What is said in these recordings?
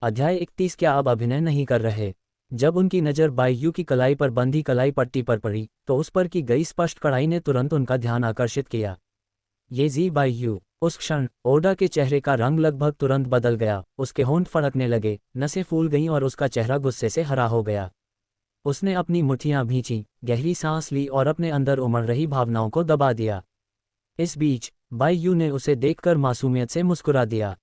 अध्याय 31। क्या अब अभिनय नहीं कर रहे? जब उनकी नज़र बाययू की कलाई पर बंधी कलाई पट्टी पर पड़ी तो उस पर की गई स्पष्ट कड़ाई ने तुरंत उनका ध्यान आकर्षित किया। ये जी बाययू। उस क्षण ओडा के चेहरे का रंग लगभग तुरंत बदल गया, उसके होंठ फड़कने लगे, नसें फूल गईं और उसका चेहरा गुस्से से हरा हो गया। उसने अपनी मुट्ठियां भींची, गहरी सांस ली और अपने अंदर उमड़ रही भावनाओं को दबा दिया। इस बीच बाययू ने उसे देखकर मासूमियत से मुस्कुरा दिया।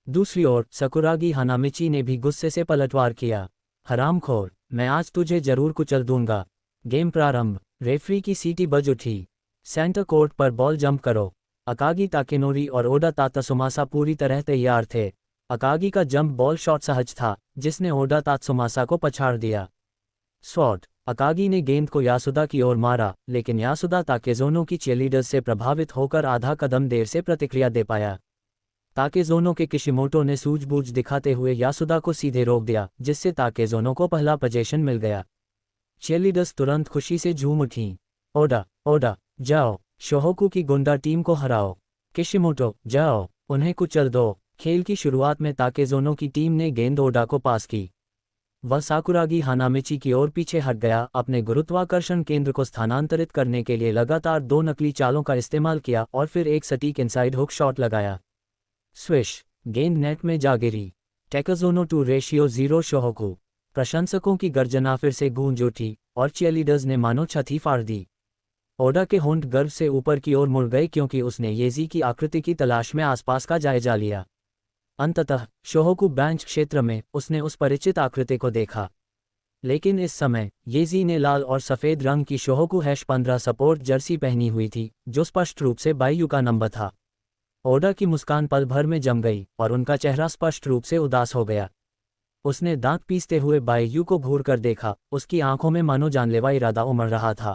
दूसरी ओर सकुरागी हानामिची ने भी गुस्से से पलटवार किया। हरामखोर, मैं आज तुझे जरूर कुचल दूंगा। गेम प्रारंभ। रेफरी की सीटी बज उठी। सेंटर कोर्ट पर बॉल जंप करो। अकागी ताकेनोरी और ओडा तात्सुमासा पूरी तरह तैयार थे। अकागी का जंप बॉल शॉट सहज था, जिसने ओडा तात्सुमासा को पछाड़ दिया। शॉट। अकागी ने गेंद को यासुदा की ओर मारा, लेकिन यासुदा ताकेज़ोनो की चीयरलीडर्स से प्रभावित होकर आधा कदम देर से प्रतिक्रिया दे पाया। ताकेज़ोनो के किशिमोटो ने सूझबूझ दिखाते हुए यासुदा को सीधे रोक दिया, जिससे ताकेज़ोनो को पहला पोजीशन मिल गया। चीयरलीडर्स तुरंत खुशी से झूम उठीं। ओडा, ओडा, जाओ, शोहोकू की गुंडा टीम को हराओ। किशिमोटो, जाओ, उन्हें कुचल दो। खेल की शुरुआत में ताकेज़ोनो की टीम ने गेंद ओडा को पास की। वह साकुरागी हानामिची की ओर पीछे हट गया, अपने गुरुत्वाकर्षण केंद्र को स्थानांतरित करने के लिए लगातार 2 नकली चालों का इस्तेमाल किया और फिर एक सटीक इनसाइड हुक शॉट लगाया। स्विश। गेंद नेट में जा गिरी। टेकाज़ोनो 2-0 शोहोकू। प्रशंसकों की गर्जना फिर से गूंज उठी और चीयरलीडर्स ने मानो छत ही फाड़ दी। ओडा के होंठ गर्व से ऊपर की ओर मुड़ गए क्योंकि उसने येजी की आकृति की तलाश में आसपास का जायजा लिया। अंततः शोहोकू बेंच क्षेत्र में उसने उस परिचित आकृति को देखा। लेकिन इस समय येजी ने लाल और सफ़ेद रंग की शोहोकू -15 सपोर्ट जर्सी पहनी हुई थी, जो स्पष्ट रूप से बाययू का नंबर था। ओडा की मुस्कान पल भर में जम गई और उनका चेहरा स्पष्ट रूप से उदास हो गया। उसने दांत पीसते हुए बाययू को घूर कर देखा, उसकी आंखों में मानो जानलेवा इरादा उमड़ रहा था।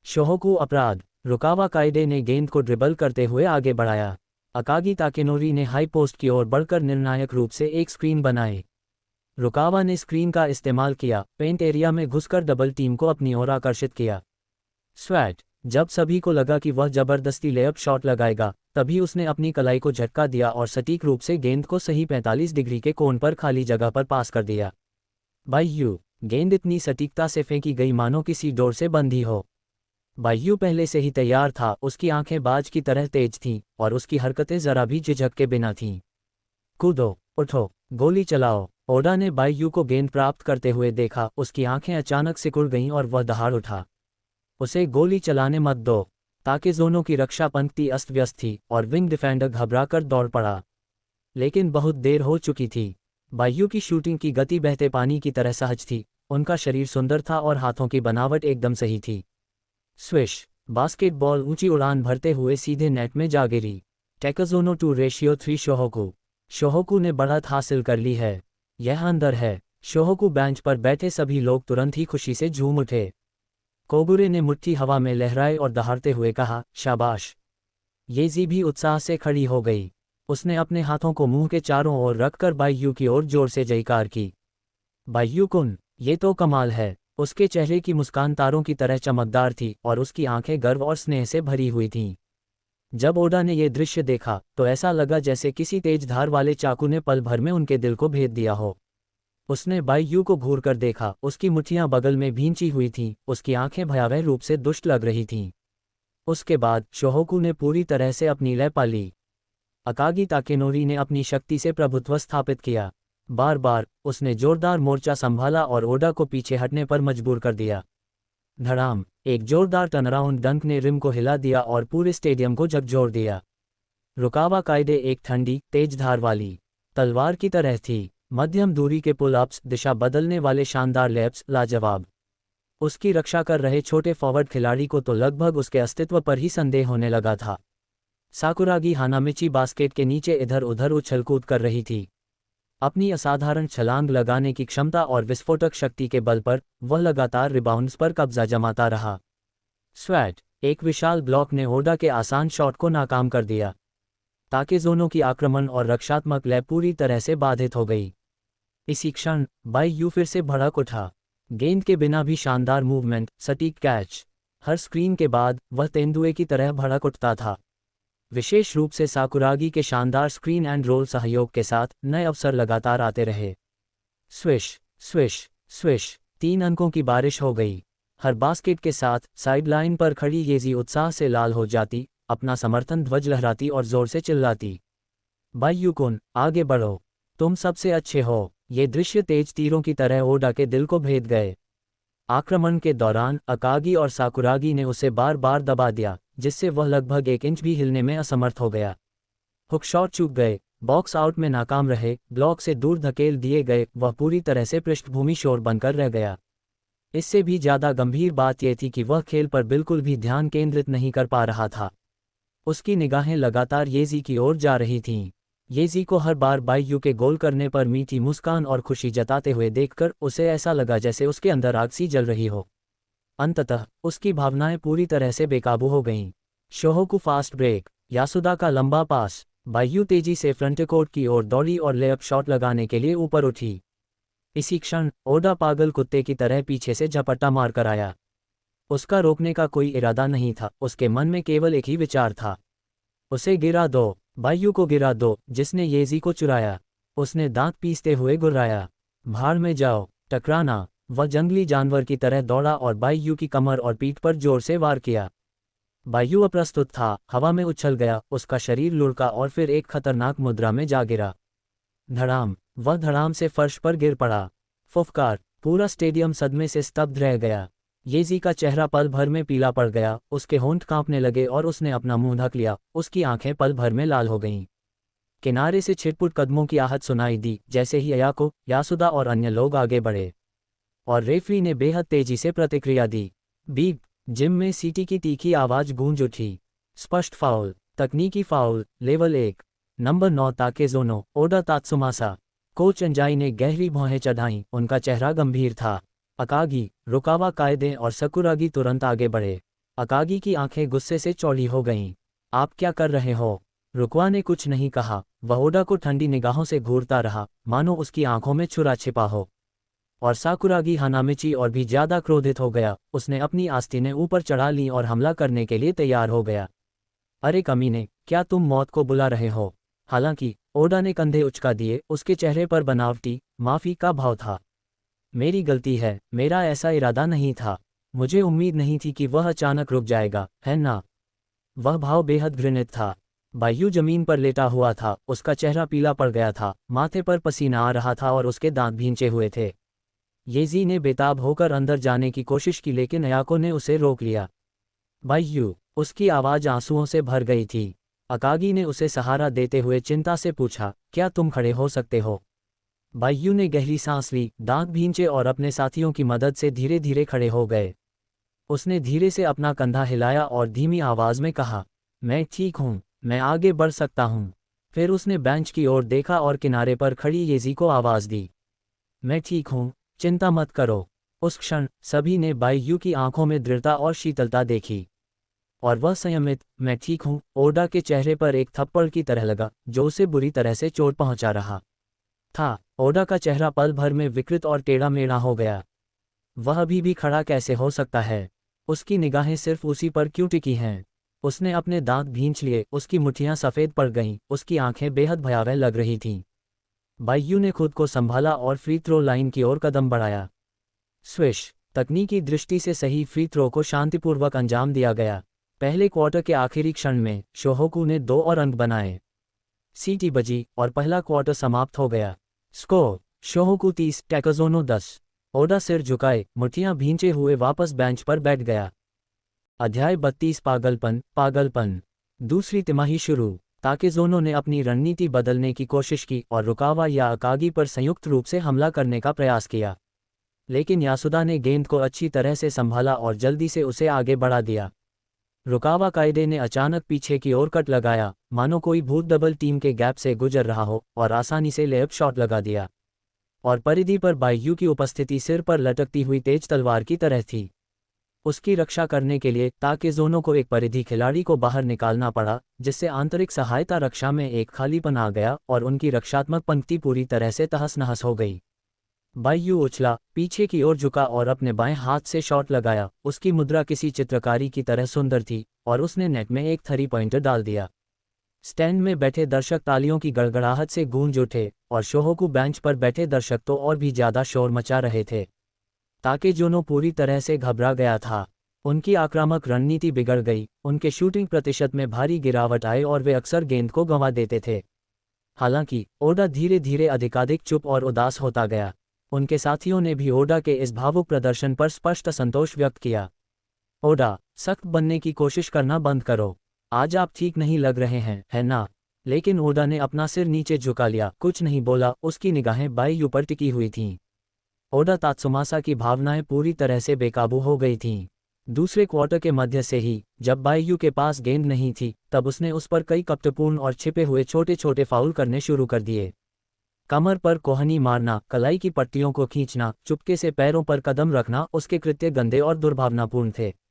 शोहोकू अपराध। रुकावा काइडे ने गेंद को ड्रिबल करते हुए आगे बढ़ाया। अकागी ताकेनोरी ने हाई पोस्ट की ओर बढ़कर निर्णायक रूप से एक स्क्रीन बनाई। रुकावा ने स्क्रीन का इस्तेमाल किया, पेंट एरिया में घुसकर डबल टीम को अपनी ओर आकर्षित किया। स्वैट। जब सभी को लगा कि वह जबरदस्ती लेअप शॉट लगाएगा, तभी उसने अपनी कलाई को झटका दिया और सटीक रूप से गेंद को सही 45 डिग्री के कोण पर खाली जगह पर पास कर दिया। बाययू। गेंद इतनी सटीकता से फेंकी गई मानो किसी डोर से बंधी हो। बाययू पहले से ही तैयार था, उसकी आंखें बाज की तरह तेज थीं और उसकी हरकतें जरा भी झिझक के बिना थीं। कूदो, उठो, गोली चलाओ। ओडा ने बाययू को गेंद प्राप्त करते हुए देखा, उसकी आंखें अचानक सिकुड़ गईं और वह दहाड़ उठा। उसे गोली चलाने मत दो। ताकेज़ोनो की रक्षा पंक्ति अस्त व्यस्त थी और विंग डिफेंडर घबराकर दौड़ पड़ा। लेकिन बहुत देर हो चुकी थी। बाययू की शूटिंग की गति बहते पानी की तरह सहज थी, उनका शरीर सुंदर था और हाथों की बनावट एकदम सही थी। स्विश। बास्केटबॉल ऊंची उड़ान भरते हुए सीधे नेट में जा गिरी। टेकाज़ोनो 2-3 शोहोकू। शोहोकू ने बढ़त हासिल कर ली है। यह अंदर है। शोहोकू बेंच पर बैठे सभी लोग तुरंत ही खुशी से झूम उठे। कोगुरे ने मुट्ठी हवा में लहराए और दहाड़ते हुए कहा, शाबाश। येजी भी उत्साह से खड़ी हो गई। उसने अपने हाथों को मुंह के चारों ओर रखकर बाययू की ओर जोर से जयकार की। बाययू कुन, ये तो कमाल है। उसके चेहरे की मुस्कान तारों की तरह चमकदार थी और उसकी आंखें गर्व और स्नेह से भरी हुई थीं। जब ओडा ने यह दृश्य देखा तो ऐसा लगा जैसे किसी तेज धार वाले चाकू ने पल भर में उनके दिल को भेद दिया हो। उसने बाययू को घूर कर देखा, उसकी मुट्ठियां बगल में भींची हुई थीं, उसकी आंखें भयावह रूप से दुष्ट लग रही थीं। उसके बाद शोहोकू ने पूरी तरह से अपनी लय पा ली। अकागी ताकेनोरी ने अपनी शक्ति से प्रभुत्व स्थापित किया। बार बार उसने जोरदार मोर्चा संभाला और ओडा को पीछे हटने पर मजबूर कर दिया। धड़ाम। एक जोरदार टर्नअराउंड डंक ने रिम को हिला दिया और पूरे स्टेडियम को झकझोर दिया। रुकावा काइडे एक ठंडी, तेज धार वाली तलवार की तरह थी। मध्यम दूरी के पुल अप्स, दिशा बदलने वाले शानदार लेप्स, लाजवाब। उसकी रक्षा कर रहे छोटे फॉरवर्ड खिलाड़ी को तो लगभग उसके अस्तित्व पर ही संदेह होने लगा था। साकुरागी हानामिची बास्केट के नीचे इधर उधर उछल-कूद कर रही थी। अपनी असाधारण छलांग लगाने की क्षमता और विस्फोटक शक्ति के बल पर वह लगातार रिबाउंड्स पर कब्जा जमाता रहा। स्वैट। एक विशाल ब्लॉक ने ओडा के आसान शॉट को नाकाम कर दिया। ताकेज़ोनो की आक्रमण और रक्षात्मक लय पूरी तरह से बाधित हो गई। इसी क्षण बाययू फिर से भड़क उठा। गेंद के बिना भी शानदार मूवमेंट, सटीक कैच। हर स्क्रीन के बाद वह तेंदुए की तरह भड़क उठता था। विशेष रूप से साकुरागी के शानदार स्क्रीन एंड रोल सहयोग के साथ नए अवसर लगातार आते रहे। स्विश स्विश स्विश, 3 अंकों की बारिश हो गई। हर बास्केट के साथ साइडलाइन पर खड़ी येजी उत्साह से लाल हो जाती, अपना समर्थन ध्वज लहराती और जोर से चिल्लाती, बाइयुकुन, आगे बढ़ो, तुम सबसे अच्छे हो। ये दृश्य तेज तीरों की तरह ओडा के दिल को भेद गए। आक्रमण के दौरान अकागी और साकुरागी ने उसे बार बार दबा दिया, जिससे वह लगभग 1 इंच भी हिलने में असमर्थ हो गया। हुक शॉट चूक गए, बॉक्स आउट में नाकाम रहे, ब्लॉक से दूर धकेल दिए गए, वह पूरी तरह से पृष्ठभूमि शोर बनकर रह गया। इससे भी ज़्यादा गंभीर बात यह थी कि वह खेल पर बिल्कुल भी ध्यान केंद्रित नहीं कर पा रहा था। उसकी निगाहें लगातार येजी की ओर जा रही थीं। येजी को हर बार बाइयू के गोल करने पर मीठी मुस्कान और खुशी जताते हुए देखकर उसे ऐसा लगा जैसे उसके अंदर आग सी जल रही हो। अंततः उसकी भावनाएं पूरी तरह से बेकाबू हो गईं। शोहोकू फास्ट ब्रेक, यासुदा का लंबा पास, बाइयू तेजी से फ्रंट कोर्ट की ओर दौड़ी और लेअप शॉट लगाने के लिए ऊपर उठी। इसी क्षण ओडा पागल कुत्ते की तरह पीछे से झपट्टा मारकर आया। उसका रोकने का कोई इरादा नहीं था, उसके मन में केवल एक ही विचार था, उसे गिरा दो, बाइयू को गिरा दो, जिसने येजी को चुराया। उसने दांत पीसते हुए गुर्राया, भाड़ में जाओ, टकराना। वह जंगली जानवर की तरह दौड़ा और बाइयू की कमर और पीठ पर जोर से वार किया। बाइयू अप्रस्तुत था, हवा में उछल गया, उसका शरीर लुढ़का और फिर एक खतरनाक मुद्रा में जा गिरा। धड़ाम, वह धड़ाम से फर्श पर गिर पड़ा। फुफकार, पूरा स्टेडियम सदमे से स्तब्ध रह गया। येजी का चेहरा पल भर में पीला पड़ गया, उसके होंठ कांपने लगे और उसने अपना मुंह ढक लिया, उसकी आंखें पल भर में लाल हो गईं। किनारे से छिटपुट कदमों की आहट सुनाई दी, जैसे ही अयाको, यासुदा और अन्य लोग आगे बढ़े। और रेफरी ने बेहद तेजी से प्रतिक्रिया दी। बीप, जिम में सीटी की तीखी आवाज गूंज उठी। स्पष्ट फाउल, तकनीकी foul, level 1, number 9 Takezono, Oda Tatsumasa. Coach Anzai ने गहरी भौहें चढ़ाईं, उनका चेहरा गंभीर था। अकागी, रुकावा कायदे और सकुरागी तुरंत आगे बढ़े। अकागी की आंखें गुस्से से चौड़ी हो गईं। आप क्या कर रहे हो? रुकवा ने कुछ नहीं कहा, वह ओडा को ठंडी निगाहों से घूरता रहा, मानो उसकी आंखों में छुरा छिपा हो। और साकुरागी हानामिची और भी ज्यादा क्रोधित हो गया, उसने अपनी आस्तीनें ऊपर चढ़ा लीं और हमला करने के लिए तैयार हो गया। अरे कमीने, क्या तुम मौत को बुला रहे हो? हालांकि ओडा ने कंधे उचका दिए, उसके चेहरे पर बनावटी माफी का भाव था। मेरी गलती है, मेरा ऐसा इरादा नहीं था। मुझे उम्मीद नहीं थी कि वह अचानक रुक जाएगा, है ना? वह भाव बेहद घृणित था। बाइयू जमीन पर लेटा हुआ था, उसका चेहरा पीला पड़ गया था, माथे पर पसीना आ रहा था और उसके दांत भींचे हुए थे। येजी ने बेताब होकर अंदर जाने की कोशिश की, लेकिन अयाको ने उसे रोक लिया। बाइयू, उसकी आवाज़ आंसुओं से भर गई थी। अकागी ने उसे सहारा देते हुए चिंता से पूछा, क्या तुम खड़े हो सकते हो? बाइयू ने गहरी सांस ली, दांत भींचे और अपने साथियों की मदद से धीरे धीरे खड़े हो गए। उसने धीरे से अपना कंधा हिलाया और धीमी आवाज में कहा, मैं ठीक हूँ, मैं आगे बढ़ सकता हूँ। फिर उसने बेंच की ओर देखा और किनारे पर खड़ी येजी को आवाज दी, मैं ठीक हूँ, चिंता मत करो। उस क्षण सभी ने बाइयू की आंखों में दृढ़ता और शीतलता देखी, और वह संयमित मैं ठीक हूँ ओडा के चेहरे पर एक थप्पड़ की तरह लगा, जो उसे बुरी तरह से चोट पहुंचा रहा था। ओडा का चेहरा पल भर में विकृत और टेढ़ा मेढ़ा हो गया। वह अभी भी खड़ा कैसे हो सकता है? उसकी निगाहें सिर्फ उसी पर क्यों टिकी हैं? उसने अपने दांत भींच लिए, उसकी मुट्ठियां सफ़ेद पड़ गईं, उसकी आंखें बेहद भयावह लग रही थीं। बाइयू ने खुद को संभाला और फ्री थ्रो लाइन की ओर कदम बढ़ाया। स्विश, तकनीकी दृष्टि से सही फ्री थ्रो को शांतिपूर्वक अंजाम दिया गया। पहले क्वार्टर के आखिरी क्षण में शोहोकू ने 2 और अंक बनाए। सीटी बजी और पहला क्वार्टर समाप्त हो गया। स्कोर, शोहोकू 30, टैकाज़ोनो 10। ओडा सिर झुकाए, मुट्ठियां भींचे हुए वापस बेंच पर बैठ गया। अध्याय 32, पागलपन पागलपन। दूसरी तिमाही शुरू। ताकेज़ोनो ने अपनी रणनीति बदलने की कोशिश की और रुकावा या अकागी पर संयुक्त रूप से हमला करने का प्रयास किया, लेकिन यासुदा ने गेंद को अच्छी तरह से संभाला और जल्दी से उसे आगे बढ़ा दिया। रुकावा कायदे ने अचानक पीछे की ओर कट लगाया, मानो कोई भूत डबल टीम के गैप से गुजर रहा हो, और आसानी से लेअप शॉट लगा दिया। और परिधि पर बाइयू की उपस्थिति सिर पर लटकती हुई तेज तलवार की तरह थी। उसकी रक्षा करने के लिए ताकेज़ोनो को एक परिधि खिलाड़ी को बाहर निकालना पड़ा, जिससे आंतरिक सहायता रक्षा में एक खालीपन आ गया और उनकी रक्षात्मक पंक्ति पूरी तरह से तहस-नहस हो गई। बाइयू उछला, पीछे की ओर झुका और अपने बाएं हाथ से शॉट लगाया। उसकी मुद्रा किसी चित्रकारी की तरह सुंदर थी और उसने नेट में एक 3 पॉइंटर डाल दिया। स्टैंड में बैठे दर्शक तालियों की गड़गड़ाहट से गूंज उठे और शोहोकू बेंच पर बैठे दर्शक तो और भी ज्यादा शोर मचा रहे थे। ताकेजोनो पूरी तरह से घबरा गया था। उनकी आक्रामक रणनीति बिगड़ गई, उनके शूटिंग प्रतिशत में भारी गिरावट आई और वे अक्सर गेंद को गंवा देते थे। हालांकि ओडा धीरे धीरे अधिकाधिक चुप और उदास होता गया। उनके साथियों ने भी ओडा के इस भावुक प्रदर्शन पर स्पष्ट असंतोष व्यक्त किया। ओडा, सख्त बनने की कोशिश करना बंद करो। आज आप ठीक नहीं लग रहे हैं, है ना? लेकिन ओडा ने अपना सिर नीचे झुका लिया, कुछ नहीं बोला। उसकी निगाहें बाईयू पर टिकी हुई थीं। ओडा तात्सुमासा की भावनाएं पूरी तरह से बेकाबू हो गई थीं। दूसरे क्वार्टर के मध्य से ही, जब बाईयू के पास गेंद नहीं थी, तब उसने उस पर कई कपटपूर्ण और छिपे हुए छोटे छोटे फाउल करने शुरू कर दिए। कमर पर कोहनी मारना, कलाई की पट्टियों को खींचना, चुपके से पैरों पर कदम रखना, उसके कृत्य गंदे और दुर्भावनापूर्ण थे।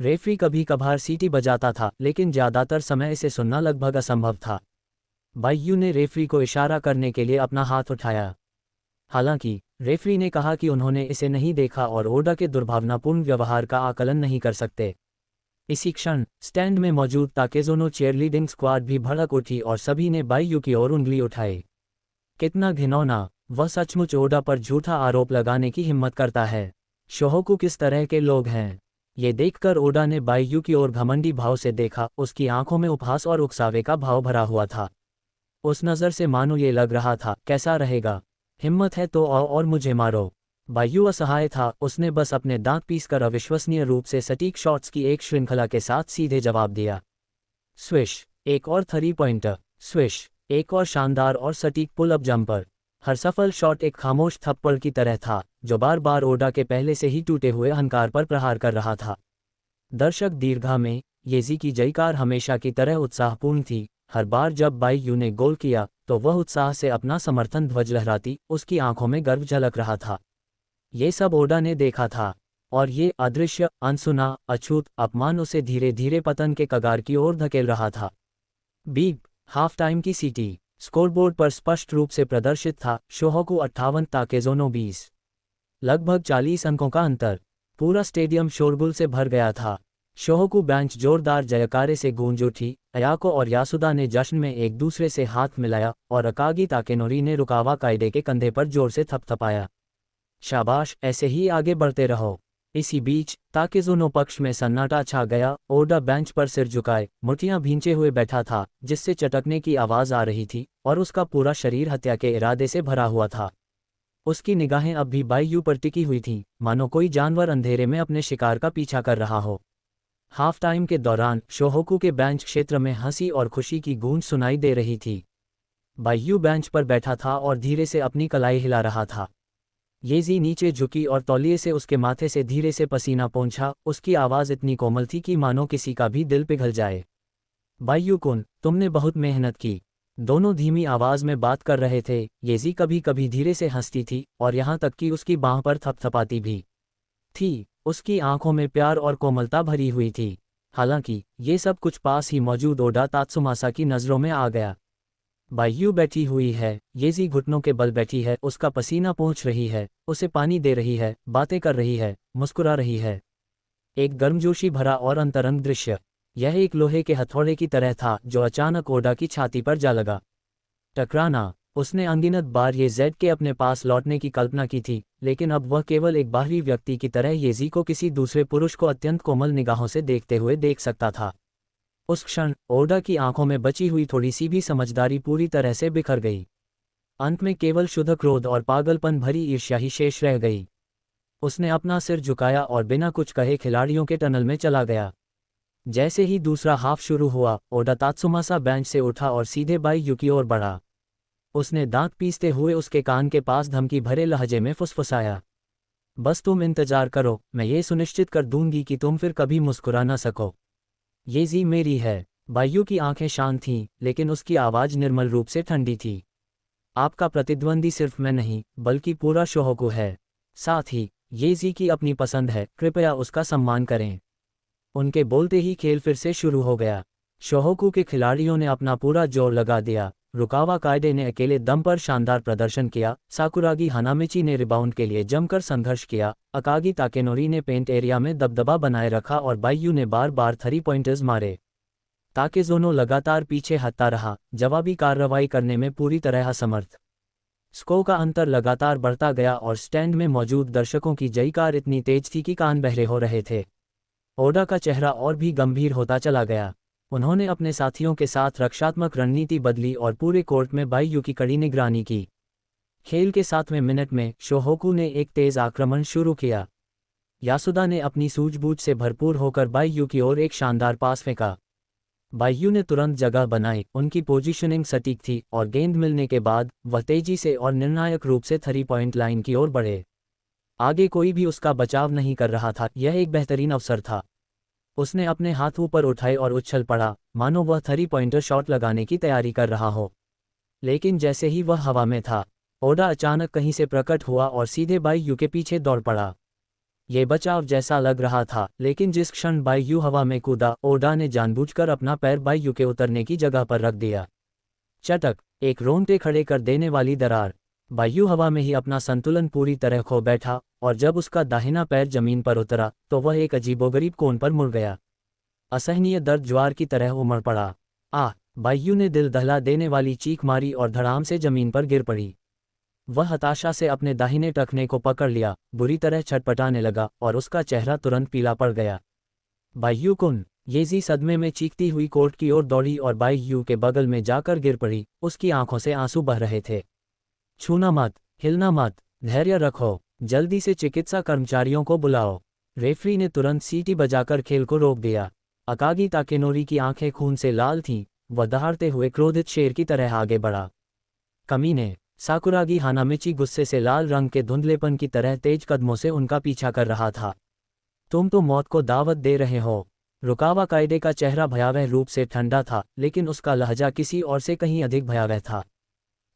रेफरी कभी कभार सीटी बजाता था, लेकिन ज्यादातर समय इसे सुनना लगभग असंभव था। बाईयू ने रेफरी को इशारा करने के लिए अपना हाथ उठाया। हालांकि रेफरी ने कहा कि उन्होंने इसे नहीं देखा और ओडा के दुर्भावनापूर्ण व्यवहार का आकलन नहीं कर सकते। इसी क्षण स्टैंड में मौजूद ताकेजोनो चीयरलीडिंग स्क्वाड भी भड़क उठी और सभी ने बाईयू की ओर उंगली उठाई। कितना घिनौना! वह सचमुच ओडा पर झूठा आरोप लगाने की हिम्मत करता है। शोहोकू किस तरह के लोग हैं? ये देखकर ओडा ने बाईयू की ओर घमंडी भाव से देखा। उसकी आंखों में उपहास और उकसावे का भाव भरा हुआ था। उस नज़र से मानो ये लग रहा था, कैसा रहेगा? हिम्मत है तो आओ और मुझे मारो। बाईयू असहाय था। उसने बस अपने दांत पीसकर अविश्वसनीय रूप से सटीक शॉट्स की एक श्रृंखला के साथ सीधे जवाब दिया। स्विश! एक और 3 पॉइंटर। स्विश! एक और शानदार और सटीक पुल अप जंपर। हर सफल शॉट एक खामोश थप्पड़ की तरह था, जो बार बार ओडा के पहले से ही टूटे हुए अहंकार पर प्रहार कर रहा था। दर्शक दीर्घा में येजी की जयकार हमेशा की तरह उत्साहपूर्ण थी। हर बार जब बाईयू ने गोल किया, तो वह उत्साह से अपना समर्थन ध्वज लहराती, उसकी आंखों में गर्व झलक रहा था। ये सब ओडा ने देखा था, और ये अदृश्य, अनसुना, अछूत अपमान उसे धीरे धीरे पतन के कगार की ओर धकेल रहा था। बीप! हाफ टाइम की सीटी। स्कोरबोर्ड पर स्पष्ट रूप से प्रदर्शित था, शोहोकू 58, ताकेजोनो 20। लगभग 40 अंकों का अंतर। पूरा स्टेडियम शोरगुल से भर गया था। शोहोकू बेंच जोरदार जयकारे से गूंज उठी। अयाको और यासुदा ने जश्न में एक दूसरे से हाथ मिलाया और अकागी ताकेनोरी ने रुकावा काइडे के कंधे पर जोर से थपथपाया। शाबाश, ऐसे ही आगे बढ़ते रहो। इसी बीच ताकेजोनो पक्ष में सन्नाटा छा गया। ओडा बेंच पर सिर झुकाए, मुठ्ठियां भींचे हुए बैठा था, जिससे चटकने की आवाज आ रही थी, और उसका पूरा शरीर हत्या के इरादे से भरा हुआ था। उसकी निगाहें अब भी बाईयू पर टिकी हुई थीं, मानो कोई जानवर अंधेरे में अपने शिकार का पीछा कर रहा हो। हाफ टाइम के दौरान शोहोकू के बेंच क्षेत्र में हंसी और खुशी की गूंज सुनाई दे रही थी। बाईयू बेंच पर बैठा था और धीरे से अपनी कलाई हिला रहा था। येजी नीचे झुकी और तौलिए से उसके माथे से धीरे से पसीना पोंछा। उसकी आवाज़ इतनी कोमल थी कि मानो किसी का भी दिल पिघल जाए। बाईयू-कुन, तुमने बहुत मेहनत की। दोनों धीमी आवाज़ में बात कर रहे थे। येजी कभी कभी धीरे से हंसती थी, और यहाँ तक कि उसकी बाँह पर थपथपाती भी थी। उसकी आंखों में प्यार और कोमलता भरी हुई थी। हालांकि ये सब कुछ पास ही मौजूद ओडा तात्सुमासा की नज़रों में आ गया। बाईयू बैठी हुई है, येजी घुटनों के बल बैठी है, उसका पसीना पोंछ रही है, उसे पानी दे रही है, बातें कर रही है, मुस्कुरा रही है। एक गर्मजोशी भरा और अंतरंग दृश्य। यह एक लोहे के हथौड़े की तरह था, जो अचानक ओडा की छाती पर जा लगा। टकराना। उसने अनगिनत बार ये जेड के अपने पास लौटने की कल्पना की थी, लेकिन अब वह केवल एक बाहरी व्यक्ति की तरह येजी को किसी दूसरे पुरुष को अत्यंत कोमल निगाहों से देखते हुए देख सकता था। उस क्षण ओडा की आंखों में बची हुई थोड़ी सी भी समझदारी पूरी तरह से बिखर गई। अंत में केवल शुद्ध क्रोध और पागलपन भरी ईर्ष्या ही शेष रह गई। उसने अपना सिर झुकाया और बिना कुछ कहे खिलाड़ियों के टनल में चला गया। जैसे ही दूसरा हाफ शुरू हुआ, ओडा तात्सुमासा बेंच से उठा और सीधे बाईयू की ओर बढ़ा। उसने दांत पीसते हुए उसके कान के पास धमकी भरे लहजे में फुसफुसाया, बस तुम इंतजार करो, मैं ये सुनिश्चित कर दूंगी कि तुम फिर कभी मुस्कुरा न सको। येजी मेरी है। बाईयू की आंखें शांत थीं, लेकिन उसकी आवाज़ निर्मल रूप से ठंडी थी। आपका प्रतिद्वंदी सिर्फ मैं नहीं, बल्कि पूरा शोहोकू है। साथ ही येजी की अपनी पसंद है, कृपया उसका सम्मान करें। उनके बोलते ही खेल फिर से शुरू हो गया। शोहोकू के खिलाड़ियों ने अपना पूरा जोर लगा दिया। रुकावा काइडे ने अकेले दम पर शानदार प्रदर्शन किया। साकुरागी हानामिची ने रिबाउंड के लिए जमकर संघर्ष किया। अकागी ताकेनोरी ने पेंट एरिया में दबदबा बनाए रखा और बाईयू ने बार बार 3 पॉइंटर्स मारे। ताकेज़ोनो लगातार पीछे हटता रहा, जवाबी कार्रवाई करने में पूरी तरह असमर्थ। स्को का अंतर लगातार बढ़ता गया और स्टैंड में मौजूद दर्शकों की जयकार इतनी तेज थी कि कान बहरे हो रहे थे। ओडा का चेहरा और भी गंभीर होता चला गया। उन्होंने अपने साथियों के साथ रक्षात्मक रणनीति बदली और पूरे कोर्ट में बाईयू की कड़ी निगरानी की। खेल के 7वें मिनट में शोहोकू ने एक तेज आक्रमण शुरू किया। यासुदा ने अपनी सूझबूझ से भरपूर होकर बाईयू की ओर एक शानदार पास फेंका। बाईयू ने तुरंत जगह बनाई, उनकी पोजीशनिंग सटीक थी और गेंद मिलने के बाद वह तेजी से और निर्णायक रूप से 3 पॉइंट लाइन की ओर बढ़े। आगे कोई भी उसका बचाव नहीं कर रहा था। यह एक बेहतरीन अवसर था। उसने अपने हाथ ऊपर उठाए और उछल पड़ा, मानो वह 3 पॉइंटर शॉट लगाने की तैयारी कर रहा हो। लेकिन जैसे ही वह हवा में था, ओडा अचानक कहीं से प्रकट हुआ और सीधे बाईयू के पीछे दौड़ पड़ा। ये बचाव जैसा लग रहा था, लेकिन जिस क्षण बाईयू हवा में कूदा, ओडा ने जानबूझकर अपना पैर बाईयू के उतरने की जगह पर रख दिया। चटक, एक रोंगटे खड़े कर देने वाली दरार। बाईयू हवा में ही अपना संतुलन पूरी तरह खो बैठा और जब उसका दाहिना पैर जमीन पर उतरा तो वह एक अजीबोगरीब कोण पर मुड़ गया। असहनीय दर्द ज्वार की तरह उमड़ पड़ा। बाईयू ने दिल दहला देने वाली चीख मारी और धड़ाम से जमीन पर गिर पड़ी। वह हताशा से अपने दाहिने टखने को पकड़ लिया, बुरी तरह छटपटाने लगा और उसका चेहरा तुरंत पीला पड़ गया। बाईयू कुन, येजी सदमे में चीखती हुई कोर्ट की ओर दौड़ी और बाईयू के बगल में जाकर गिर पड़ी। उसकी आंखों से आंसू बह रहे थे। छूना मत, हिलना मत, धैर्य रखो, जल्दी से चिकित्सा कर्मचारियों को बुलाओ। रेफरी ने तुरंत सीटी बजाकर खेल को रोक दिया। अकागी ताकेनोरी की आंखें खून से लाल थीं। वह दहाड़ते हुए क्रोधित शेर की तरह आगे बढ़ा। कमीने, साकुरागी हानामिची गुस्से से लाल रंग के धुंधलेपन की तरह तेज कदमों से उनका पीछा कर रहा था। तुम तो मौत को दावत दे रहे हो। रुकावा कायदे का चेहरा भयावह रूप से ठंडा था, लेकिन उसका लहजा किसी और से कहीं अधिक भयावह था।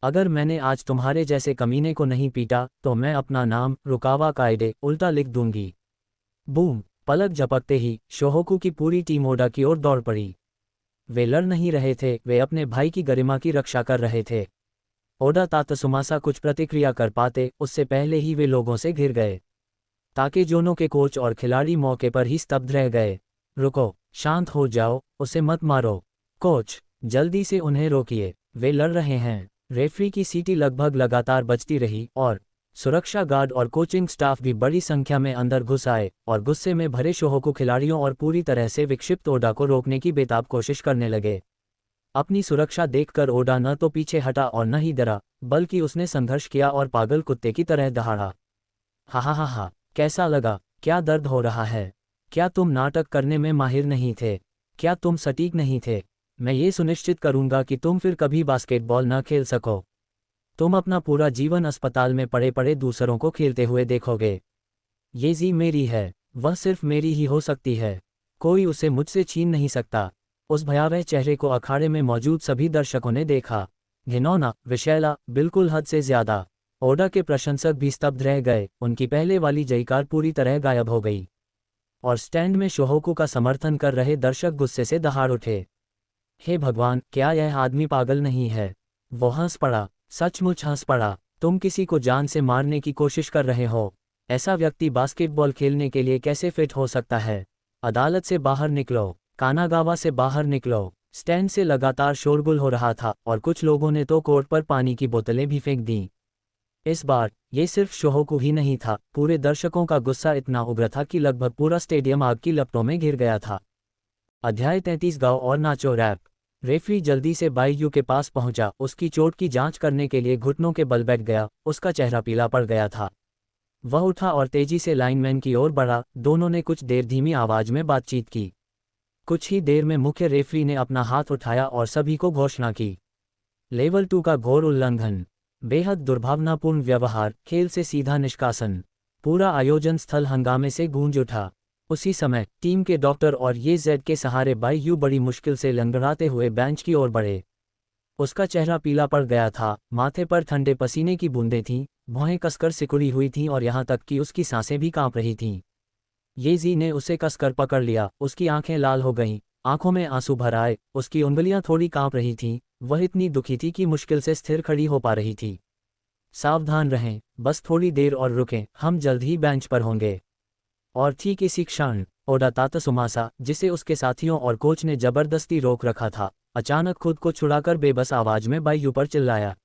अगर मैंने आज तुम्हारे जैसे कमीने को नहीं पीटा तो मैं अपना नाम रुकावा कायदे उल्टा लिख दूंगी। बूम, पलक झपकते ही शोहोकू की पूरी टीम ओडा की ओर दौड़ पड़ी। वे लड़ नहीं रहे थे, वे अपने भाई की गरिमा की रक्षा कर रहे थे। ओडा तात्सुमासा कुछ प्रतिक्रिया कर पाते उससे पहले ही वे लोगों से घिर गए। ताकेजोनो के कोच और खिलाड़ी मौके पर ही स्तब्ध रह गए। रुको, शांत हो जाओ, उसे मत मारो। कोच, जल्दी से उन्हें रोकिए, वे लड़ रहे हैं। रेफरी की सीटी लगभग लगातार बजती रही और सुरक्षा गार्ड और कोचिंग स्टाफ भी बड़ी संख्या में अंदर घुस आए और गुस्से में भरे शोहोकू खिलाड़ियों और पूरी तरह से विक्षिप्त ओडा को रोकने की बेताब कोशिश करने लगे। अपनी सुरक्षा देखकर ओडा न तो पीछे हटा और न ही डरा, बल्कि उसने संघर्ष किया और पागल कुत्ते की तरह दहाड़ा। हा, कैसा लगा? क्या दर्द हो रहा है? क्या तुम नाटक करने में माहिर नहीं थे? क्या तुम सटीक नहीं थे? मैं ये सुनिश्चित करूंगा कि तुम फिर कभी बास्केटबॉल न खेल सको। तुम अपना पूरा जीवन अस्पताल में पड़े पड़े दूसरों को खेलते हुए देखोगे। ये जी मेरी है, वह सिर्फ मेरी ही हो सकती है, कोई उसे मुझसे छीन नहीं सकता। उस भयावह चेहरे को अखाड़े में मौजूद सभी दर्शकों ने देखा। घिनौना, विषैला, बिल्कुल हद से ज्यादा। ओडा के प्रशंसक भी स्तब्ध रह गए, उनकी पहले वाली जयकार पूरी तरह गायब हो गई। और स्टैंड में शोहोकू का समर्थन कर रहे दर्शक गुस्से से दहाड़ उठे। हे भगवान, क्या यह आदमी पागल नहीं है? वो हंस पड़ा, सचमुच हंस पड़ा। तुम किसी को जान से मारने की कोशिश कर रहे हो। ऐसा व्यक्ति बास्केटबॉल खेलने के लिए कैसे फिट हो सकता है? अदालत से बाहर निकलो, कानागावा से बाहर निकलो। स्टैंड से लगातार शोरगुल हो रहा था और कुछ लोगों ने तो कोर्ट पर पानी की बोतलें भी फेंक दीं। इस बार ये सिर्फ शोहोकू ही नहीं था, पूरे दर्शकों का गुस्सा इतना उग्र था कि लगभग पूरा स्टेडियम आग की लपटों में घिर गया था। अध्याय 33 गाओ और नाचो रैप। रेफरी जल्दी से बाईयू के पास पहुंचा, उसकी चोट की जांच करने के लिए घुटनों के बल बैठ गया। उसका चेहरा पीला पड़ गया था। वह उठा और तेजी से लाइनमैन की ओर बढ़ा। दोनों ने कुछ देर धीमी आवाज में बातचीत की। कुछ ही देर में मुख्य रेफरी ने अपना हाथ उठाया और सभी को घोषणा की। लेवल 2 का घोर उल्लंघन, बेहद दुर्भावनापूर्ण व्यवहार, खेल से सीधा निष्कासन। पूरा आयोजन स्थल हंगामे से गूंज उठा। उसी समय टीम के डॉक्टर और ये जेड के सहारे बाईयू बड़ी मुश्किल से लंगड़ाते हुए बेंच की ओर बढ़े। उसका चेहरा पीला पड़ गया था, माथे पर ठंडे पसीने की बूंदें थीं, भौहें कसकर सिकुड़ी हुई थीं और यहाँ तक कि उसकी सांसें भी कांप रही थीं। ये जी ने उसे कसकर पकड़ लिया, उसकी आंखें लाल हो गईं, आंखों में आंसू भर आए, उसकी उंगलियां थोड़ी कांप रही थीं, वह इतनी दुखी थी कि मुश्किल से स्थिर खड़ी हो पा रही थी। सावधान रहें, बस थोड़ी देर और रुकें, हम जल्द ही बेंच पर होंगे। और ठीक इसी क्षण ओडा तातसुमासा, जिसे उसके साथियों और कोच ने जबरदस्ती रोक रखा था, अचानक खुद को छुड़ाकर बेबस आवाज में बायू पर चिल्लाया।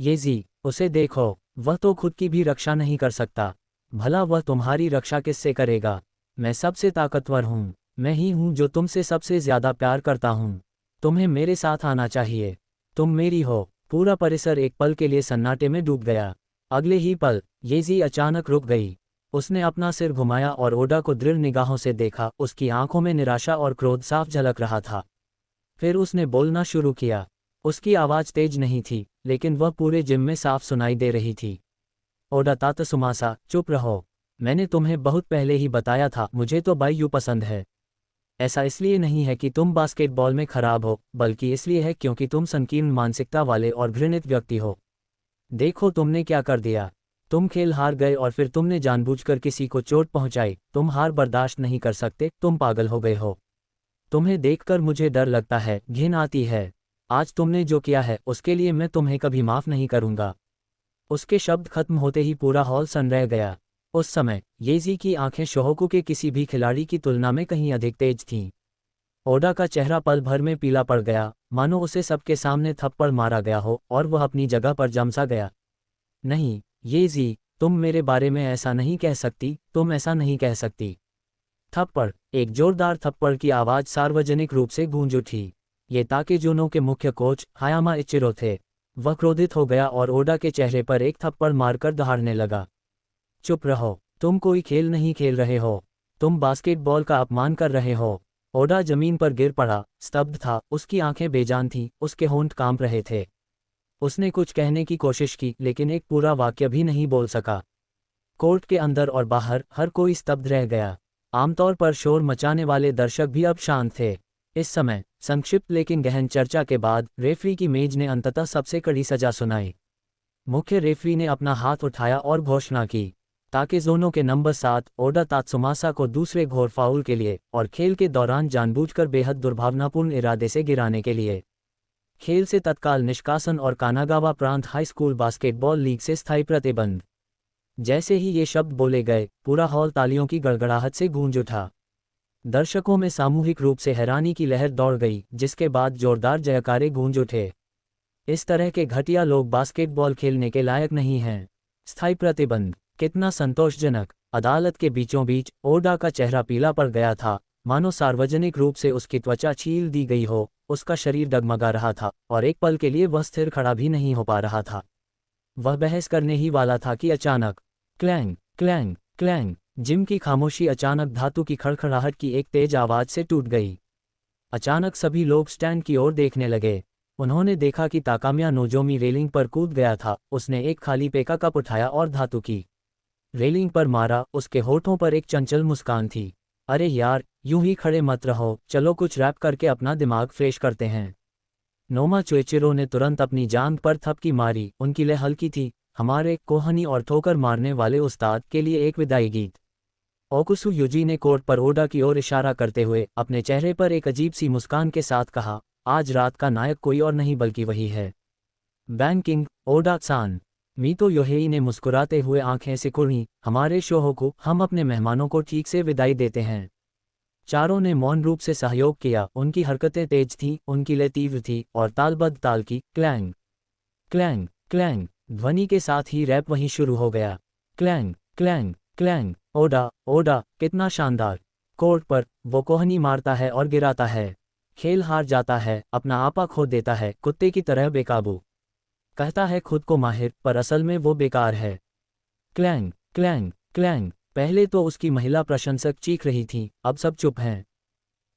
ये जी, उसे देखो, वह तो खुद की भी रक्षा नहीं कर सकता। भला वह तुम्हारी रक्षा किससे करेगा? मैं सबसे ताकतवर हूँ। मैं ही हूँ जो तुमसे सबसे ज्यादा प्यार करता हूँ। तुम्हें मेरे साथ आना चाहिए। तुम मेरी हो। पूरा परिसर एक पल के लिए सन्नाटे में डूब गया। अगले ही पल येजी अचानक रुक गई। उसने अपना सिर घुमाया और ओडा को दृढ़ निगाहों से देखा। उसकी आंखों में निराशा और क्रोध साफ झलक रहा था। फिर उसने बोलना शुरू किया। उसकी आवाज़ तेज नहीं थी, लेकिन वह पूरे जिम में साफ सुनाई दे रही थी। ओडा तातसुमासा, चुप रहो। मैंने तुम्हें बहुत पहले ही बताया था, मुझे तो बायू पसंद है। ऐसा इसलिए नहीं है कि तुम बास्केटबॉल में खराब हो, बल्कि इसलिए है क्योंकि तुम संकीर्ण मानसिकता वाले और घृणित व्यक्ति हो। देखो तुमने क्या कर दिया। तुम खेल हार गए और फिर तुमने जानबूझकर किसी को चोट पहुंचाई। तुम हार बर्दाश्त नहीं कर सकते, तुम पागल हो गए हो। तुम्हें देखकर मुझे डर लगता है, घिन आती है। आज तुमने जो किया है उसके लिए मैं तुम्हें कभी माफ नहीं करूंगा। उसके शब्द खत्म होते ही पूरा हॉल सन रह गया। उस समय येजी की आंखें शोहोकू के किसी भी खिलाड़ी की तुलना में कहीं अधिक तेज थीं। ओडा का चेहरा पल भर में पीला पड़ गया, मानो उसे सबके सामने थप्पड़ मारा गया हो और वह अपनी जगह पर जम सा गया। नहीं, येजी, तुम मेरे बारे में ऐसा नहीं कह सकती, तुम ऐसा नहीं कह सकती। थप्पड़। एक जोरदार थप्पड़ की आवाज सार्वजनिक रूप से गूंज उठी। ये ताकेजुनो के मुख्य कोच हायामा इचिरो थे। वह क्रोधित हो गया और ओडा के चेहरे पर एक थप्पड़ मारकर दहाड़ने लगा। चुप रहो, तुम कोई खेल नहीं खेल रहे हो। तुम बास्केटबॉल का अपमान कर रहे हो। ओडा जमीन पर गिर पड़ा, स्तब्ध था, उसकी आंखें बेजान थीं, उसके होंठ कांप रहे थे। उसने कुछ कहने की कोशिश की, लेकिन एक पूरा वाक्य भी नहीं बोल सका। कोर्ट के अंदर और बाहर हर कोई स्तब्ध रह गया। आमतौर पर शोर मचाने वाले दर्शक भी अब शांत थे। इस समय संक्षिप्त लेकिन गहन चर्चा के बाद रेफरी की मेज ने अंततः सबसे कड़ी सजा सुनाई। मुख्य रेफरी ने अपना हाथ उठाया और घोषणा की, ताकेजुनो के नंबर 7 ओडा तात्सुमासा को दूसरे घोर फाउल के लिए और खेल के दौरान जानबूझकर बेहद दुर्भावनापूर्ण इरादे से गिराने के लिए खेल से तत्काल निष्कासन और कानागावा प्रांत हाई स्कूल बास्केटबॉल लीग से स्थायी प्रतिबंध। जैसे ही ये शब्द बोले गए, पूरा हॉल तालियों की गड़गड़ाहट से गूंज उठा। दर्शकों में सामूहिक रूप से हैरानी की लहर दौड़ गई, जिसके बाद जोरदार जयकारे गूंज उठे। इस तरह के घटिया लोग बास्केटबॉल खेलने के लायक नहीं हैं। स्थायी प्रतिबंध, कितना संतोषजनक। अदालत के बीचों बीच ओडा का चेहरा पीला पड़ गया था, मानो सार्वजनिक रूप से उसकी त्वचा छील दी गई हो। उसका शरीर डगमगा रहा था और एक पल के लिए वह स्थिर खड़ा भी नहीं हो पा रहा था। वह बहस करने ही वाला था कि अचानक क्लैंग क्लैंग क्लैंग, जिम की खामोशी अचानक धातु की खड़खड़ाहट की एक तेज आवाज से टूट गई। अचानक सभी लोग स्टैंड की ओर देखने लगे। उन्होंने देखा कि ताकामिया नोजोमी रेलिंग पर कूद गया था। उसने एक खाली पेका कप उठाया और धातु की रेलिंग पर मारा। उसके होठों पर एक चंचल मुस्कान थी। अरे यार, यूं ही खड़े मत रहो, चलो कुछ रैप करके अपना दिमाग फ्रेश करते हैं। नोमा चुएचिरो ने तुरंत अपनी जांघ पर थपकी मारी। उनकी लय हल्की थी। हमारे कोहनी और ठोकर मारने वाले उस्ताद के लिए एक विदाई गीत। ओकुसु युजी ने कोर्ट पर ओडा की ओर इशारा करते हुए अपने चेहरे पर एक अजीब सी मुस्कान के साथ कहा, आज रात का नायक कोई और नहीं बल्कि वही है, बैंकिंग ओडा-सान। मीतो योहेई ने मुस्कुराते हुए आंखें सिकुड़ी। हमारे शोहोकू, हम अपने मेहमानों को ठीक से विदाई देते हैं। चारों ने मौन रूप से सहयोग किया। उनकी हरकतें तेज थीं, उनकी लय तीव्र थी और तालबद्ध ताल की क्लैंग क्लैंग क्लैंग ध्वनि के साथ ही रैप वहीं शुरू हो गया। क्लैंग क्लैंग क्लैंग, ओडा ओडा, कितना शानदार। कोर्ट पर वो कोहनी मारता है और गिराता है, खेल हार जाता है, अपना आपा खो देता है, कुत्ते की तरह बेकाबू। कहता है खुद को माहिर, पर असल में वो बेकार है। Clang clang clang. पहले तो उसकी महिला प्रशंसक चीख रही थी, अब सब चुप हैं।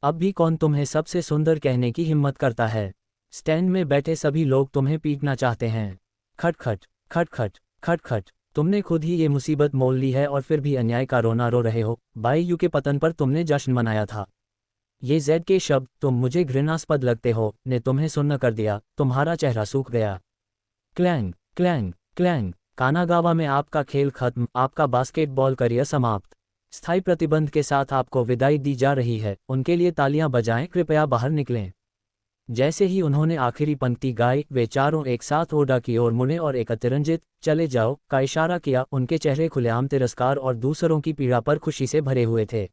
अब भी कौन तुम्हें सबसे सुंदर कहने की हिम्मत करता है? स्टैंड में बैठे सभी लोग तुम्हें पीटना चाहते हैं। खटखट खटखट खटखट। तुमने खुद ही ये मुसीबत मोल ली है और फिर भी अन्याय का रोना रो रहे हो। बाईयू के पतन पर तुमने जश्न मनाया था। ये जेड के शब्द, तुम मुझे घृणास्पद लगते हो, ने तुम्हें सुन्न कर दिया। तुम्हारा चेहरा सूख गया। Clang clang clang. कानागावा में आपका खेल खत्म, आपका बास्केटबॉल करियर समाप्त। स्थायी प्रतिबंध के साथ आपको विदाई दी जा रही है। उनके लिए तालियां बजाएं, कृपया बाहर निकलें। जैसे ही उन्होंने आखिरी पंक्ति गाई, वे चारों एक साथ ओडा की ओर मुड़े और एक अतिरंजित चले जाओ का इशारा किया। उनके चेहरे खुलेआम तिरस्कार और दूसरों की पीड़ा पर खुशी से भरे हुए थे।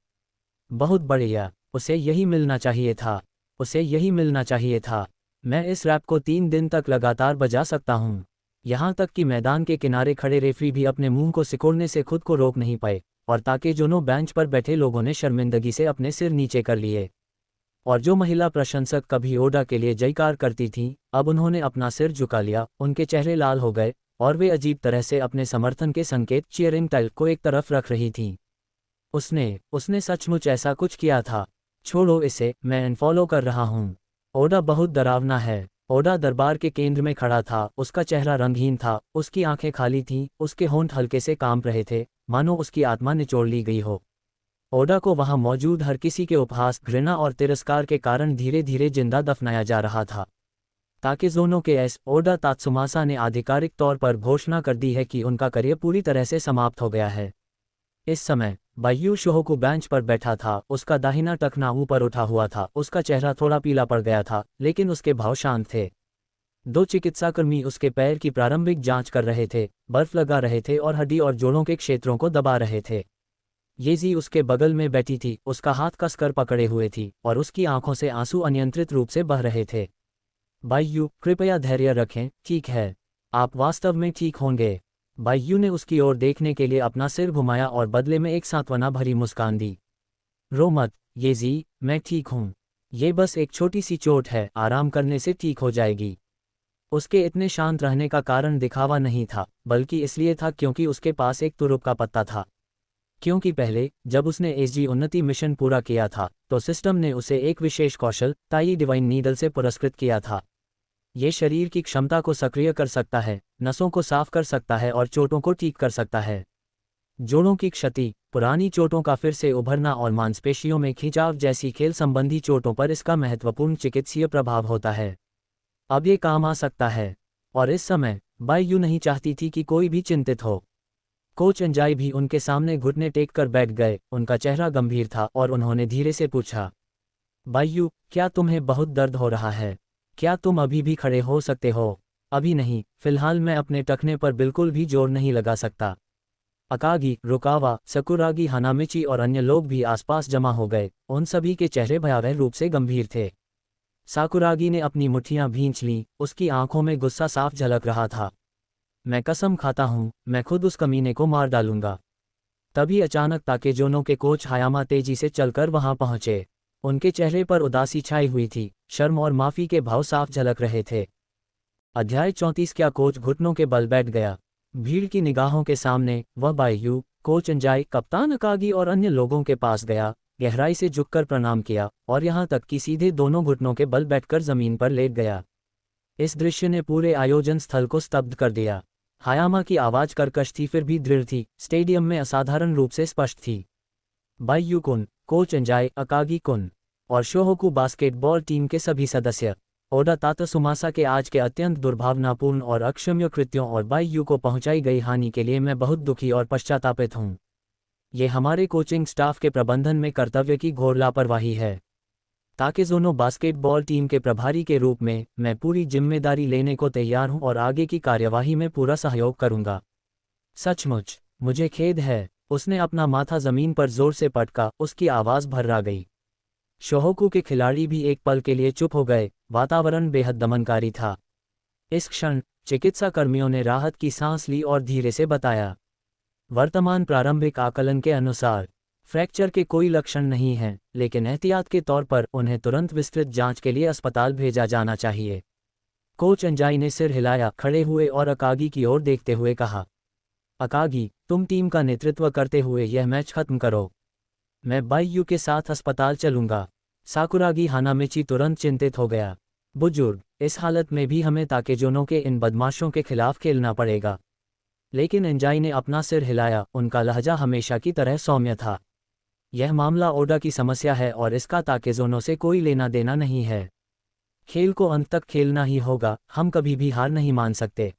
बहुत बढ़िया, उसे यही मिलना चाहिए था, उसे यही मिलना चाहिए था। मैं इस रैप को 3 दिन तक लगातार बजा सकता हूँ। यहाँ तक कि मैदान के किनारे खड़े रेफरी भी अपने मुंह को सिकोड़ने से खुद को रोक नहीं पाए, और ताकेजोनो बेंच पर बैठे लोगों ने शर्मिंदगी से अपने सिर नीचे कर लिए। और जो महिला प्रशंसक कभी ओडा के लिए जयकार करती थीं, अब उन्होंने अपना सिर झुका लिया, उनके चेहरे लाल हो गए, और वे अजीब तरह से अपने समर्थन के संकेत चीयरिंग टाइल को एक तरफ रख रही थीं। उसने सचमुच ऐसा कुछ किया था। छोड़ो इसे, मैं अनफॉलो कर रहा हूँ। ओडा बहुत डरावना है। ओडा दरबार के केंद्र में खड़ा था, उसका चेहरा रंगहीन था, उसकी आंखें खाली थीं, उसके होंठ हल्के से कांप रहे थे, मानो उसकी आत्मा निचोड़ ली गई हो। ओडा को वहां मौजूद हर किसी के उपहास, घृणा और तिरस्कार के कारण धीरे धीरे जिंदा दफनाया जा रहा था। ताकेज़ोनो के एस ओडा तात्सुमासा ने आधिकारिक तौर पर घोषणा कर दी है कि उनका करियर पूरी तरह से समाप्त हो गया है। इस समय बायू शोहोकू बेंच पर बैठा था, उसका दाहिना टखना ऊपर उठा हुआ था, उसका चेहरा थोड़ा पीला पड़ गया था, लेकिन उसके भाव शांत थे। 2 चिकित्साकर्मी उसके पैर की प्रारंभिक जांच कर रहे थे, बर्फ लगा रहे थे और हड्डी और जोड़ों के क्षेत्रों को दबा रहे थे। येजी उसके बगल में बैठी थी, उसका हाथ कसकर पकड़े हुए थी, और उसकी आंखों से आंसू अनियंत्रित रूप से बह रहे थे। बायू, कृपया धैर्य रखें, ठीक है। आप वास्तव में ठीक होंगे। बायू ने उसकी ओर देखने के लिए अपना सिर घुमाया और बदले में एक सांत्वना भरी मुस्कान दी। रो मत, येजी, मैं ठीक हूँ। ये बस एक छोटी सी चोट है, आराम करने से ठीक हो जाएगी। उसके इतने शांत रहने का कारण दिखावा नहीं था, बल्कि इसलिए था क्योंकि उसके पास एक तुरुप का पत्ता था। क्योंकि पहले, जब उसने एसजी उन्नति मिशन पूरा किया था, तो सिस्टम ने उसे एक विशेष कौशल, ताई डिवाइन नीडल से पुरस्कृत किया था। ये शरीर की क्षमता को सक्रिय कर सकता है, नसों को साफ कर सकता है और चोटों को ठीक कर सकता है। जोड़ों की क्षति, पुरानी चोटों का फिर से उभरना और मांसपेशियों में खिंचाव जैसी खेल संबंधी चोटों पर इसका महत्वपूर्ण चिकित्सीय प्रभाव होता है। अब ये काम आ सकता है। और इस समय बायू नहीं चाहती थी कि कोई भी चिंतित हो। कोच अंजाई भी उनके सामने घुटने टेक कर बैठ गए, उनका चेहरा गंभीर था और उन्होंने धीरे से पूछा, बायू, क्या तुम्हें बहुत दर्द हो रहा है? क्या तुम अभी भी खड़े हो सकते हो? अभी नहीं, फिलहाल मैं अपने टखने पर बिल्कुल भी जोर नहीं लगा सकता। अकागी, रुकावा, सकुरागी, हानामिची और अन्य लोग भी आसपास जमा हो गए, उन सभी के चेहरे भयावह रूप से गंभीर थे। साकुरागी ने अपनी मुट्ठियां भींच लीं, उसकी आंखों में गुस्सा साफ झलक रहा था। मैं कसम खाता हूं, मैं खुद उस कमीने को मार डालूंगा। तभी अचानक ताकेजोनो के कोच हायामा तेजी से चलकर वहां पहुंचे। उनके चेहरे पर उदासी छाई हुई थी, शर्म और माफी के भाव साफ झलक रहे थे। अध्याय 34। क्या कोच घुटनों के बल बैठ गया। भीड़ की निगाहों के सामने वह बायू, कोच अंजाई, कप्तान अकागी और अन्य लोगों के पास गया, गहराई से झुककर प्रणाम किया, और यहां तक कि सीधे दोनों घुटनों के बल बैठकर जमीन पर लेट गया। इस दृश्य ने पूरे आयोजन स्थल को स्तब्ध कर दिया। हायामा की आवाज कर्कश थी, फिर भी दृढ़ थी, स्टेडियम में असाधारण रूप से स्पष्ट थी। बायू कुन, कोच अंजाई, अकागी कुन और शोहोकू बास्केटबॉल टीम के सभी सदस्य, ओडा तात्सुमासा के आज के अत्यंत दुर्भावनापूर्ण और अक्षम्य कृत्यों और बायू को पहुंचाई गई हानि के लिए मैं बहुत दुखी और पश्चातापित हूं। ये हमारे कोचिंग स्टाफ के प्रबंधन में कर्तव्य की घोर लापरवाही है। ताकेज़ोनो बास्केटबॉल टीम के प्रभारी के रूप में मैं पूरी जिम्मेदारी लेने को तैयार हूं और आगे की कार्यवाही में पूरा सहयोग करूंगा। सचमुच, मुझे खेद है। उसने अपना माथा जमीन पर जोर से पटका, उसकी आवाज भर्रा गई। शोहोकू के खिलाड़ी भी एक पल के लिए चुप हो गए, वातावरण बेहद दमनकारी था। इस क्षण चिकित्सा कर्मियों ने राहत की सांस ली और धीरे से बताया, वर्तमान प्रारंभिक आकलन के अनुसार फ्रैक्चर के कोई लक्षण नहीं हैं, लेकिन एहतियात के तौर पर उन्हें तुरंत विस्तृत जांच के लिए अस्पताल भेजा जाना चाहिए। कोच अंजाई ने सिर हिलाया, खड़े हुए और अकागी की ओर देखते हुए कहा, अकागी, तुम टीम का नेतृत्व करते हुए यह मैच खत्म करो। मैं बायू के साथ अस्पताल चलूंगा। साकुरागी हानामिची तुरंत चिंतित हो गया। बुजुर्ग, इस हालत में भी हमें ताकेजोनो के इन बदमाशों के खिलाफ खेलना पड़ेगा। लेकिन अंजाई ने अपना सिर हिलाया, उनका लहजा हमेशा की तरह सौम्य था। यह मामला ओडा की समस्या है और इसका ताकेजोनो से कोई लेना देना नहीं है। खेल को अंत तक खेलना ही होगा, हम कभी भी हार नहीं मान सकते।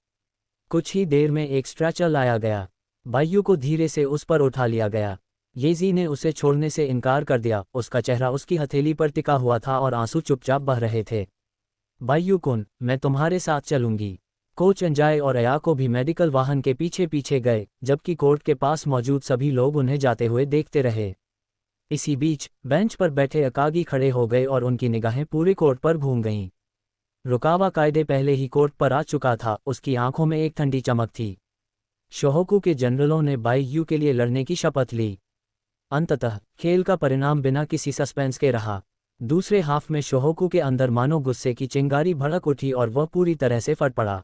कुछ ही देर में एक स्ट्रेचर लाया गया। बायू को धीरे से उस पर उठा लिया गया। येजी ने उसे छोड़ने से इनकार कर दिया, उसका चेहरा उसकी हथेली पर टिका हुआ था और आंसू चुपचाप बह रहे थे। बायू कुन, मैं तुम्हारे साथ चलूंगी। कोच अंजाई और अयाको भी मेडिकल वाहन के पीछे पीछे गए, जबकि कोर्ट के पास मौजूद सभी लोग उन्हें जाते हुए देखते रहे। इसी बीच बेंच पर बैठे अकागी खड़े हो गए और उनकी निगाहें पूरे कोर्ट पर घूम गईं। रुकावा कायदे पहले ही कोर्ट पर आ चुका था, उसकी आंखों में एक ठंडी चमक थी। शोहोकू के जनरलों ने बाईयू के लिए लड़ने की शपथ ली। अंततः खेल का परिणाम बिना किसी सस्पेंस के रहा। दूसरे हाफ में शोहोकू के अंदर मानो गुस्से की चिंगारी भड़क उठी और वह पूरी तरह से फट पड़ा।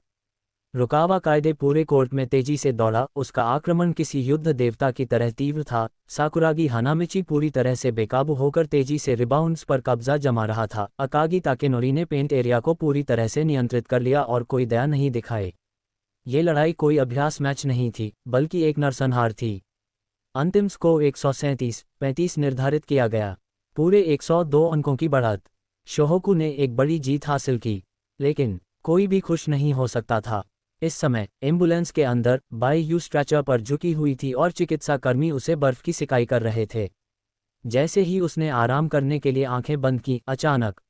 रुकावा कायदे पूरे कोर्ट में तेजी से दौड़ा, उसका आक्रमण किसी युद्ध देवता की तरह तीव्र था। साकुरागी हानामिची पूरी तरह से बेकाबू होकर तेजी से रिबाउंड्स पर कब्जा जमा रहा था। अकागी ताकेनोरी ने पेंट एरिया को पूरी तरह से नियंत्रित कर लिया और कोई दया नहीं दिखाए। ये लड़ाई कोई अभ्यास मैच नहीं थी, बल्कि एक नरसंहार थी। अंतिम स्कोर 137-35 निर्धारित किया गया। पूरे 102 अंकों की बढ़त। शोहोकू ने एक बड़ी जीत हासिल की, लेकिन कोई भी खुश नहीं हो सकता था। इस समय एम्बुलेंस के अंदर बाईयू स्ट्रेचर पर झुकी हुई थी और चिकित्सा कर्मी उसे बर्फ की सिकाई कर रहे थे। जैसे ही उसने आराम करने के लिए आंखें बंद की, अचानक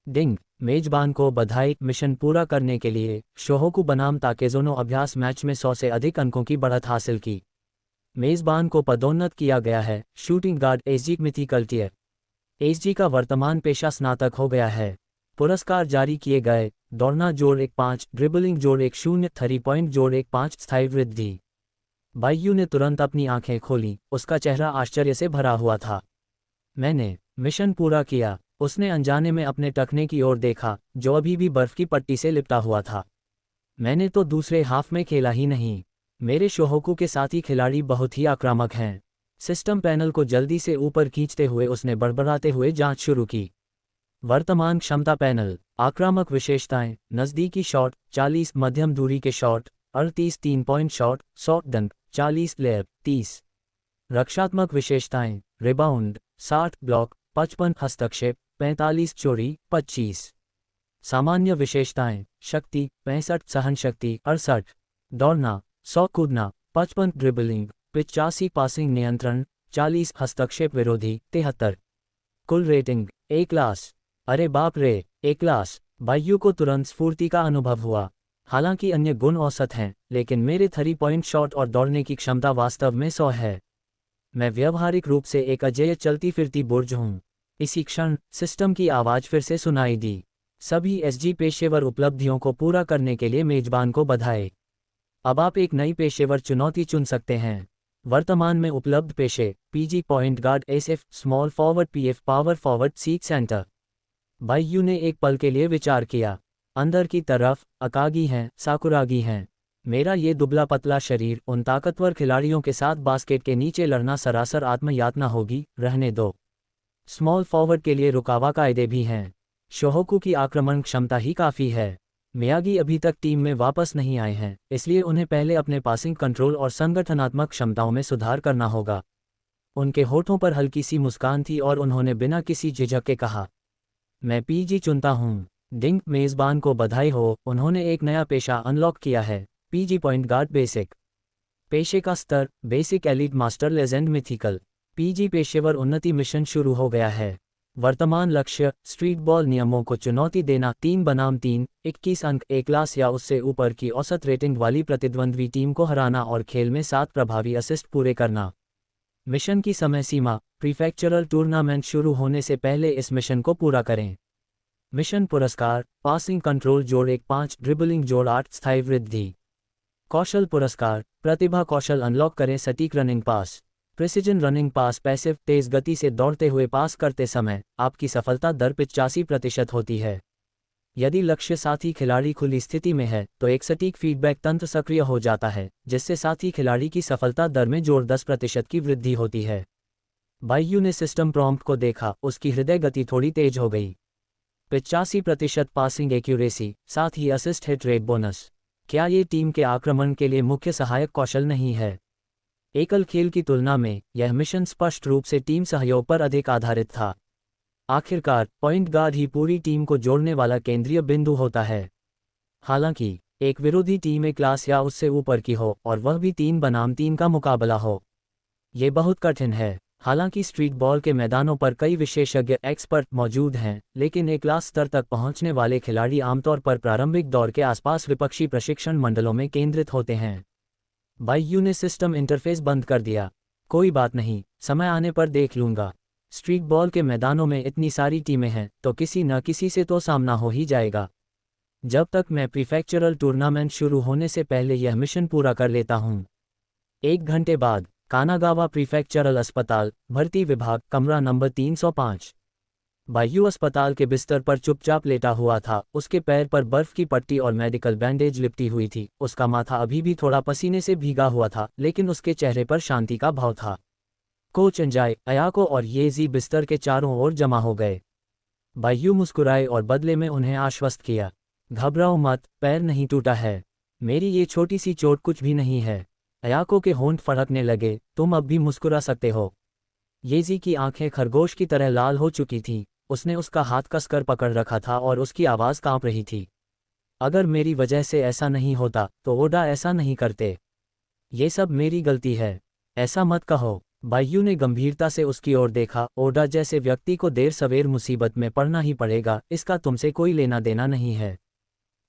डिंग। मेजबान को बधाई, मिशन पूरा करने के लिए शोहोकू बनाम ताकेज़ोनो अभ्यास मैच में 100 से अधिक अंकों की बढ़त हासिल की। मेजबान को पदोन्नत किया गया है। Shooting guard SG mythical tier. SG का वर्तमान पेशा स्नातक हो गया है। पुरस्कार जारी किए गए। दौड़ना जोड़ 1.5, ड्रिबलिंग जोड़ 1.0, 3 पॉइंट जोड़ 1.5, स्थायी वृद्धि। बाईयू ने तुरंत अपनी आंखें खोलीं, उसका चेहरा आश्चर्य से भरा हुआ था। मैंने मिशन पूरा किया। उसने अनजाने में अपने टखने की ओर देखा, जो अभी भी बर्फ की पट्टी से लिपटा हुआ था। मैंने तो दूसरे हाफ में खेला ही नहीं। मेरे शोहोकू के साथी खिलाड़ी बहुत ही आक्रामक हैं। सिस्टम पैनल को जल्दी से ऊपर खींचते हुए उसने बड़बड़ाते हुए जांच शुरू की। वर्तमान क्षमता पैनल। आक्रामक विशेषताएं, नज़दीकी शॉट 40, मध्यम दूरी के शॉट 38, 3 पॉइंट शॉट 100, डंक 40, लेयर 30। रक्षात्मक विशेषताएं, रिबाउंड 60, ब्लॉक 55, हस्तक्षेप 45, चोरी 25। सामान्य विशेषताएं, शक्ति 65, सहनशक्ति 68, दौड़ना 100, कूदना 55, ड्रिबलिंग 85, पासिंग नियंत्रण 40, हस्तक्षेप विरोधी 73। कुल रेटिंग ए क्लास। अरे बाप रे, ए क्लास। बाईयू को तुरंत स्फूर्ति का अनुभव हुआ। हालांकि अन्य गुण औसत हैं, लेकिन मेरे 3 पॉइंट शॉट और दौड़ने की क्षमता वास्तव में 100 है। मैं व्यावहारिक रूप से एक अजेय चलती फिरती बुर्ज हूँ। इसी क्षण सिस्टम की आवाज़ फिर से सुनाई दी। सभी एसजी पेशेवर उपलब्धियों को पूरा करने के लिए मेजबान को बधाई। अब आप एक नई पेशेवर चुनौती चुन सकते हैं। वर्तमान में उपलब्ध पेशे, PG point guard, SF, small forward, PF, power forward, C centre. बाईयू ने एक पल के लिए विचार किया। अंदर की तरफ अकागी हैं, साकुरागी हैं। मेरा ये दुबला पतला शरीर उन ताकतवर खिलाड़ियों के साथ बास्केट के नीचे लड़ना सरासर आत्मयातना होगी, रहने दो। स्मॉल फॉरवर्ड के लिए रुकावा कायदे भी हैं। शोहोकू की आक्रमण क्षमता ही काफ़ी है। मियागी अभी तक टीम में वापस नहीं आए हैं, इसलिए उन्हें पहले अपने पासिंग कंट्रोल और संगठनात्मक क्षमताओं में सुधार करना होगा। उनके होठों पर हल्की सी मुस्कान थी और उन्होंने बिना किसी झिझक के कहा, मैं पीजी चुनता हूँ। डिंग। मेज़बान को बधाई हो, उन्होंने एक नया पेशा अनलॉक किया है। PG point guard basic. पेशे का स्तर, basic, elite, master, legend, mythical. PG पेशेवर उन्नति मिशन शुरू हो गया है। वर्तमान लक्ष्य, स्ट्रीट बॉल नियमों को चुनौती देना, 3 बनाम 3, 21 अंक, ए क्लास या उससे ऊपर की औसत रेटिंग वाली प्रतिद्वंद्वी टीम को हराना और खेल में 7 प्रभावी असिस्ट पूरे करना। मिशन की समय सीमा, प्रीफेक्चरल टूर्नामेंट शुरू होने से पहले इस मिशन को पूरा करें। मिशन पुरस्कार, पासिंग कंट्रोल जोड़ 1.5, ड्रिबलिंग जोड़ 8, स्थायी वृद्धि। कौशल पुरस्कार, प्रतिभा कौशल अनलॉक करें, सटीक रनिंग पास, प्रिसिजन रनिंग पास, पैसिव, तेज गति से दौड़ते हुए पास करते समय आपकी सफलता दर 85% होती है। यदि लक्ष्य साथी खिलाड़ी खुली स्थिति में है तो एक सटीक फीडबैक तंत्र सक्रिय हो जाता है, जिससे साथी खिलाड़ी की सफलता दर में जोड़ 10% की वृद्धि होती है। बाईयू ने सिस्टम प्रॉम्प्ट को देखा, उसकी हृदय गति थोड़ी तेज हो गई। 85% पासिंग एक्यूरेसी, साथ ही असिस्ट हिट रेट बोनस। क्या ये टीम के आक्रमण के लिए मुख्य सहायक कौशल नहीं है? एकल खेल की तुलना में यह मिशन स्पष्ट रूप से टीम सहयोग पर अधिक आधारित था। आखिरकार पॉइंट गार्ड ही पूरी टीम को जोड़ने वाला केंद्रीय बिंदु होता है। हालांकि एक विरोधी टीम एक क्लास या उससे ऊपर की हो और वह भी 3 बनाम 3 का मुकाबला हो, ये बहुत कठिन है। हालांकि स्ट्रीट बॉल के मैदानों पर कई विशेषज्ञ एक्सपर्ट मौजूद हैं, लेकिन एक क्लास स्तर तक पहुंचने वाले खिलाड़ी आमतौर पर प्रारंभिक दौर के आसपास विपक्षी प्रशिक्षण मंडलों में केंद्रित होते हैं। बाईयू ने सिस्टम इंटरफेस बंद कर दिया। कोई बात नहीं, समय आने पर देख लूंगा। स्ट्रीट बॉल के मैदानों में इतनी सारी टीमें हैं तो किसी न किसी से तो सामना हो ही जाएगा। जब तक मैं प्रीफेक्चरल टूर्नामेंट शुरू होने से पहले यह मिशन पूरा कर लेता हूँ। 1 घंटे बाद कानागावा प्रीफेक्चरल अस्पताल, भर्ती विभाग, कमरा नंबर 305। बायू अस्पताल के बिस्तर पर चुपचाप लेटा हुआ था। उसके पैर पर बर्फ की पट्टी और मेडिकल बैंडेज लिपटी हुई थी। उसका माथा अभी भी थोड़ा पसीने से भीगा हुआ था, लेकिन उसके चेहरे पर शांति का भाव था। कोच अंजाई, अयाको और येजी बिस्तर के चारों ओर जमा हो गए। बायू मुस्कुराए और बदले में उन्हें आश्वस्त किया, घबराओ मत, पैर नहीं टूटा है। मेरी ये छोटी सी चोट कुछ भी नहीं है। अयाको के होंठ फड़कने लगे, तुम अब भी मुस्कुरा सकते हो। येजी की आंखें खरगोश की तरह लाल हो चुकी थीं। उसने उसका हाथ कसकर पकड़ रखा था और उसकी आवाज़ कांप रही थी। अगर मेरी वजह से ऐसा नहीं होता तो ओडा ऐसा नहीं करते। ये सब मेरी गलती है। ऐसा मत कहो। बायू ने गंभीरता से उसकी ओर देखा। ओडा जैसे व्यक्ति को देर सवेर मुसीबत में पड़ना ही पड़ेगा, इसका तुमसे कोई लेना देना नहीं है।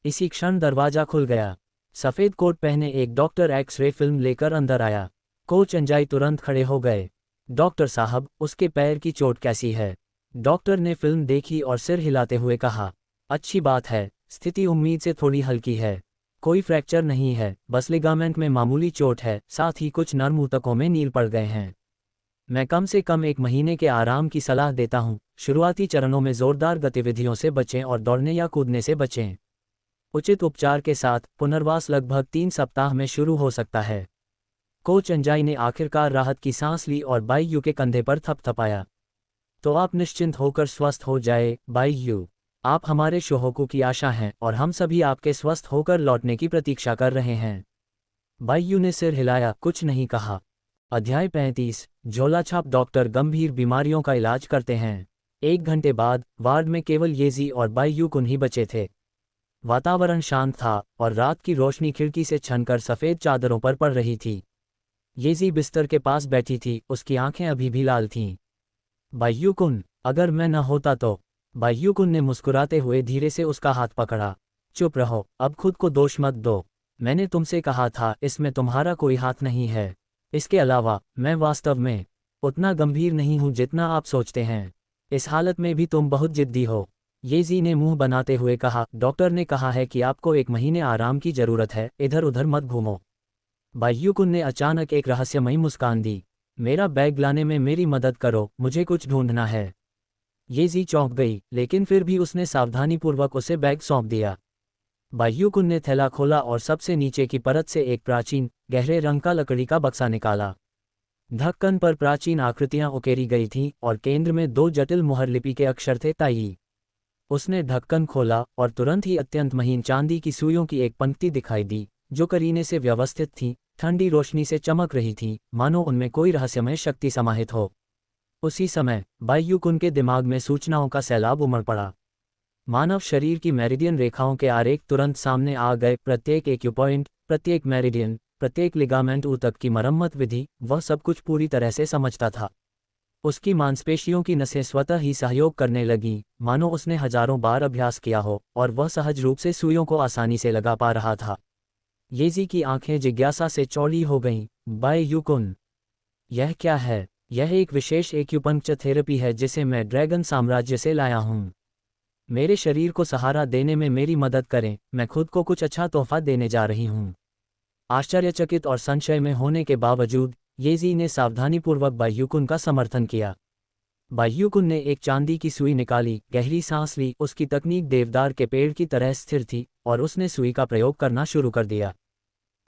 इसी क्षण दरवाजा खुल गया। सफ़ेद कोट पहने एक डॉक्टर एक्स-रे फिल्म लेकर अंदर आया। कोच अंजाई तुरंत खड़े हो गए। डॉक्टर साहब, उसके पैर की चोट कैसी है? डॉक्टर ने फिल्म देखी और सिर हिलाते हुए कहा, अच्छी बात है, स्थिति उम्मीद से थोड़ी हल्की है। कोई फ्रैक्चर नहीं है, बस लिगामेंट में मामूली चोट है, साथ ही कुछ नर्म ऊतकों में नील पड़ गए हैं। मैं कम से कम 1 महीने के आराम की सलाह देता हूँ। शुरुआती चरणों में जोरदार गतिविधियों से बचें और दौड़ने या कूदने से बचें। उचित उपचार के साथ पुनर्वास लगभग 3 सप्ताह में शुरू हो सकता है। कोच अंजाई ने आखिरकार राहत की सांस ली और बायू के कंधे पर थपथपाया। तो आप निश्चिंत होकर स्वस्थ हो जाए बायू। आप हमारे शोहको की आशा हैं और हम सभी आपके स्वस्थ होकर लौटने की प्रतीक्षा कर रहे हैं। बायू ने सिर हिलाया, कुछ नहीं कहा। अध्याय 35। झोलाछाप डॉक्टर गंभीर बीमारियों का इलाज करते हैं। 1 घंटे बाद वार्ड में केवल येजी और बायू कुन ही बचे थे। वातावरण शांत था और रात की रोशनी खिड़की से छनकर सफ़ेद चादरों पर पड़ रही थी। येजी बिस्तर के पास बैठी थी, उसकी आंखें अभी भी लाल थीं। बायू कुन, अगर मैं न होता तो। बायू कुन ने मुस्कुराते हुए धीरे से उसका हाथ पकड़ा। चुप रहो, अब खुद को दोष मत दो। मैंने तुमसे कहा था, इसमें तुम्हारा कोई हाथ नहीं है। इसके अलावा मैं वास्तव में उतना गंभीर नहीं हूं जितना आप सोचते हैं। इस हालत में भी तुम बहुत जिद्दी हो। येजी ने मुंह बनाते हुए कहा, डॉक्टर ने कहा है कि आपको 1 महीने आराम की जरूरत है, इधर उधर मत घूमो। बायू कुन ने अचानक एक रहस्यमयी मुस्कान दी। मेरा बैग लाने में मेरी मदद करो, मुझे कुछ ढूंढना है। येजी चौंक गई, लेकिन फिर भी उसने सावधानीपूर्वक उसे बैग सौंप दिया। बायू कुन ने थैला खोला और सबसे नीचे की परत से एक प्राचीन, गहरे रंग का लकड़ी का बक्सा निकाला। ढक्कन पर प्राचीन आकृतियां उकेरी गई थीं और केंद्र में 2 जटिल मुहरलिपि के अक्षर थे, ताई। उसने ढक्कन खोला और तुरंत ही अत्यंत महीन चांदी की सुइयों की एक पंक्ति दिखाई दी, जो करीने से व्यवस्थित थीं, ठंडी रोशनी से चमक रही थीं, मानो उनमें कोई रहस्यमय शक्ति समाहित हो। उसी समय बायू कुन के दिमाग में सूचनाओं का सैलाब उमड़ पड़ा। मानव शरीर की मेरिडियन रेखाओं के आरेख तुरंत सामने आ गए। प्रत्येक एक्यूपॉइंट, प्रत्येक मेरिडियन, प्रत्येक लिगामेंट ऊतक की मरम्मत विधि, वह सब कुछ पूरी तरह से समझता था। उसकी मांसपेशियों की नसें स्वतः ही सहयोग करने लगीं, मानो उसने हजारों बार अभ्यास किया हो और वह सहज रूप से सुइयों को आसानी से लगा पा रहा था। येजी की आंखें जिज्ञासा से चौड़ी हो गईं। बायू कुन, यह क्या है? यह एक विशेष एक्यूपंक्चर थेरेपी है जिसे मैं ड्रैगन साम्राज्य से लाया हूँ। मेरे शरीर को सहारा देने में मेरी मदद करें, मैं खुद को कुछ अच्छा तोहफा देने जा रही हूँ। आश्चर्यचकित और संशय में होने के बावजूद येजी ने सावधानीपूर्वक बायू कुन का समर्थन किया। बायू कुन ने एक चांदी की सुई निकाली, गहरी सांस ली। उसकी तकनीक देवदार के पेड़ की तरह स्थिर थी और उसने सुई का प्रयोग करना शुरू कर दिया।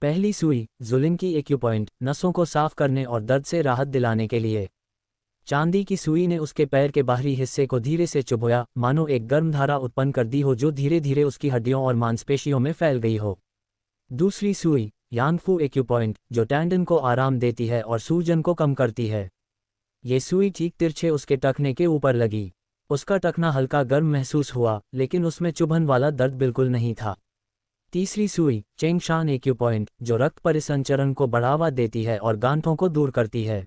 पहली सुई, जुलिन की एक्यूपॉइंट, नसों को साफ करने और दर्द से राहत दिलाने के लिए। चांदी की सुई ने उसके पैर के बाहरी हिस्से को धीरे से चुभोया, मानो एक गर्म धारा उत्पन्न कर दी हो जो धीरे धीरे उसकी हड्डियों और मांसपेशियों में फैल गई हो। दूसरी सुई, यांगफू एक्यूपॉइंट, जो टेंडन को आराम देती है और सूजन को कम करती है। ये सुई ठीक तिरछे उसके टखने के ऊपर लगी। उसका टखना हल्का गर्म महसूस हुआ, लेकिन उसमें चुभन वाला दर्द बिल्कुल नहीं था। तीसरी सुई, चेंगशान एक्यूपॉइंट, जो रक्त परिसंचरण को बढ़ावा देती है और गांठों को दूर करती है।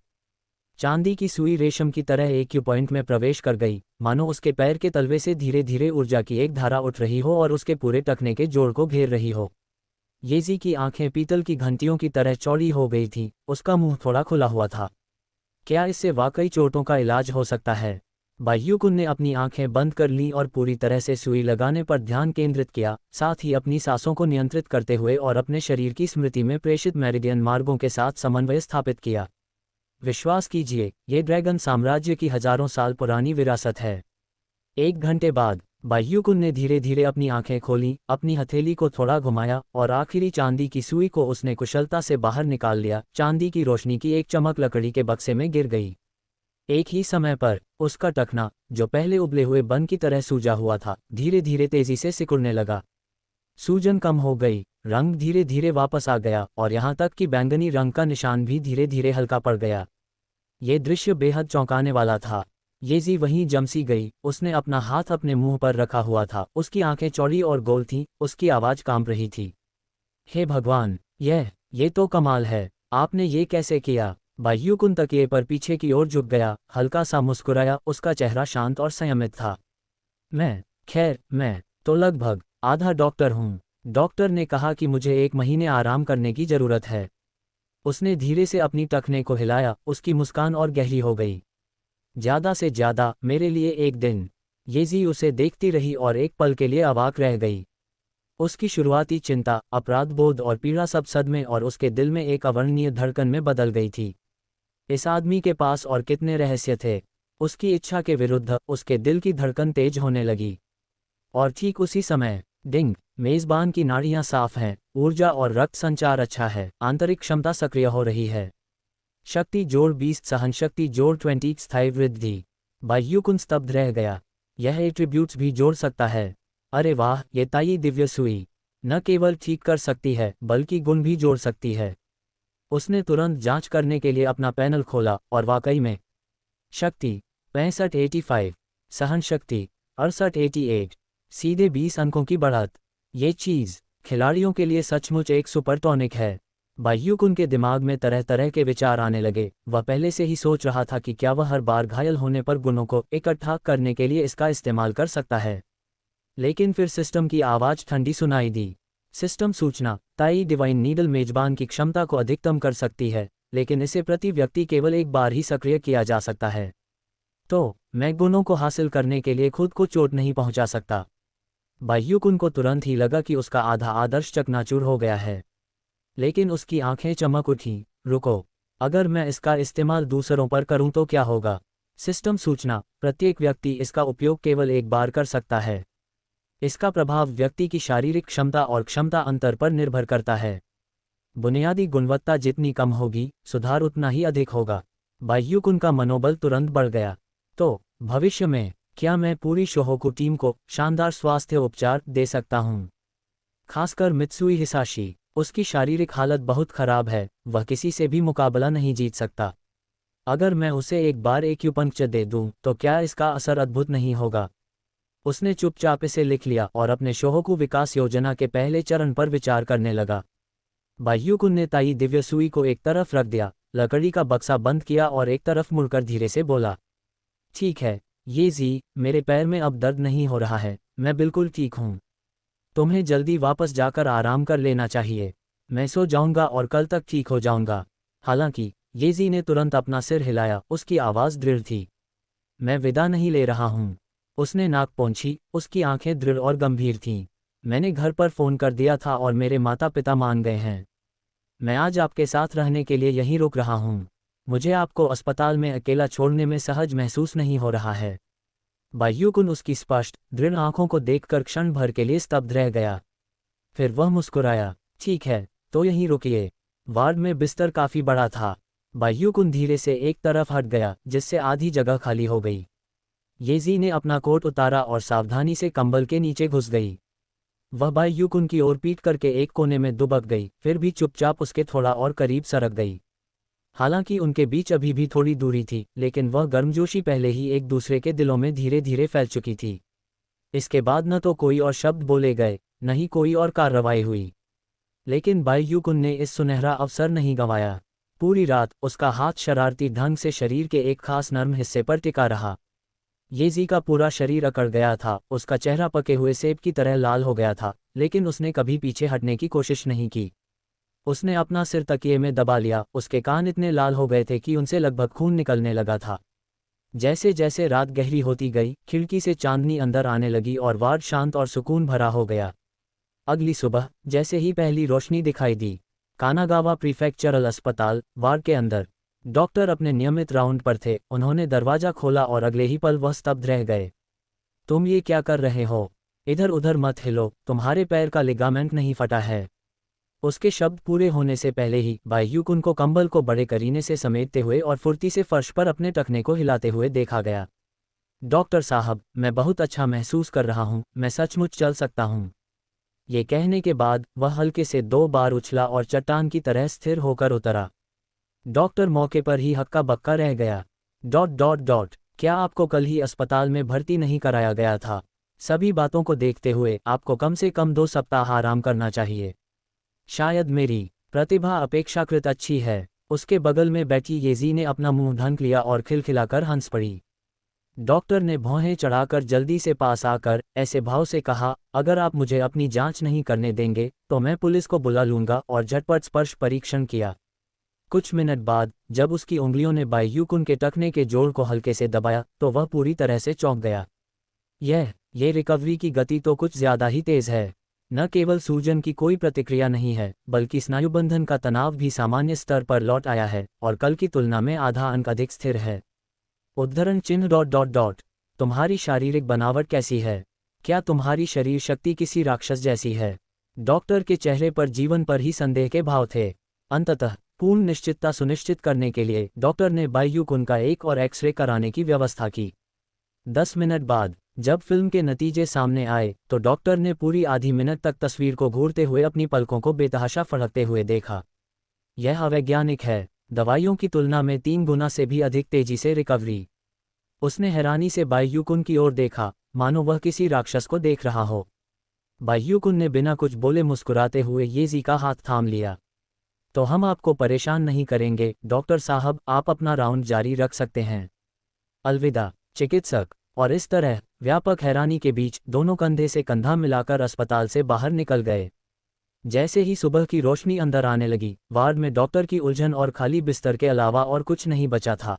चांदी की सुई रेशम की तरह एक्यूपॉइंट में प्रवेश कर गई, मानो उसके पैर के तलवे से धीरे धीरे ऊर्जा की एक धारा उठ रही हो और उसके पूरे टखने के जोड़ को घेर रही हो। येजी की आंखें पीतल की घंटियों की तरह चौड़ी हो गई थीं, उसका मुंह थोड़ा खुला हुआ था। क्या इससे वाकई चोटों का इलाज हो सकता है? बाह्युकुन ने अपनी आंखें बंद कर लीं और पूरी तरह से सुई लगाने पर ध्यान केंद्रित किया, साथ ही अपनी सांसों को नियंत्रित करते हुए और अपने शरीर की स्मृति में प्रेषित मेरिडियन मार्गों के साथ समन्वय स्थापित किया। विश्वास कीजिए, ये ड्रैगन साम्राज्य की हजारों साल पुरानी विरासत है। 1 घंटे बाद बाह्युकुन ने धीरे धीरे अपनी आंखें खोलीं, अपनी हथेली को थोड़ा घुमाया और आखिरी चांदी की सुई को उसने कुशलता से बाहर निकाल लिया। चांदी की रोशनी की एक चमक लकड़ी के बक्से में गिर गई। एक ही समय पर उसका टखना, जो पहले उबले हुए बन की तरह सूजा हुआ था, धीरे धीरे तेजी से सिकुड़ने लगा। सूजन कम हो गई, रंग धीरे धीरे वापस आ गया और यहाँ तक कि बैंगनी रंग का निशान भी धीरे धीरे हल्का पड़ गया। ये दृश्य बेहद चौंकाने वाला था। येजी वहीं जमसी गई, उसने अपना हाथ अपने मुंह पर रखा हुआ था, उसकी आंखें चौड़ी और गोल थीं, उसकी आवाज कांप रही थी। हे भगवान, ये तो कमाल है, आपने ये कैसे किया? बाह्युकुन तकिए पर पीछे की ओर झुक गया, हल्का सा मुस्कुराया, उसका चेहरा शांत और संयमित था। मैं तो लगभग आधा डॉक्टर हूँ। डॉक्टर ने कहा कि मुझे 1 महीने आराम करने की जरूरत है। उसने धीरे से अपनी टखने को हिलाया, उसकी मुस्कान और गहरी हो गई। ज्यादा से ज्यादा मेरे लिए 1 दिन। येजी उसे देखती रही और एक पल के लिए अवाक रह गई। उसकी शुरुआती चिंता, अपराधबोध और पीड़ा सब सदमे और उसके दिल में एक अवर्णनीय धड़कन में बदल गई थी। इस आदमी के पास और कितने रहस्य थे? उसकी इच्छा के विरुद्ध उसके दिल की धड़कन तेज होने लगी। और ठीक उसी समय, डिंग, मेजबान की नाड़ियां साफ हैं, ऊर्जा और रक्त संचार अच्छा है, आंतरिक क्षमता सक्रिय हो रही है। शक्ति जोड़ 20, सहनशक्ति जोड़ 20, स्थायी वृद्धि। बाह्युकुन स्तब्ध रह गया। यह एट्रीब्यूट्स भी जोड़ सकता है। अरे वाह, ये ताई दिव्य सुई न केवल ठीक कर सकती है बल्कि गुण भी जोड़ सकती है। उसने तुरंत जांच करने के लिए अपना पैनल खोला और वाकई में शक्ति 65-85, सहनशक्ति 68-88, सीधे 20 अंकों की बढ़त। ये चीज़ खिलाड़ियों के लिए सचमुच एक सुपर टॉनिक है। बाह्युकुन के दिमाग में तरह तरह के विचार आने लगे। वह पहले से ही सोच रहा था कि क्या वह हर बार घायल होने पर गुणों को इकट्ठा करने के लिए इसका इस्तेमाल कर सकता है। लेकिन फिर सिस्टम की आवाज़ ठंडी सुनाई दी। सिस्टम सूचना, ताई डिवाइन नीडल मेजबान की क्षमता को अधिकतम कर सकती है, लेकिन इसे प्रति व्यक्ति केवल एक बार ही सक्रिय किया जा सकता है। तो मैं गुणों को हासिल करने के लिए खुद को चोट नहीं पहुंचा सकता। बाह्युकुन को तुरंत ही लगा कि उसका आधा आदर्श चकनाचूर हो गया है। लेकिन उसकी आंखें चमक उठीं। रुको, अगर मैं इसका इस्तेमाल दूसरों पर करूं तो क्या होगा? सिस्टम सूचना, प्रत्येक व्यक्ति इसका उपयोग केवल एक बार कर सकता है। इसका प्रभाव व्यक्ति की शारीरिक क्षमता और क्षमता अंतर पर निर्भर करता है। बुनियादी गुणवत्ता जितनी कम होगी, सुधार उतना ही अधिक होगा। बाह्युकुन का मनोबल तुरंत बढ़ गया। तो भविष्य में क्या मैं पूरी शोहोकु टीम को शानदार स्वास्थ्य उपचार दे सकता हूं? खासकर मित्सुई हिसाशी। उसकी शारीरिक हालत बहुत खराब है, वह किसी से भी मुकाबला नहीं जीत सकता। अगर मैं उसे एक बार एक्यूपंक्चर दे दूं तो क्या इसका असर अद्भुत नहीं होगा? उसने चुपचाप इसे लिख लिया और अपने शोहोकु विकास योजना के पहले चरण पर विचार करने लगा। बाह्युकुन ने ताई दिव्य सुई को एक तरफ रख दिया, लकड़ी का बक्सा बंद किया और एक तरफ मुड़कर धीरे से बोला, ठीक है येजी, मेरे पैर में अब दर्द नहीं हो रहा है, मैं बिल्कुल ठीक हूँ। तुम्हें जल्दी वापस जाकर आराम कर लेना चाहिए। मैं सो जाऊंगा और कल तक ठीक हो जाऊंगा। हालांकि येजी ने तुरंत अपना सिर हिलाया, उसकी आवाज़ दृढ़ थी। मैं विदा नहीं ले रहा हूँ। उसने नाक पोंछी, उसकी आंखें दृढ़ और गंभीर थीं। मैंने घर पर फ़ोन कर दिया था और मेरे माता पिता मान गए हैं। मैं आज आपके साथ रहने के लिए यहीं रुक रहा हूँ। मुझे आपको अस्पताल में अकेला छोड़ने में सहज महसूस नहीं हो रहा है। बाह्युकुन उसकी स्पष्ट, दृढ़ आंखों को देखकर क्षण भर के लिए स्तब्ध रह गया। फिर वह मुस्कुराया, ठीक है, तो यहीं रुकिए। वार्ड में बिस्तर काफ़ी बड़ा था। बाह्युकुन धीरे से एक तरफ हट गया, जिससे आधी जगह खाली हो गई। येजी ने अपना कोट उतारा और सावधानी से कंबल के नीचे घुस गई। वह बाह्युकुन की ओर पीट करके एक कोने में दुबक गई, फिर भी चुपचाप उसके थोड़ा और करीब सरक गई। हालांकि उनके बीच अभी भी थोड़ी दूरी थी, लेकिन वह गर्मजोशी पहले ही एक दूसरे के दिलों में धीरे धीरे फैल चुकी थी। इसके बाद न तो कोई और शब्द बोले गए, न ही कोई और कार्रवाई हुई। लेकिन बाह्युकुन ने इस सुनहरा अवसर नहीं गंवाया। पूरी रात उसका हाथ शरारती ढंग से शरीर के एक खास नर्म हिस्से पर टिका रहा। येजी का पूरा शरीर अकड़ गया था, उसका चेहरा पके हुए सेब की तरह लाल हो गया था, लेकिन उसने कभी पीछे हटने की कोशिश नहीं की। उसने अपना सिर तकिए में दबा लिया, उसके कान इतने लाल हो गए थे कि उनसे लगभग खून निकलने लगा था। जैसे जैसे रात गहरी होती गई, खिड़की से चांदनी अंदर आने लगी और वार्ड शांत और सुकून भरा हो गया। अगली सुबह जैसे ही पहली रोशनी दिखाई दी, कानागावा प्रीफेक्चरल अस्पताल वार्ड के अंदर डॉक्टर अपने नियमित राउंड पर थे। उन्होंने दरवाजा खोला और अगले ही पल वह स्तब्ध रह गए। तुम ये क्या कर रहे हो? इधर उधर मत हिलो, तुम्हारे पैर का लिगामेंट नहीं फटा है। उसके शब्द पूरे होने से पहले ही बाइयूकुन को कंबल को बड़े करीने से समेटते हुए और फुर्ती से फर्श पर अपने टखने को हिलाते हुए देखा गया। डॉक्टर साहब, मैं बहुत अच्छा महसूस कर रहा हूँ, मैं सचमुच चल सकता हूँ। ये कहने के बाद वह हल्के से 2 बार उछला और चट्टान की तरह स्थिर होकर उतरा। डॉक्टर मौके पर ही हक्का बक्का रह गया। क्या आपको कल ही अस्पताल में भर्ती नहीं कराया गया था? सभी बातों को देखते हुए आपको कम से कम 2 सप्ताह आराम करना चाहिए। शायद मेरी प्रतिभा अपेक्षाकृत अच्छी है। उसके बगल में बैठी येजी ने अपना मुंह ढक लिया और खिलखिलाकर हंस पड़ी। डॉक्टर ने भौहें चढ़ाकर जल्दी से पास आकर ऐसे भाव से कहा, अगर आप मुझे अपनी जांच नहीं करने देंगे तो मैं पुलिस को बुला लूंगा, और झटपट स्पर्श परीक्षण किया। कुछ मिनट बाद जब उसकी उंगलियों ने बाइयूकुन के टखने के जोड़ को हल्के से दबाया तो वह पूरी तरह से चौंक गया। ये रिकवरी की गति तो कुछ ज्यादा ही तेज है। न केवल सूजन की कोई प्रतिक्रिया नहीं है, बल्कि स्नायुबंधन का तनाव भी सामान्य स्तर पर लौट आया है और कल की तुलना में आधा अंक अधिक स्थिर है। उद्धरण चिन्ह। तुम्हारी शारीरिक बनावट कैसी है? क्या तुम्हारी शरीर शक्ति किसी राक्षस जैसी है? डॉक्टर के चेहरे पर जीवन पर ही संदेह के भाव थे। अंततः पूर्ण निश्चितता सुनिश्चित करने के लिए डॉक्टर ने बाइयूकुन का एक और एक्सरे कराने की व्यवस्था की। 10 मिनट बाद जब फिल्म के नतीजे सामने आए तो डॉक्टर ने पूरी आधी मिनट तक तस्वीर को घूरते हुए अपनी पलकों को बेतहाशा फड़कते हुए देखा। यह अवैज्ञानिक है। दवाइयों की तुलना में 3 गुना से भी अधिक तेजी से रिकवरी। उसने हैरानी से बाइयूकुन की ओर देखा, मानो वह किसी राक्षस को देख रहा हो। बाइयूकुन ने बिना कुछ बोले मुस्कुराते हुए येजी का हाथ थाम लिया। तो हम आपको परेशान नहीं करेंगे डॉक्टर साहब, आप अपना राउंड जारी रख सकते हैं। अलविदा चिकित्सक। और इस तरह व्यापक हैरानी के बीच दोनों कंधे से कंधा मिलाकर अस्पताल से बाहर निकल गए। जैसे ही सुबह की रोशनी अंदर आने लगी, वार्ड में डॉक्टर की उलझन और खाली बिस्तर के अलावा और कुछ नहीं बचा था।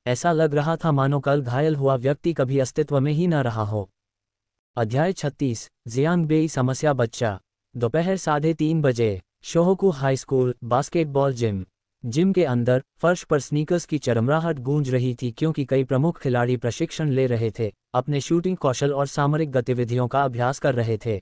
ऐसा लग रहा था मानो कल घायल हुआ व्यक्ति कभी अस्तित्व में ही न रहा हो। अध्याय 36 जियांगबेई समस्या। बच्चा। दोपहर 3:30 बजे शोहोकू हाई स्कूल बास्केटबॉल जिम के अंदर फर्श पर स्नीकर्स की चरमराहट गूंज रही थी, क्योंकि कई प्रमुख खिलाड़ी प्रशिक्षण ले रहे थे, अपने शूटिंग कौशल और सामरिक गतिविधियों का अभ्यास कर रहे थे।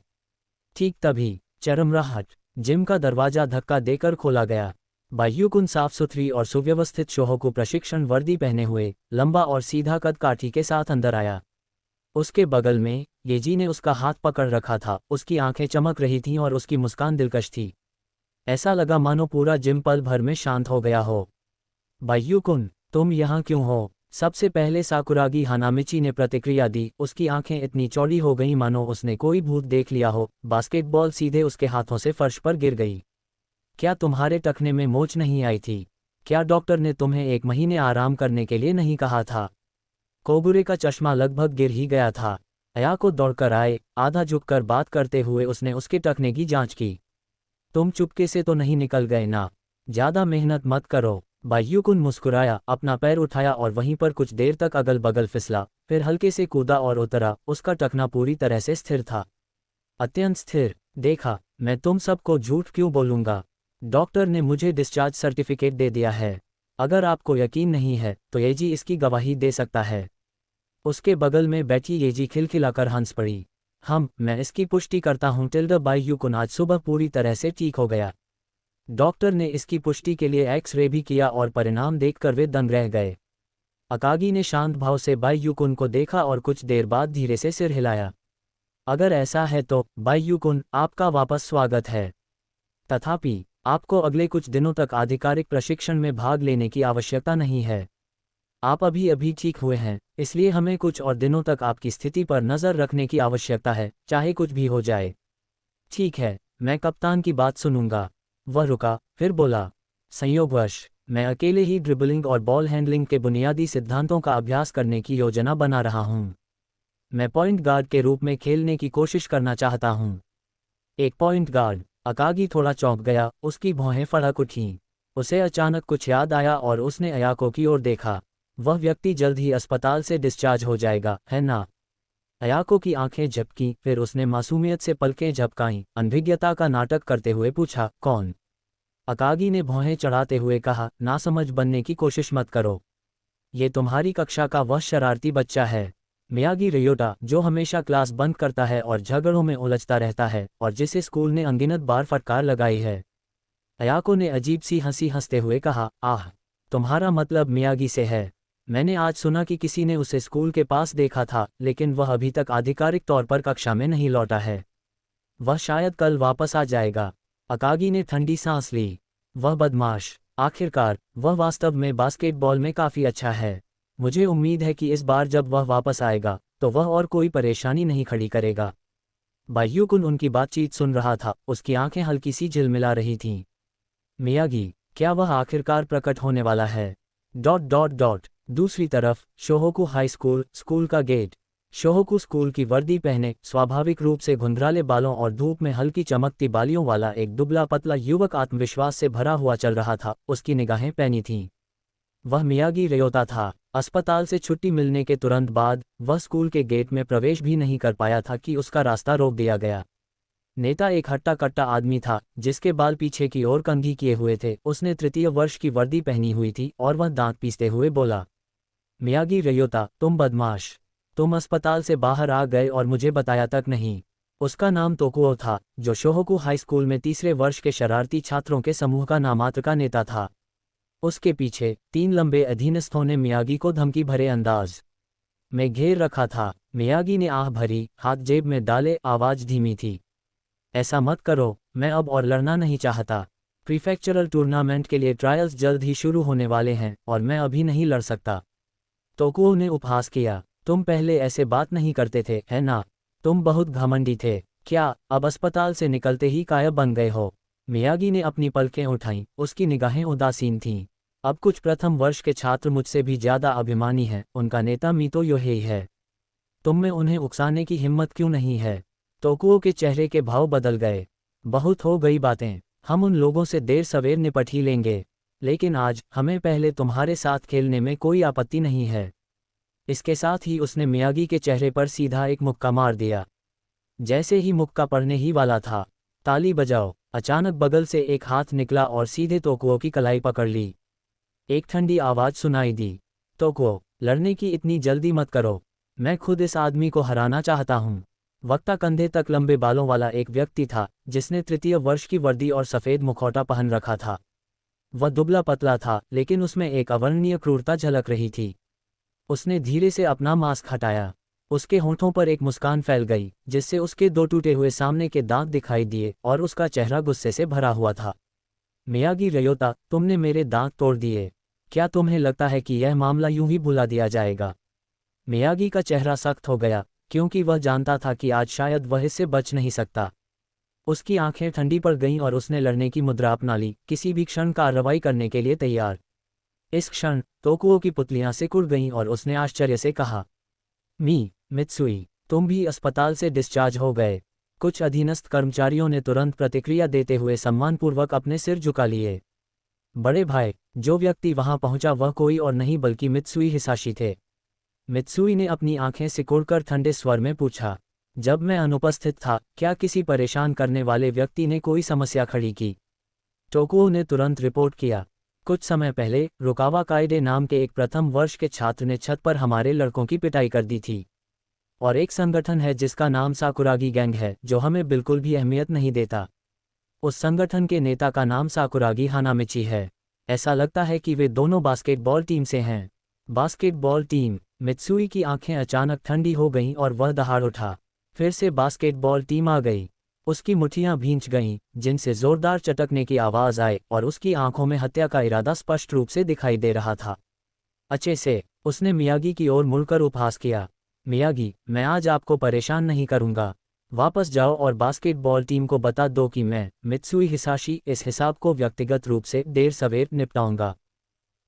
ठीक तभी चरमराहट जिम का दरवाजा धक्का देकर खोला गया। बाइयूकुन साफ सुथरी और सुव्यवस्थित शोहोकू प्रशिक्षण वर्दी पहने हुए लंबा और सीधा कद काठी के साथ अंदर आया। उसके बगल में येजी ने उसका हाथ पकड़ रखा था। उसकी आंखें चमक रही थीं और उसकी मुस्कान दिलकश थी। ऐसा लगा मानो पूरा जिम पल भर में शांत हो गया हो। बाइयूकुन, तुम यहाँ क्यों हो? सबसे पहले साकुरागी हानामिची ने प्रतिक्रिया दी। उसकी आंखें इतनी चौड़ी हो गईं मानो उसने कोई भूत देख लिया हो। बास्केटबॉल सीधे उसके हाथों से फर्श पर गिर गई। क्या तुम्हारे टखने में मोच नहीं आई थी? क्या डॉक्टर ने तुम्हें 1 महीने आराम करने के लिए नहीं कहा था? कोबुरे का चश्मा लगभग गिर ही गया था। अया को दौड़कर आए, आधा झुककर बात करते हुए उसने उसके टखने की जांच की। तुम चुपके से तो नहीं निकल गए ना? ज्यादा मेहनत मत करो। बाइयूकुन मुस्कुराया, अपना पैर उठाया और वहीं पर कुछ देर तक अगल बगल फिसला, फिर हल्के से कूदा और उतरा। उसका टखना पूरी तरह से स्थिर था, अत्यंत स्थिर। देखा, मैं तुम सबको झूठ क्यों बोलूंगा? डॉक्टर ने मुझे डिस्चार्ज सर्टिफिकेट दे दिया है। अगर आपको यकीन नहीं है तो येजी इसकी गवाही दे सकता है। उसके बगल में बैठी येजी खिलखिलाकर हंस पड़ी। मैं इसकी पुष्टि करता हूँ। बाइयूकुन आज सुबह पूरी तरह से ठीक हो गया। डॉक्टर ने इसकी पुष्टि के लिए एक्स-रे भी किया और परिणाम देखकर वे दंग रह गए। अकागी ने शांत भाव से बाइयूकुन को देखा और कुछ देर बाद धीरे से सिर हिलाया। अगर ऐसा है तो बाइयूकुन, आपका वापस स्वागत है। तथापि आपको अगले कुछ दिनों तक आधिकारिक प्रशिक्षण में भाग लेने की आवश्यकता नहीं है। आप अभी ठीक हुए हैं, इसलिए हमें कुछ और दिनों तक आपकी स्थिति पर नज़र रखने की आवश्यकता है, चाहे कुछ भी हो जाए। ठीक है, मैं कप्तान की बात सुनूंगा। वह रुका, फिर बोला, संयोगवश मैं अकेले ही ड्रिबलिंग और बॉल हैंडलिंग के बुनियादी सिद्धांतों का अभ्यास करने की योजना बना रहा हूँ। मैं पॉइंट गार्ड के रूप में खेलने की कोशिश करना चाहता हूँ। एक पॉइंट गार्ड? अकागी थोड़ा चौंक गया, उसकी भौहें फड़क उठीं। उसे अचानक कुछ याद आया और उसने अयाको की ओर देखा। वह व्यक्ति जल्द ही अस्पताल से डिस्चार्ज हो जाएगा, है ना? अयाको की आंखें झपकीं, फिर उसने मासूमियत से पलकें झपकाईं, अनभिज्ञता का नाटक करते हुए पूछा, कौन? अकागी ने भौहें चढ़ाते हुए कहा, नासमझ बनने की कोशिश मत करो। ये तुम्हारी कक्षा का वह शरारती बच्चा है, मियागी रियोटा, जो हमेशा क्लास बंद करता है और झगड़ों में उलझता रहता है, और जिसे स्कूल ने अनगिनत बार फटकार लगाई है। अयाको ने अजीब सी हंसी हंसते हुए कहा, आह, तुम्हारा मतलब मियागी से है। मैंने आज सुना कि किसी ने उसे स्कूल के पास देखा था, लेकिन वह अभी तक आधिकारिक तौर पर कक्षा में नहीं लौटा है। वह शायद कल वापस आ जाएगा। अकागी ने ठंडी सांस ली। वह बदमाश, आखिरकार, वह वास्तव में बास्केटबॉल में काफ़ी अच्छा है। मुझे उम्मीद है कि इस बार जब वह वापस आएगा, तो वह और कोई परेशानी नहीं खड़ी करेगा। बाइयुकुन उनकी बातचीत सुन रहा था, उसकी आंखें हल्की सी झिलमिला रही थीं। मियागी, क्या वह आखिरकार प्रकट होने वाला है? दूसरी तरफ, शोहोकू हाई स्कूल, स्कूल का गेट। शोहोकू स्कूल की वर्दी पहने, स्वाभाविक रूप से घुंघराले बालों और धूप में हल्की चमकती बालियों वाला एक दुबला पतला युवक आत्मविश्वास से भरा हुआ चल रहा था। उसकी निगाहें पैनी थीं। वह मियागी रियोता था। अस्पताल से छुट्टी मिलने के तुरंत बाद वह स्कूल के गेट में प्रवेश भी नहीं कर पाया था कि उसका रास्ता रोक दिया गया। नेता एक हट्टा कट्टा आदमी था, जिसके बाल पीछे की ओर कंघी किए हुए थे। उसने तृतीय वर्ष की वर्दी पहनी हुई थी और वह दांत पीसते हुए बोला, मियागी रियोता, तुम बदमाश, तुम अस्पताल से बाहर आ गए और मुझे बताया तक नहीं। उसका नाम तोकुओ था, जो शोहोकू हाई स्कूल में तीसरे वर्ष के शरारती छात्रों के समूह का नामात्र का नेता था। उसके पीछे 3 लंबे अधीनस्थों ने मियागी को धमकी भरे अंदाज में घेर रखा था। मियागी ने आह भरी, हाथ जेब में डाले, आवाज धीमी थी, ऐसा मत करो, मैं अब और लड़ना नहीं चाहता। प्रीफेक्चरल टूर्नामेंट के लिए ट्रायल्स जल्द ही शुरू होने वाले हैं और मैं अभी नहीं लड़ सकता। तोकुओ ने उपहास किया, तुम पहले ऐसे बात नहीं करते थे, है ना? तुम बहुत घमंडी थे। क्या अब अस्पताल से निकलते ही कायब बन गए हो? मियागी ने अपनी पलकें उठाईं, उसकी निगाहें उदासीन थीं। अब कुछ प्रथम वर्ष के छात्र मुझसे भी ज्यादा अभिमानी हैं, उनका नेता मीतो योहेई है। तुम में उन्हें उकसाने की हिम्मत क्यों नहीं है? तोकुओ के चेहरे के भाव बदल गए। बहुत हो गई बातें, हम उन लोगों से देर सवेर निपट ही लेंगे, लेकिन आज हमें पहले तुम्हारे साथ खेलने में कोई आपत्ति नहीं है। इसके साथ ही उसने मियागी के चेहरे पर सीधा एक मुक्का मार दिया। जैसे ही मुक्का पड़ने ही वाला था, ताली बजाओ, अचानक बगल से एक हाथ निकला और सीधे तोकुओ की कलाई पकड़ ली। एक ठंडी आवाज सुनाई दी, तोकुओ, लड़ने की इतनी जल्दी मत करो, मैं खुद इस आदमी को हराना चाहता हूँ। वक्ता कंधे तक लंबे बालों वाला एक व्यक्ति था, जिसने तृतीय वर्ष की वर्दी और सफ़ेद मुखौटा पहन रखा था। वह दुबला पतला था, लेकिन उसमें एक अवर्णनीय क्रूरता झलक रही थी। उसने धीरे से अपना मास्क हटाया। उसके होंठों पर एक मुस्कान फैल गई, जिससे उसके 2 टूटे हुए सामने के दांत दिखाई दिए और उसका चेहरा गुस्से से भरा हुआ था। मियागी रियोता, तुमने मेरे दांत तोड़ दिए। क्या तुम्हें लगता है कि यह मामला यूं ही भुला दिया जाएगा? मियागी का चेहरा सख्त हो गया, क्योंकि वह जानता था कि आज शायद वह इससे बच नहीं सकता। उसकी आंखें ठंडी पड़ गईं और उसने लड़ने की मुद्रा अपना ली, किसी भी क्षण कार्रवाई करने के लिए तैयार। इस क्षण तोकुओ की पुतलियां सिकुड़ गईं और उसने आश्चर्य से कहा, मित्सुई, तुम भी अस्पताल से डिस्चार्ज हो गए। कुछ अधीनस्थ कर्मचारियों ने तुरंत प्रतिक्रिया देते हुए सम्मानपूर्वक अपने सिर झुका लिए। बड़े भाई, जो व्यक्ति वहां पहुंचा वह कोई और नहीं बल्कि मित्सुई हिसाशी थे। मित्सुई ने अपनी आंखें सिकोड़कर ठंडे स्वर में पूछा, जब मैं अनुपस्थित था, क्या किसी परेशान करने वाले व्यक्ति ने कोई समस्या खड़ी की? टोकुओ ने तुरंत रिपोर्ट किया, कुछ समय पहले रुकावा काइडे नाम के एक प्रथम वर्ष के छात्र ने छत पर हमारे लड़कों की पिटाई कर दी थी। और एक संगठन है जिसका नाम साकुरागी गैंग है, जो हमें बिल्कुल भी अहमियत नहीं देता। उस संगठन के नेता का नाम साकुरागी हानामिची है। ऐसा लगता है कि वे दोनों बास्केटबॉल टीम से हैं। Basketball team? मित्सुई की आंखें अचानक ठंडी हो गईं और वह दहाड़ उठा। फिर से बास्केटबॉल टीम आ गई। उसकी मुट्ठियां भींच गईं, जिनसे जोरदार चटकने की आवाज आई, और उसकी आंखों में हत्या का इरादा स्पष्ट रूप से दिखाई दे रहा था। अच्छे से, उसने मियागी की ओर मुड़कर उपहास किया, मियागी, मैं आज आपको परेशान नहीं करूंगा। वापस जाओ और बास्केटबॉल टीम को बता दो कि मैं, मित्सुई हिसाशी, इस हिसाब को व्यक्तिगत रूप से देर सवेर निपटाऊंगा।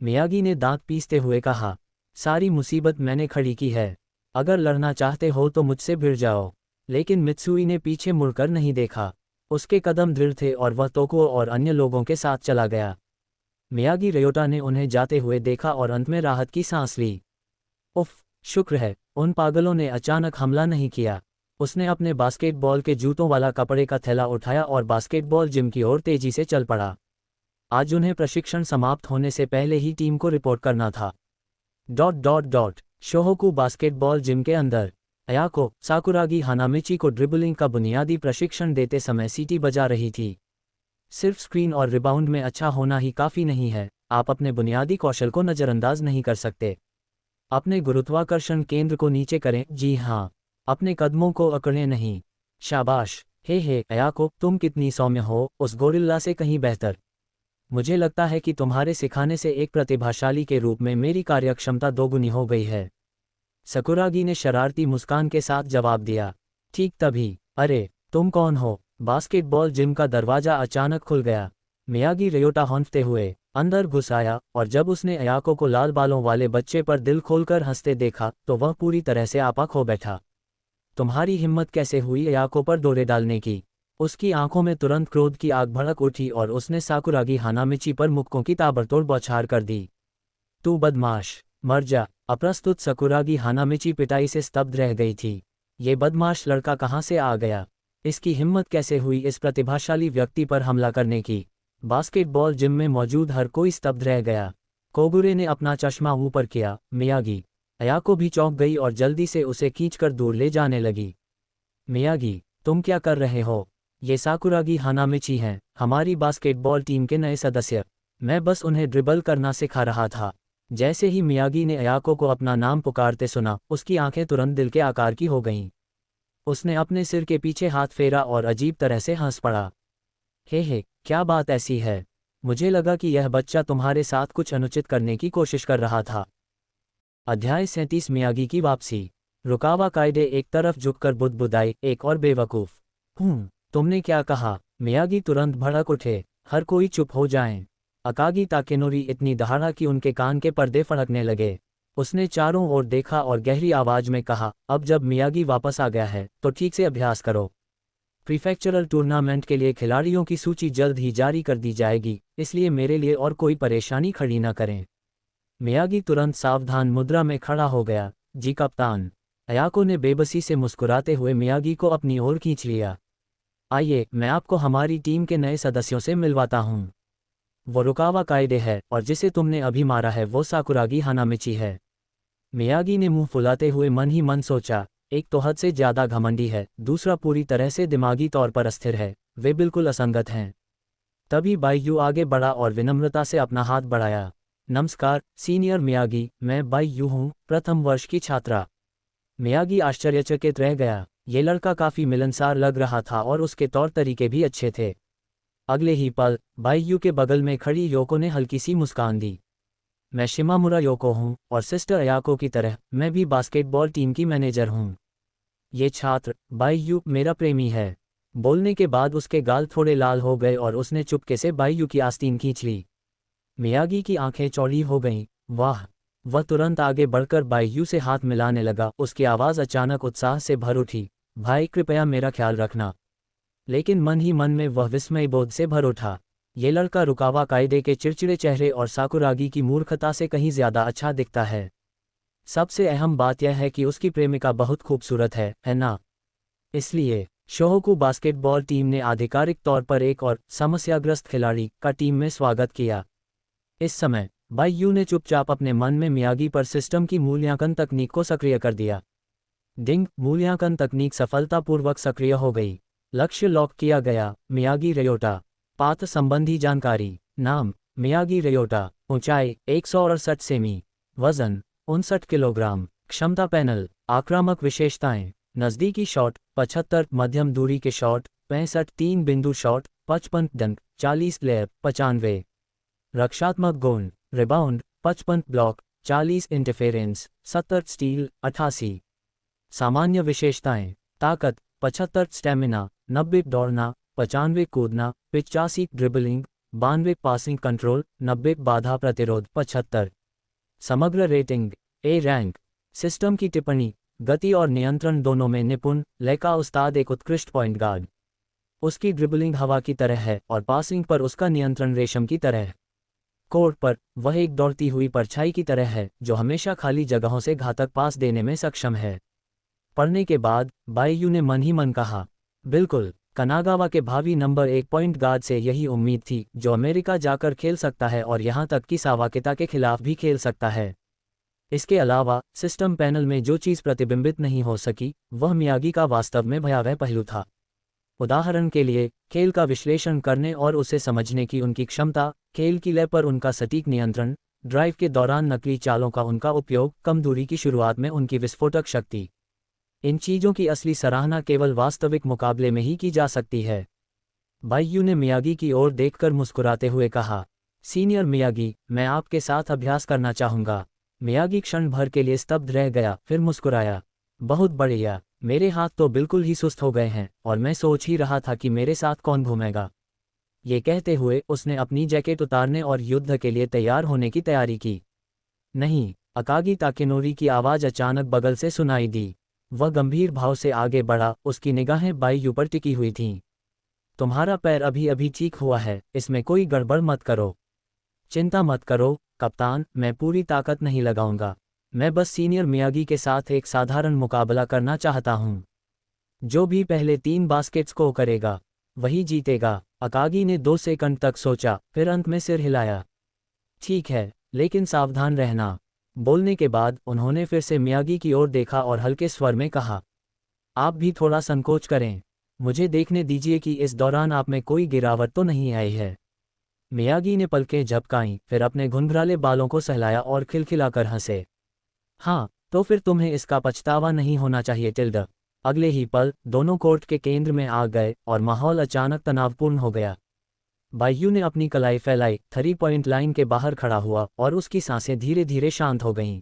मियागी ने दांत पीसते हुए कहा, सारी मुसीबत मैंने खड़ी की है। अगर लड़ना चाहते हो तो मुझसे भिड़ जाओ। लेकिन मित्सुई ने पीछे मुड़कर नहीं देखा। उसके कदम दृढ़ थे और वह तोकुओ और अन्य लोगों के साथ चला गया। मियागी रयोटा ने उन्हें जाते हुए देखा और अंत में राहत की सांस ली। उफ, शुक्र है, उन पागलों ने अचानक हमला नहीं किया। उसने अपने बास्केटबॉल के जूतों वाला कपड़े का थैला उठाया और बास्केटबॉल जिम की ओर तेजी से चल पड़ा। आज उन्हें प्रशिक्षण समाप्त होने से पहले ही टीम को रिपोर्ट करना था। शोहोकू बास्केटबॉल जिम के अंदर अयाको साकुरागी हानामिची को ड्रिबलिंग का बुनियादी प्रशिक्षण देते समय सीटी बजा रही थी। सिर्फ स्क्रीन और रिबाउंड में अच्छा होना ही काफ़ी नहीं है, आप अपने बुनियादी कौशल को नज़रअंदाज नहीं कर सकते। अपने गुरुत्वाकर्षण केंद्र को नीचे करें, जी हाँ, अपने कदमों को अकड़ें नहीं। शाबाश, हे अयाको, तुम कितनी सौम्य हो, उस गोरिल्ला से कहीं बेहतर। मुझे लगता है कि तुम्हारे सिखाने से एक प्रतिभाशाली के रूप में मेरी कार्यक्षमता दोगुनी हो गई है। सकुरागी ने शरारती मुस्कान के साथ जवाब दिया। ठीक तभी, अरे, तुम कौन हो? बास्केटबॉल जिम का दरवाजा अचानक खुल गया। मियागी रयोटा हौंफते हुए अंदर घुस आया और जब उसने अयाको को लाल बालों वाले बच्चे पर दिल खोलकर हंसते देखा तो वह पूरी तरह से आपा खो बैठा। तुम्हारी हिम्मत कैसे हुई अयाको पर डोरे डालने की? उसकी आंखों में तुरंत क्रोध की आग भड़क उठी और उसने साकुरागी हानामिची पर मुक्कों की ताबड़तोड़ बौछार कर दी। तू बदमाश, मर जा! अप्रस्तुत सकुरागी हानामिची पिटाई से स्तब्ध रह गई थी। ये बदमाश लड़का कहाँ से आ गया? इसकी हिम्मत कैसे हुई इस प्रतिभाशाली व्यक्ति पर हमला करने की? बास्केटबॉल जिम में मौजूद हर कोई स्तब्ध रह गया। कोगुरे ने अपना चश्मा ऊपर किया। मियागी, अयाको भी चौंक गई और जल्दी से उसे खींचकर दूर ले जाने लगी। मियागी, तुम क्या कर रहे हो? ये साकुरागी हानामिची हैं, हमारी बास्केटबॉल टीम के नए सदस्य। मैं बस उन्हें ड्रिबल करना सिखा रहा था। जैसे ही मियागी ने अयाको को अपना नाम पुकारते सुना, उसकी आंखें तुरंत दिल के आकार की हो गईं। उसने अपने सिर के पीछे हाथ फेरा और अजीब तरह से हंस पड़ा। हे, क्या बात ऐसी है? मुझे लगा कि यह बच्चा तुम्हारे साथ कुछ अनुचित करने की कोशिश कर रहा था। अध्याय 37 मियागी की वापसी। रुकावा कायदे एक तरफ झुककर बुदबुदाई, एक और बेवकूफ़। तुमने क्या कहा? मियागी तुरंत भड़क उठे। हर कोई चुप हो जाएं। अकागी ताकेनोरी इतनी दहाड़ा कि उनके कान के पर्दे फड़कने लगे। उसने चारों ओर देखा और गहरी आवाज में कहा, अब जब मियागी वापस आ गया है तो ठीक से अभ्यास करो। प्रीफेक्चरल टूर्नामेंट के लिए खिलाड़ियों की सूची जल्द ही जारी कर दी जाएगी, इसलिए मेरे लिए और कोई परेशानी खड़ी न करें। मियागी तुरंत सावधान मुद्रा में खड़ा हो गया। जी कप्तान। अयाको ने बेबसी से मुस्कुराते हुए मियागी को अपनी ओर खींच लिया। आइए, मैं आपको हमारी टीम के नए सदस्यों से मिलवाता हूँ। वो रुकावा कायदे है और जिसे तुमने अभी मारा है वो साकुरागी हानामिची है। मियागी ने मुंह फुलाते हुए मन ही मन सोचा, एक तो हद से ज्यादा घमंडी है, दूसरा पूरी तरह से दिमागी तौर पर अस्थिर है, वे बिल्कुल असंगत हैं। तभी बाईयू आगे बढ़ा और विनम्रता से अपना हाथ बढ़ाया। नमस्कार सीनियर मियागी, मैं बाईयू हूँ, प्रथम वर्ष की छात्रा। मियागी आश्चर्यचकित रह गया। ये लड़का काफी मिलनसार लग रहा था और उसके तौर तरीके भी अच्छे थे। अगले ही पल बाईयू के बगल में खड़ी योको ने हल्की सी मुस्कान दी। मैं शिमामुरा योको हूँ और सिस्टर अयाको की तरह मैं भी बास्केटबॉल टीम की मैनेजर हूँ। ये छात्र बाईयू मेरा प्रेमी है। बोलने के बाद उसके गाल थोड़े लाल हो गए और उसने चुपके से बाईयू की आस्तीन खींच ली। मियागी की आंखें चौड़ी हो गईं। वाह! वह तुरंत आगे बढ़कर बाईयू से हाथ मिलाने लगा। उसकी आवाज़ अचानक उत्साह से भर उठी, भाई कृपया मेरा ख्याल रखना। लेकिन मन ही मन में वह विस्मय बोध से भर उठा। ये लड़का रुकावा कायदे के चिड़चिड़े चेहरे और साकुरागी की मूर्खता से कहीं ज्यादा अच्छा दिखता है। सबसे अहम बात यह है कि उसकी प्रेमिका बहुत खूबसूरत है ना? इसलिए शोहोकू बास्केटबॉल टीम ने आधिकारिक तौर पर एक और समस्याग्रस्त खिलाड़ी का टीम में स्वागत किया। इस समय बाईयू ने चुपचाप अपने मन में मियागी पर सिस्टम की मूल्यांकन तकनीक को सक्रिय कर दिया। डिंग, मूल्यांकन तकनीक सफलतापूर्वक सक्रिय हो गई। लक्ष्य लॉक किया गया, मियागी रयोटा। पात्र संबंधी जानकारी। नाम मियागी रयोटा। ऊंचाई 168 सेमी। वजन 59 किलोग्राम। क्षमता पैनल। आक्रामक विशेषताएं। नज़दीकी शॉट 75, मध्यम दूरी के शॉट 65, 3 बिंदु शॉट 55, डंक 40, लैप 95। रक्षात्मक गुण। Rebound 55, block 40, interference 70, steel 88। सामान्य विशेषताएं। ताकत 75, स्टैमिना 90, दौड़ना 95, कूदना 85, ड्रिबलिंग 92, पासिंग कंट्रोल 90, बाधा प्रतिरोध 75। समग्र रेटिंग ए रैंक। सिस्टम की टिप्पणी। गति और नियंत्रण दोनों में निपुण, लय का उस्ताद, एक उत्कृष्ट पॉइंट गार्ड। उसकी ड्रिबलिंग हवा की तरह है और पासिंग पर उसका नियंत्रण रेशम की तरह है। कोर्ट पर वह एक दौड़ती हुई परछाई की तरह है जो हमेशा खाली जगहों से घातक पास देने में सक्षम है। पढ़ने के बाद बाईयू ने मन ही मन कहा, बिल्कुल, कनागावा के भावी नंबर 1 पॉइंट गार्ड से यही उम्मीद थी, जो अमेरिका जाकर खेल सकता है और यहां तक कि सावाकिता के खिलाफ भी खेल सकता है। इसके अलावा सिस्टम पैनल में जो चीज़ प्रतिबिंबित नहीं हो सकी वह मियागी का वास्तव में भयावह पहलू था। उदाहरण के लिए, खेल का विश्लेषण करने और उसे समझने की उनकी क्षमता, खेल की लय पर उनका सटीक नियंत्रण, ड्राइव के दौरान नकली चालों का उनका उपयोग, कम दूरी की शुरुआत में उनकी विस्फोटक शक्ति। इन चीज़ों की असली सराहना केवल वास्तविक मुकाबले में ही की जा सकती है। बाईयू ने मियागी की ओर देखकर मुस्कुराते हुए कहा, सीनियर मियागी, मैं आपके साथ अभ्यास करना चाहूँगा। मियागी क्षण भर के लिए स्तब्ध रह गया, फिर मुस्कुराया। बहुत बढ़िया, मेरे हाथ तो बिल्कुल ही सुस्त हो गए हैं और मैं सोच ही रहा था कि मेरे साथ कौन घूमेगा। ये कहते हुए उसने अपनी जैकेट उतारने और युद्ध के लिए तैयार होने की तैयारी की। नहीं, अकागी ताकेनोरी की आवाज़ अचानक बगल से सुनाई दी। वह गंभीर भाव से आगे बढ़ा, उसकी निगाहें बाईयू पर टिकी हुई थीं। तुम्हारा पैर अभी अभी ठीक हुआ है, इसमें कोई गड़बड़ मत करो। चिंता मत करो कप्तान, मैं पूरी ताकत नहीं लगाऊंगा। मैं बस सीनियर मियागी के साथ एक साधारण मुकाबला करना चाहता हूं। जो भी पहले 3 बास्केट्स को करेगा वही जीतेगा। अकागी ने 2 सेकंड तक सोचा, फिर अंत में सिर हिलाया। ठीक है, लेकिन सावधान रहना। बोलने के बाद उन्होंने फिर से मियागी की ओर देखा और हल्के स्वर में कहा, आप भी थोड़ा संकोच करें। मुझे देखने दीजिए कि इस दौरान आप में कोई गिरावट तो नहीं आई है। मियागी ने पलकें झपकाईं, फिर अपने घुंघराले बालों को सहलाया और खिलखिलाकर हंसे। हाँ, तो फिर तुम्हें इसका पछतावा नहीं होना चाहिए टिल्डा। अगले ही पल दोनों कोर्ट के केंद्र में आ गए और माहौल अचानक तनावपूर्ण हो गया। बाईयू ने अपनी कलाई फैलाई, 3 पॉइंट लाइन के बाहर खड़ा हुआ और उसकी सांसें धीरे धीरे शांत हो गईं।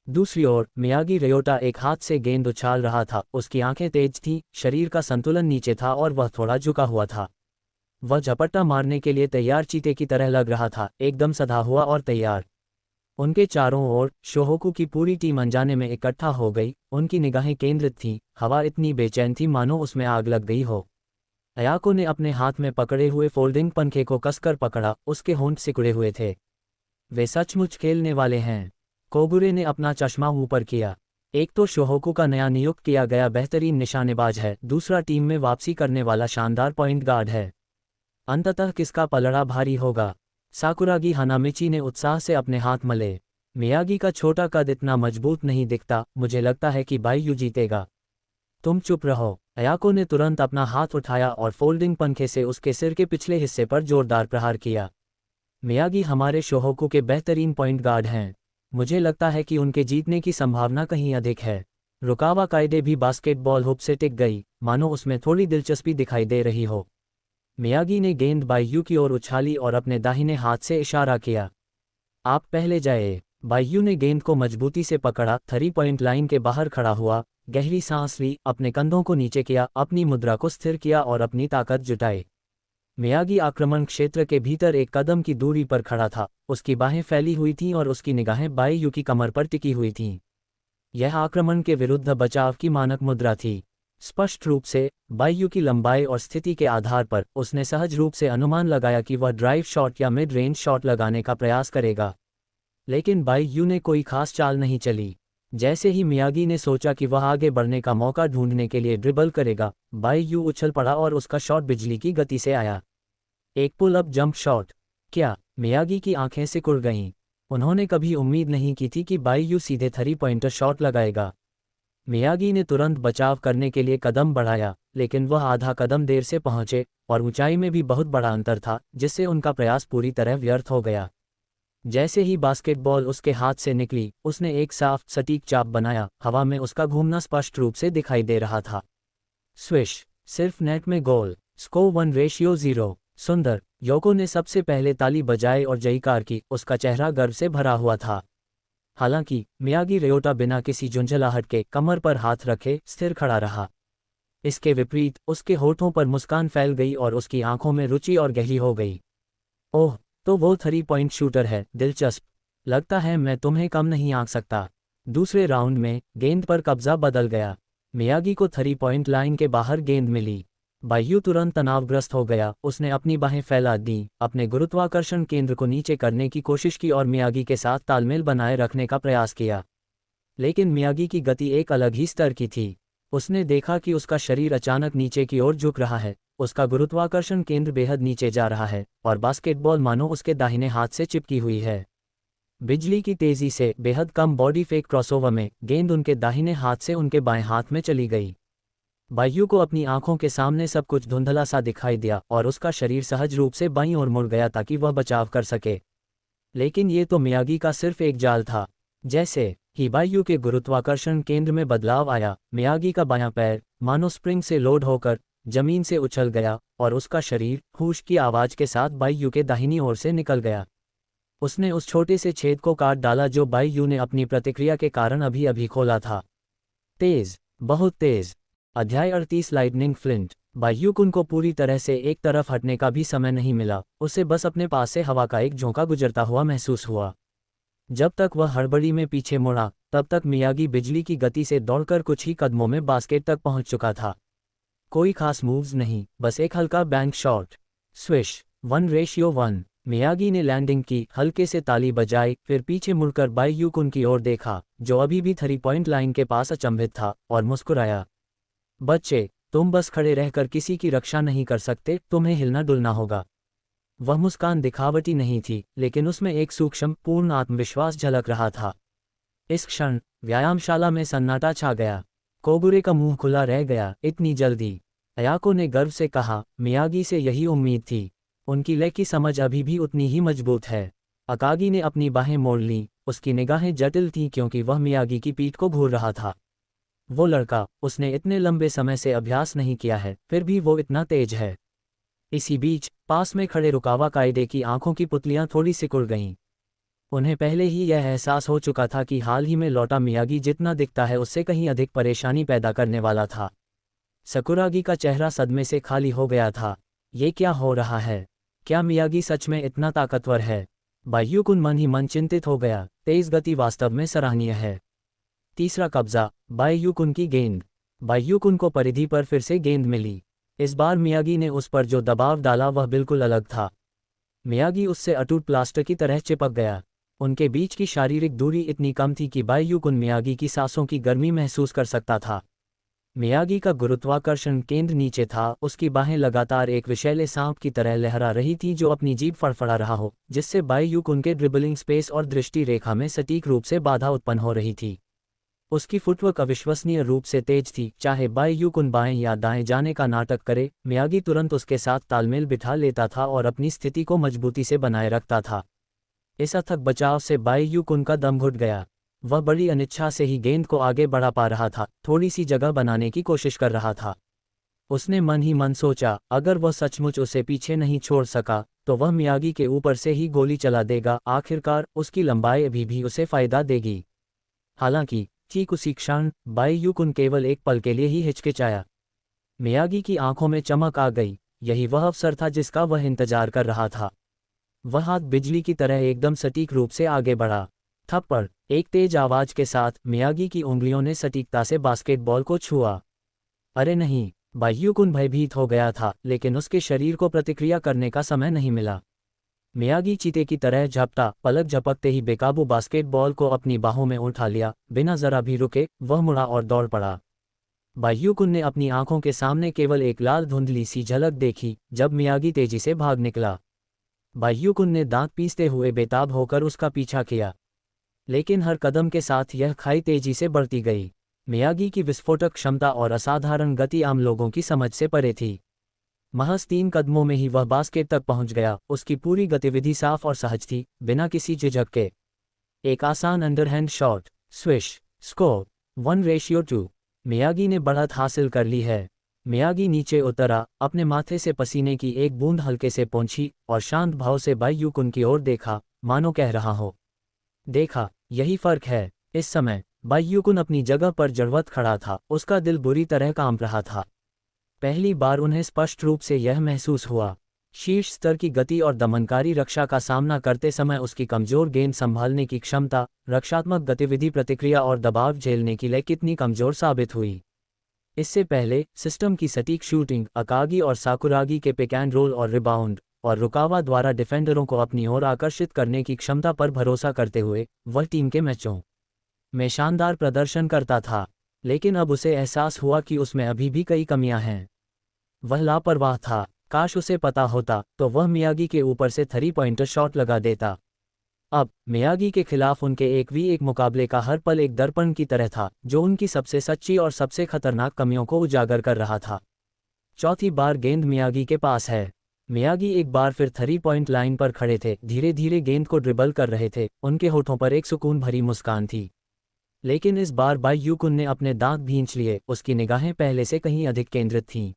दूसरी ओर मियागी रेयोटा एक हाथ से गेंद उछाल रहा था, उसकी आंखें तेज थीं, शरीर का संतुलन नीचे था और वह थोड़ा झुका हुआ था। वह झपट्टा मारने के लिए तैयार चीते की तरह लग रहा था, एकदम सधा हुआ और तैयार। उनके चारों ओर शोहोकू की पूरी टीम अनजाने में इकट्ठा हो गई, उनकी निगाहें केंद्रित थीं, हवा इतनी बेचैन थी मानो उसमें आग लग गई हो। अयाको ने अपने हाथ में पकड़े हुए फोल्डिंग पंखे को कसकर पकड़ा, उसके होंठ सिकुड़े हुए थे। वे सचमुच खेलने वाले हैं। कोगुरे ने अपना चश्मा ऊपर किया। एक तो शोहोकू का नया नियुक्त किया गया बेहतरीन निशानेबाज है, दूसरा टीम में वापसी करने वाला शानदार पॉइंट गार्ड है। अंततः किसका पलड़ा भारी होगा? साकुरागी हानामिची ने उत्साह से अपने हाथ मले। मियागी का छोटा कद इतना मजबूत नहीं दिखता, मुझे लगता है कि बाईयू जीतेगा। तुम चुप रहो। अयाको ने तुरंत अपना हाथ उठाया और फोल्डिंग पंखे से उसके सिर के पिछले हिस्से पर जोरदार प्रहार किया। मियागी हमारे शोहोकू के बेहतरीन पॉइंट गार्ड हैं। मुझे लगता है कि उनके जीतने की संभावना कहीं अधिक है। रुकावा कायदे भी बास्केटबॉल हुप से टिक गई, मानो उसमें थोड़ी दिलचस्पी दिखाई दे रही हो। मियागी ने गेंद बाईयू की ओर उछाली और अपने दाहिने हाथ से इशारा किया। आप पहले जाए। बाईयू ने गेंद को मजबूती से पकड़ा, 3 पॉइंट लाइन के बाहर खड़ा हुआ, गहरी सांस ली, अपने कंधों को नीचे किया, अपनी मुद्रा को स्थिर किया और अपनी ताकत जुटाई। मियागी आक्रमण क्षेत्र के भीतर एक कदम की दूरी पर खड़ा था, उसकी बाहें फैली हुई थीं और उसकी निगाहें बाईयू की कमर पर टिकी हुई थीं। यह आक्रमण के विरुद्ध बचाव की मानक मुद्रा थी। स्पष्ट रूप से बाईयू की लंबाई और स्थिति के आधार पर उसने सहज रूप से अनुमान लगाया कि वह ड्राइव शॉट या मिड रेंज शॉट लगाने का प्रयास करेगा। लेकिन बाईयू ने कोई खास चाल नहीं चली। जैसे ही मियागी ने सोचा कि वह आगे बढ़ने का मौका ढूंढने के लिए ड्रिबल करेगा, बाईयू उछल पड़ा और उसका शॉट बिजली की गति से आया। एक पुल अप जंप शॉट। क्या? मियागी की आंखें सिकुड़ गईं। उन्होंने कभी उम्मीद नहीं की थी कि बाईयू सीधे 3 पॉइंटर शॉट लगाएगा। मियागी ने तुरंत बचाव करने के लिए कदम बढ़ाया, लेकिन वह आधा कदम देर से पहुंचे और ऊंचाई में भी बहुत बड़ा अंतर था, जिससे उनका प्रयास पूरी तरह व्यर्थ हो गया। जैसे ही बास्केटबॉल उसके हाथ से निकली, उसने एक साफ सटीक चाप बनाया, हवा में उसका घूमना स्पष्ट रूप से दिखाई दे रहा था। स्विश! सिर्फ नेट में गोल। स्कोर 1:0। सुंदर! योको ने सबसे पहले ताली बजाई और जयकार की, उसका चेहरा गर्व से भरा हुआ था। हालांकि मियागी रेयोटा बिना किसी झुंझलाहट के कमर पर हाथ रखे स्थिर खड़ा रहा। इसके विपरीत उसके होठों पर मुस्कान फैल गई और उसकी आंखों में रुचि और गहरी हो गई। ओह, तो वो 3 पॉइंट शूटर है, दिलचस्प। लगता है मैं तुम्हें कम नहीं आंक सकता। दूसरे राउंड में गेंद पर कब्जा बदल गया। मियागी को 3 पॉइंट लाइन के बाहर गेंद मिली। बायू तुरंत तनावग्रस्त हो गया। उसने अपनी बाहें फैला दी, अपने गुरुत्वाकर्षण केंद्र को नीचे करने की कोशिश की और मियागी के साथ तालमेल बनाए रखने का प्रयास किया। लेकिन मियागी की गति एक अलग ही स्तर की थी। उसने देखा कि उसका शरीर अचानक नीचे की ओर झुक रहा है, उसका गुरुत्वाकर्षण केंद्र बेहद नीचे जा रहा है और बास्केटबॉल मानो उसके दाहिने हाथ से चिपकी हुई है। बिजली की तेजी से बेहद कम बॉडी फेक क्रॉसओवर में गेंद उनके दाहिने हाथ से उनके बाएं हाथ में चली गई। बायू को अपनी आंखों के सामने सब कुछ धुंधला सा दिखाई दिया और उसका शरीर सहज रूप से बाईं ओर मुड़ गया ताकि वह बचाव कर सके। लेकिन ये तो मियागी का सिर्फ एक जाल था। जैसे ही बायू के गुरुत्वाकर्षण केंद्र में बदलाव आया, मियागी का बायां पैर मानो स्प्रिंग से लोड होकर जमीन से उछल गया और उसका शरीर हूश की आवाज के साथ बायू के दाहिनी ओर से निकल गया। उसने उस छोटे से छेद को काट डाला जो बायू ने अपनी प्रतिक्रिया के कारण अभी अभी खोला था। तेज, बहुत तेज। अध्याय 38 लाइटनिंग फ्लिंट। बायू-कुन को पूरी तरह से एक तरफ हटने का भी समय नहीं मिला। उसे बस अपने पास से हवा का एक झोंका गुजरता हुआ महसूस हुआ। जब तक वह हड़बड़ी में पीछे मुड़ा, तब तक मियागी बिजली की गति से दौड़कर कुछ ही कदमों में बास्केट तक पहुंच चुका था। कोई खास मूव्स नहीं, बस एक हल्का बैंक शॉट। स्विश 1:1। मियागी ने लैंडिंग की, हल्के से ताली बजाई, फिर पीछे मुड़कर बायू-कुन की ओर देखा, जो अभी भी 3 पॉइंट लाइन के पास अचंभित था, और मुस्कुराया। बच्चे, तुम बस खड़े रहकर किसी की रक्षा नहीं कर सकते, तुम्हें हिलना डुलना होगा। वह मुस्कान दिखावटी नहीं थी, लेकिन उसमें एक सूक्ष्म, पूर्ण आत्मविश्वास झलक रहा था। इस क्षण व्यायामशाला में सन्नाटा छा गया। कोगुरे का मुंह खुला रह गया। इतनी जल्दी? अयाको ने गर्व से कहा। मियागी से यही उम्मीद थी। उनकी लय की समझ अभी भी उतनी ही मजबूत है। अकागी ने अपनी बाहें मोड़ लीं। उसकी निगाहें जटिल थीं क्योंकि वह मियागी की पीठ को घूर रहा था। वो लड़का, उसने इतने लंबे समय से अभ्यास नहीं किया है, फिर भी वो इतना तेज है। इसी बीच पास में खड़े रुकावा कायदे की आंखों की पुतलियां थोड़ी सिकुड़ गईं। उन्हें पहले ही यह एहसास हो चुका था कि हाल ही में लौटा मियागी जितना दिखता है उससे कहीं अधिक परेशानी पैदा करने वाला था। सकुरागी का चेहरा सदमे से खाली हो गया था। ये क्या हो रहा है? क्या मियागी सच में इतना ताकतवर है? बायू-कुन मन ही मन चिंतित हो गया। तेज गति वास्तव में सराहनीय है। तीसरा कब्जा, बायू-कुन की गेंद। बायू-कुन को परिधि पर फिर से गेंद मिली। इस बार मियागी ने उस पर जो दबाव डाला वह बिल्कुल अलग था। मियागी उससे अटूट प्लास्टर की तरह चिपक गया। उनके बीच की शारीरिक दूरी इतनी कम थी कि बायू-कुन मियागी की सांसों की गर्मी महसूस कर सकता था। मियागी का गुरुत्वाकर्षण केंद्र नीचे था। उसकी बाहें लगातार एक विषैले सांप की तरह लहरा रही थीं जो अपनी जीभ फड़फड़ा रहा हो, जिससे बायू-कुन के ड्रिबलिंग स्पेस और दृष्टि रेखा में सटीक रूप से बाधा उत्पन्न हो रही थी। उसकी फुटवर्क अविश्वसनीय रूप से तेज थी। चाहे बायू-कुन बाएं या दाएं जाने का नाटक करे, मियागी तुरंत उसके साथ तालमेल बिठा लेता था और अपनी स्थिति को मजबूती से बनाए रखता था। इस अथक बचाव से बायू-कुन का दम घुट गया। वह बड़ी अनिच्छा से ही गेंद को आगे बढ़ा पा रहा था, थोड़ी सी जगह बनाने की कोशिश कर रहा था। उसने मन ही मन सोचा, अगर वह सचमुच उसे पीछे नहीं छोड़ सका, तो वह मियागी के ऊपर से ही गोली चला देगा। आखिरकार उसकी लंबाई अभी भी उसे फायदा देगी। हालांकि ठीक उसी क्षण बायू-कुन केवल एक पल के लिए ही हिचकिचाया। मियागी की आंखों में चमक आ गई। यही वह अवसर था जिसका वह इंतजार कर रहा था। वह हाथ बिजली की तरह एकदम सटीक रूप से आगे बढ़ा। थप्पड़। एक तेज आवाज के साथ मियागी की उंगलियों ने सटीकता से बास्केटबॉल को छुआ। अरे नहीं! बायू-कुन भयभीत हो गया था, लेकिन उसके शरीर को प्रतिक्रिया करने का समय नहीं मिला। मियागी चीते की तरह झपटा। पलक झपकते ही बेकाबू बास्केटबॉल को अपनी बाहों में उठा लिया। बिना जरा भी रुके वह मुड़ा और दौड़ पड़ा। बायू-कुन ने अपनी आंखों के सामने केवल एक लाल धुंधली सी झलक देखी जब मियागी तेजी से भाग निकला। बायू-कुन ने दांत पीसते हुए बेताब होकर उसका पीछा किया, लेकिन हर कदम के साथ यह खाई तेजी से बढ़ती गई। मियागी की विस्फोटक क्षमता और असाधारण गति आम लोगों की समझ से परे थी। महज 3 कदमों में ही वह बास्केट तक पहुंच गया। उसकी पूरी गतिविधि साफ और सहज थी, बिना किसी झिझक के। एक आसान underhand shot. Swish. Score 1:2। Miyagi ने बढ़त हासिल कर ली है। मियागी नीचे उतरा, अपने माथे से पसीने की एक बूंद हल्के से पोंछी और शांत भाव से बायू-कुन की ओर देखा, मानो कह रहा हो, देखा, यही फर्क है। इस समय बायू-कुन अपनी जगह पर जड़वत खड़ा था। उसका दिल बुरी तरह कांप रहा था। पहली बार उन्हें स्पष्ट रूप से यह महसूस हुआ। शीर्ष स्तर की गति और दमनकारी रक्षा का सामना करते समय उसकी कमजोर गेंद संभालने की क्षमता, रक्षात्मक गतिविधि प्रतिक्रिया और दबाव झेलने की लय कितनी कमजोर साबित हुई। इससे पहले सिस्टम की सटीक शूटिंग, अकागी और साकुरागी के पिक एंड रोल और रिबाउंड, और रुकावा द्वारा डिफेंडरों को अपनी ओर आकर्षित करने की क्षमता पर भरोसा करते हुए वह टीम के मैचों में शानदार प्रदर्शन करता था। लेकिन अब उसे एहसास हुआ कि उसमें अभी भी कई कमियां हैं। वह लापरवाह था। काश उसे पता होता तो वह मियागी के ऊपर से 3 पॉइंटर शॉट लगा देता। अब मियागी के खिलाफ उनके 1v1 मुकाबले का हर पल एक दर्पण की तरह था, जो उनकी सबसे सच्ची और सबसे खतरनाक कमियों को उजागर कर रहा था। चौथी बार गेंद मियागी के पास है। मियागी एक बार फिर 3 पॉइंट लाइन पर खड़े थे, धीरे धीरे गेंद को ड्रिबल कर रहे थे। उनके होठों पर एक सुकून भरी मुस्कान थी। लेकिन इस बार बाई यूकुन ने अपने दांत भींच लिए। उसकी निगाहें पहले से कहीं अधिक केंद्रित थीं।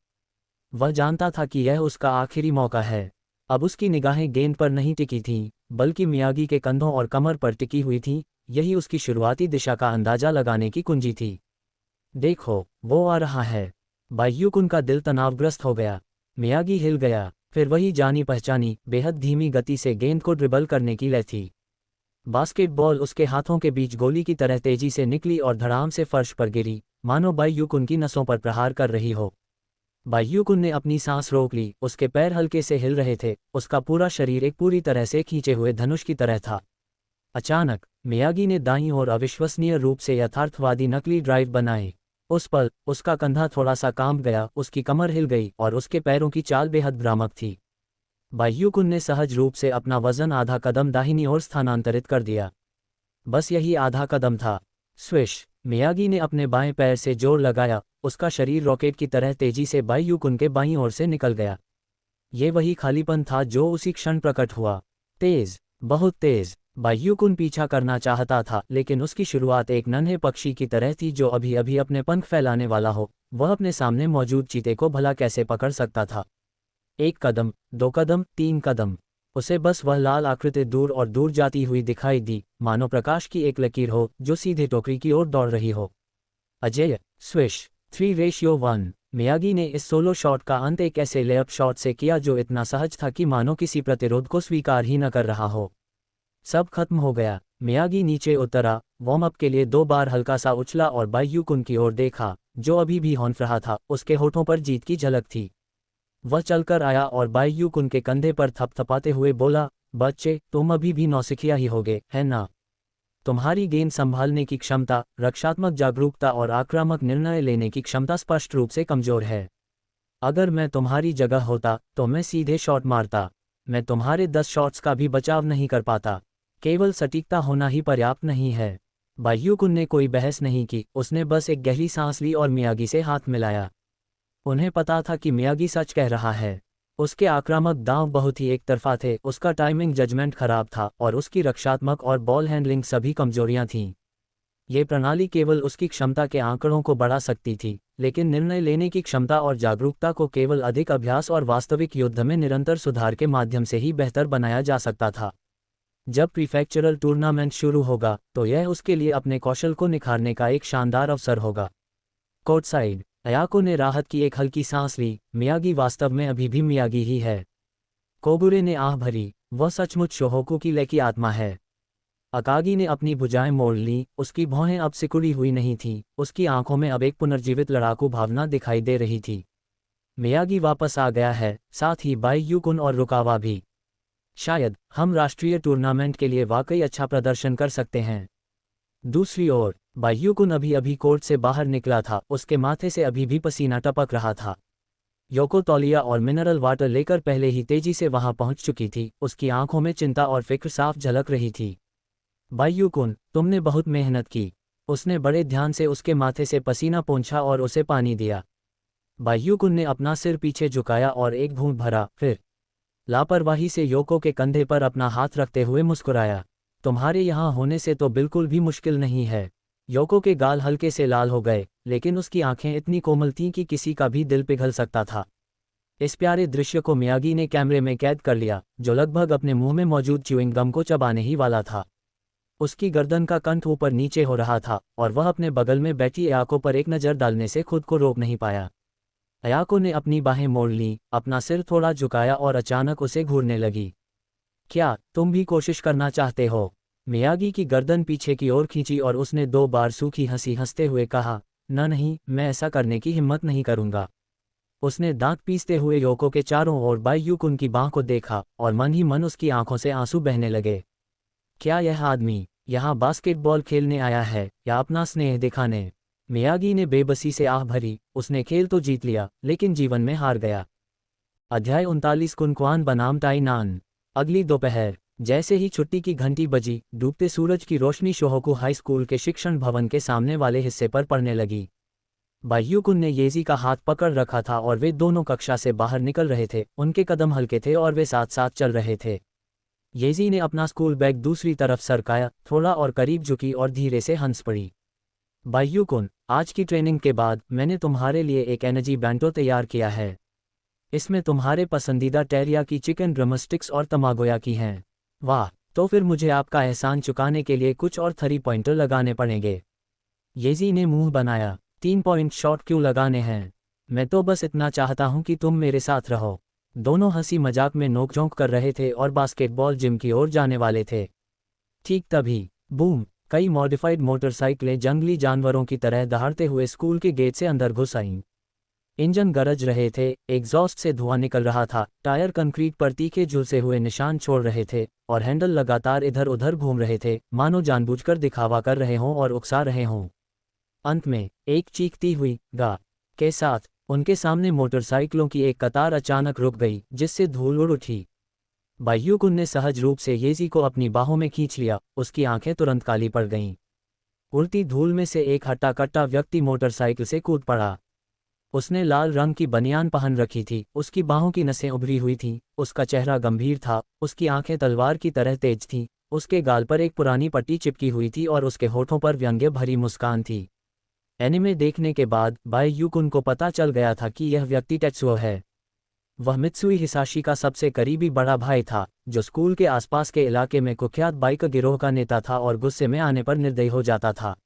वह जानता था कि यह उसका आखिरी मौका है। अब उसकी निगाहें गेंद पर नहीं टिकी थीं, बल्कि मियागी के कंधों और कमर पर टिकी हुई थीं। यही उसकी शुरुआती दिशा का अंदाजा लगाने की कुंजी थी। देखो, वो आ रहा है। बाईयूकुन का दिल तनावग्रस्त हो गया। मियागी हिल गया। फिर वही जानी पहचानी बेहद धीमी गति से गेंद को ड्रिबल करने की लय थी। बास्केटबॉल उसके हाथों के बीच गोली की तरह तेजी से निकली और धड़ाम से फर्श पर गिरी, मानो बाईयूकुन की नसों पर प्रहार कर रही हो। बाईयूकुन ने अपनी सांस रोक ली। उसके पैर हल्के से हिल रहे थे। उसका पूरा शरीर एक पूरी तरह से खींचे हुए धनुष की तरह था। अचानक मियागी ने दाईं ओर अविश्वसनीय रूप से यथार्थवादी नकली ड्राइव बनाए। उस पल उसका कंधा थोड़ा सा कांप गया, उसकी कमर हिल गई और उसके पैरों की चाल बेहद भ्रामक थी। बाईयूकुन ने सहज रूप से अपना वजन आधा कदम दाहिनी ओर स्थानांतरित कर दिया। बस यही आधा कदम था। स्विश! मियागी ने अपने बाएं पैर से जोर लगाया। उसका शरीर रॉकेट की तरह तेजी से बाईयूकुन के बाईं ओर से निकल गया। ये वही खालीपन था जो उसी क्षण प्रकट हुआ। तेज, बहुत तेज। बाईयूकुन पीछा करना चाहता था, लेकिन उसकी शुरुआत एक नन्हे पक्षी की तरह थी जो अभी अभी अपने पंख फैलाने वाला हो। वह अपने सामने मौजूद चीते को भला कैसे पकड़ सकता था। 1 कदम, 2 कदम, 3 कदम। उसे बस वह लाल आकृति दूर और दूर जाती हुई दिखाई दी, मानो प्रकाश की एक लकीर हो जो सीधे टोकरी की ओर दौड़ रही हो। अजेय! स्विश! 3:1। मियागी ने इस सोलो शॉट का अंत एक ऐसे लेअप शॉट से किया जो इतना सहज था कि मानो किसी प्रतिरोध को स्वीकार ही न कर रहा हो। सब खत्म हो गया। मियागी नीचे उतरा, वार्म अप के लिए 2 बार हल्का सा उछला और बाईयूकुन की ओर देखा, जो अभी भी हौंफ रहा था। उसके होठों पर जीत की झलक थी। वह चलकर आया और बाईयूकुन के कंधे पर थपथपाते हुए बोला, बच्चे, तुम अभी भी नौसिखिया ही होगे, है ना? तुम्हारी गेंद संभालने की क्षमता, रक्षात्मक जागरूकता और आक्रामक निर्णय लेने की क्षमता स्पष्ट रूप से कमजोर है। अगर मैं तुम्हारी जगह होता तो मैं सीधे शॉट मारता। मैं तुम्हारे 10 शॉट्स का भी बचाव नहीं कर पाता। केवल सटीकता होना ही पर्याप्त नहीं है। बाईयूकुन ने कोई बहस नहीं की। उसने बस एक गहरी सांस ली और मियागी से हाथ मिलाया। उन्हें पता था कि मियागी सच कह रहा है। उसके आक्रामक दांव बहुत ही एक तरफा थे, उसका टाइमिंग जजमेंट खराब था और उसकी रक्षात्मक और बॉल हैंडलिंग सभी कमजोरियां थीं। ये प्रणाली केवल उसकी क्षमता के आंकड़ों को बढ़ा सकती थी, लेकिन निर्णय लेने की क्षमता और जागरूकता को केवल अधिक अभ्यास और वास्तविक युद्ध में निरंतर सुधार के माध्यम से ही बेहतर बनाया जा सकता था। जब प्रीफेक्चरल टूर्नामेंट शुरू होगा तो यह उसके लिए अपने कौशल को निखारने का एक शानदार अवसर होगा। कोर्टसाइड, अयाको ने राहत की एक हल्की सांस ली। मियागी वास्तव में अभी भी मियागी ही है। कोबुरे ने आह भरी, वह सचमुच शोहोकू की लेकी आत्मा है। अकागी ने अपनी भुजाएं मोड़ लीं। उसकी भौहें अब सिकुड़ी हुई नहीं थीं। उसकी आंखों में अब एक पुनर्जीवित लड़ाकू भावना दिखाई दे रही थी। मियागी वापस आ गया है, साथ ही बाईयूकुन और रुकावा भी। शायद हम राष्ट्रीय टूर्नामेंट के लिए वाकई अच्छा प्रदर्शन कर सकते हैं। दूसरी ओर बाईयूकुन अभी अभी कोर्ट से बाहर निकला था। उसके माथे से अभी भी पसीना टपक रहा था। योको तौलिया और मिनरल वाटर लेकर पहले ही तेजी से वहां पहुंच चुकी थी। उसकी आंखों में चिंता और फिक्र साफ झलक रही थी। बाईयूकुन, तुमने बहुत मेहनत की। उसने बड़े ध्यान से उसके माथे से पसीना पोंछा और उसे पानी दिया। बाईयूकुन ने अपना सिर पीछे झुकाया और एक घूंट भरा, फिर लापरवाही से योको के कंधे पर अपना हाथ रखते हुए मुस्कुराया। तुम्हारे यहाँ होने से तो बिल्कुल भी मुश्किल नहीं है। योको के गाल हल्के से लाल हो गए, लेकिन उसकी आंखें इतनी कोमल थीं कि किसी का भी दिल पिघल सकता था। इस प्यारे दृश्य को मियागी ने कैमरे में कैद कर लिया, जो लगभग अपने मुंह में मौजूद च्यूइंग गम को चबाने ही वाला था। उसकी गर्दन का कंठ ऊपर नीचे हो रहा था और वह अपने बगल में बैठी अयाको पर एक नज़र डालने से खुद को रोक नहीं पाया। अयाको ने अपनी बाहें मोड़ लीं, अपना सिर थोड़ा झुकाया और अचानक उसे घूरने लगी। क्या तुम भी कोशिश करना चाहते हो? मियागी की गर्दन पीछे की ओर खींची और उसने 2 बार सूखी हंसी हंसते हुए कहा, नहीं, मैं ऐसा करने की हिम्मत नहीं करूंगा। उसने दांत पीसते हुए योको के चारों ओर बाईयूकुन की बाह को देखा और मन ही मन उसकी आंखों से आंसू बहने लगे। क्या यह आदमी यहाँ बास्केटबॉल खेलने आया है या अपना स्नेह दिखाने? मियागी ने बेबसी से आह भरी, उसने खेल तो जीत लिया लेकिन जीवन में हार गया। अध्याय 39 कुनक्वान बनाम ताइनान। अगली दोपहर जैसे ही छुट्टी की घंटी बजी, डूबते सूरज की रोशनी शोहोकू हाई स्कूल के शिक्षण भवन के सामने वाले हिस्से पर पड़ने लगी। बाईयूकुन ने येजी का हाथ पकड़ रखा था और वे दोनों कक्षा से बाहर निकल रहे थे। उनके कदम हल्के थे और वे साथ साथ चल रहे थे। येजी ने अपना स्कूल बैग दूसरी तरफ सरकाया, थोड़ा और करीब झुकी और धीरे से हंस पड़ी। बाईयूकुन, आज की ट्रेनिंग के बाद मैंने तुम्हारे लिए एक एनर्जी बैंटो तैयार किया है। इसमें तुम्हारे पसंदीदा टेरियाकी चिकन ड्रमस्टिक्स और तमागोया की हैं। वाह, तो फिर मुझे आपका एहसान चुकाने के लिए कुछ और 3 पॉइंटर लगाने पड़ेंगे। येजी ने मुंह बनाया। 3 पॉइंट शॉट क्यों लगाने हैं? मैं तो बस इतना चाहता हूं कि तुम मेरे साथ रहो। दोनों हंसी मजाक में नोकझोंक कर रहे थे और बास्केटबॉल जिम की ओर जाने वाले थे। ठीक तभी बूम, कई मॉडिफाइड मोटरसाइकिलें जंगली जानवरों की तरह दहाड़ते हुए स्कूल के गेट से अंदर घुस आईं। इंजन गरज रहे थे, एग्जॉस्ट से धुआं निकल रहा था, टायर कंक्रीट पर तीखे झुलसे हुए निशान छोड़ रहे थे और हैंडल लगातार इधर उधर घूम रहे थे, मानो जानबूझकर दिखावा कर रहे हों और उकसा रहे हों। अंत में एक चीखती हुई गा के साथ उनके सामने मोटरसाइकिलों की एक कतार अचानक रुक गई, जिससे धूल उड़ उठी। बाईयूकुन ने सहज रूप से येजी को अपनी बाहों में खींच लिया, उसकी आंखें तुरंत काली पड़ गईं। उड़ती धूल में से एक हट्टा कट्टा व्यक्ति मोटरसाइकिल से कूद पड़ा। उसने लाल रंग की बनियान पहन रखी थी, उसकी बाहों की नसें उभरी हुई थीं, उसका चेहरा गंभीर था, उसकी आंखें तलवार की तरह तेज थीं, उसके गाल पर एक पुरानी पट्टी चिपकी हुई थी और उसके होठों पर व्यंग्य भरी मुस्कान थी। एनिमे देखने के बाद बाईयूकुन को पता चल गया था कि यह व्यक्ति टेत्सुओ है। वह मित्सुई हिसाशी का सबसे करीबी बड़ा भाई था, जो स्कूल के आसपास के इलाके में कुख्यात बाइक गिरोह का नेता था और गुस्से में आने पर निर्दयी हो जाता था।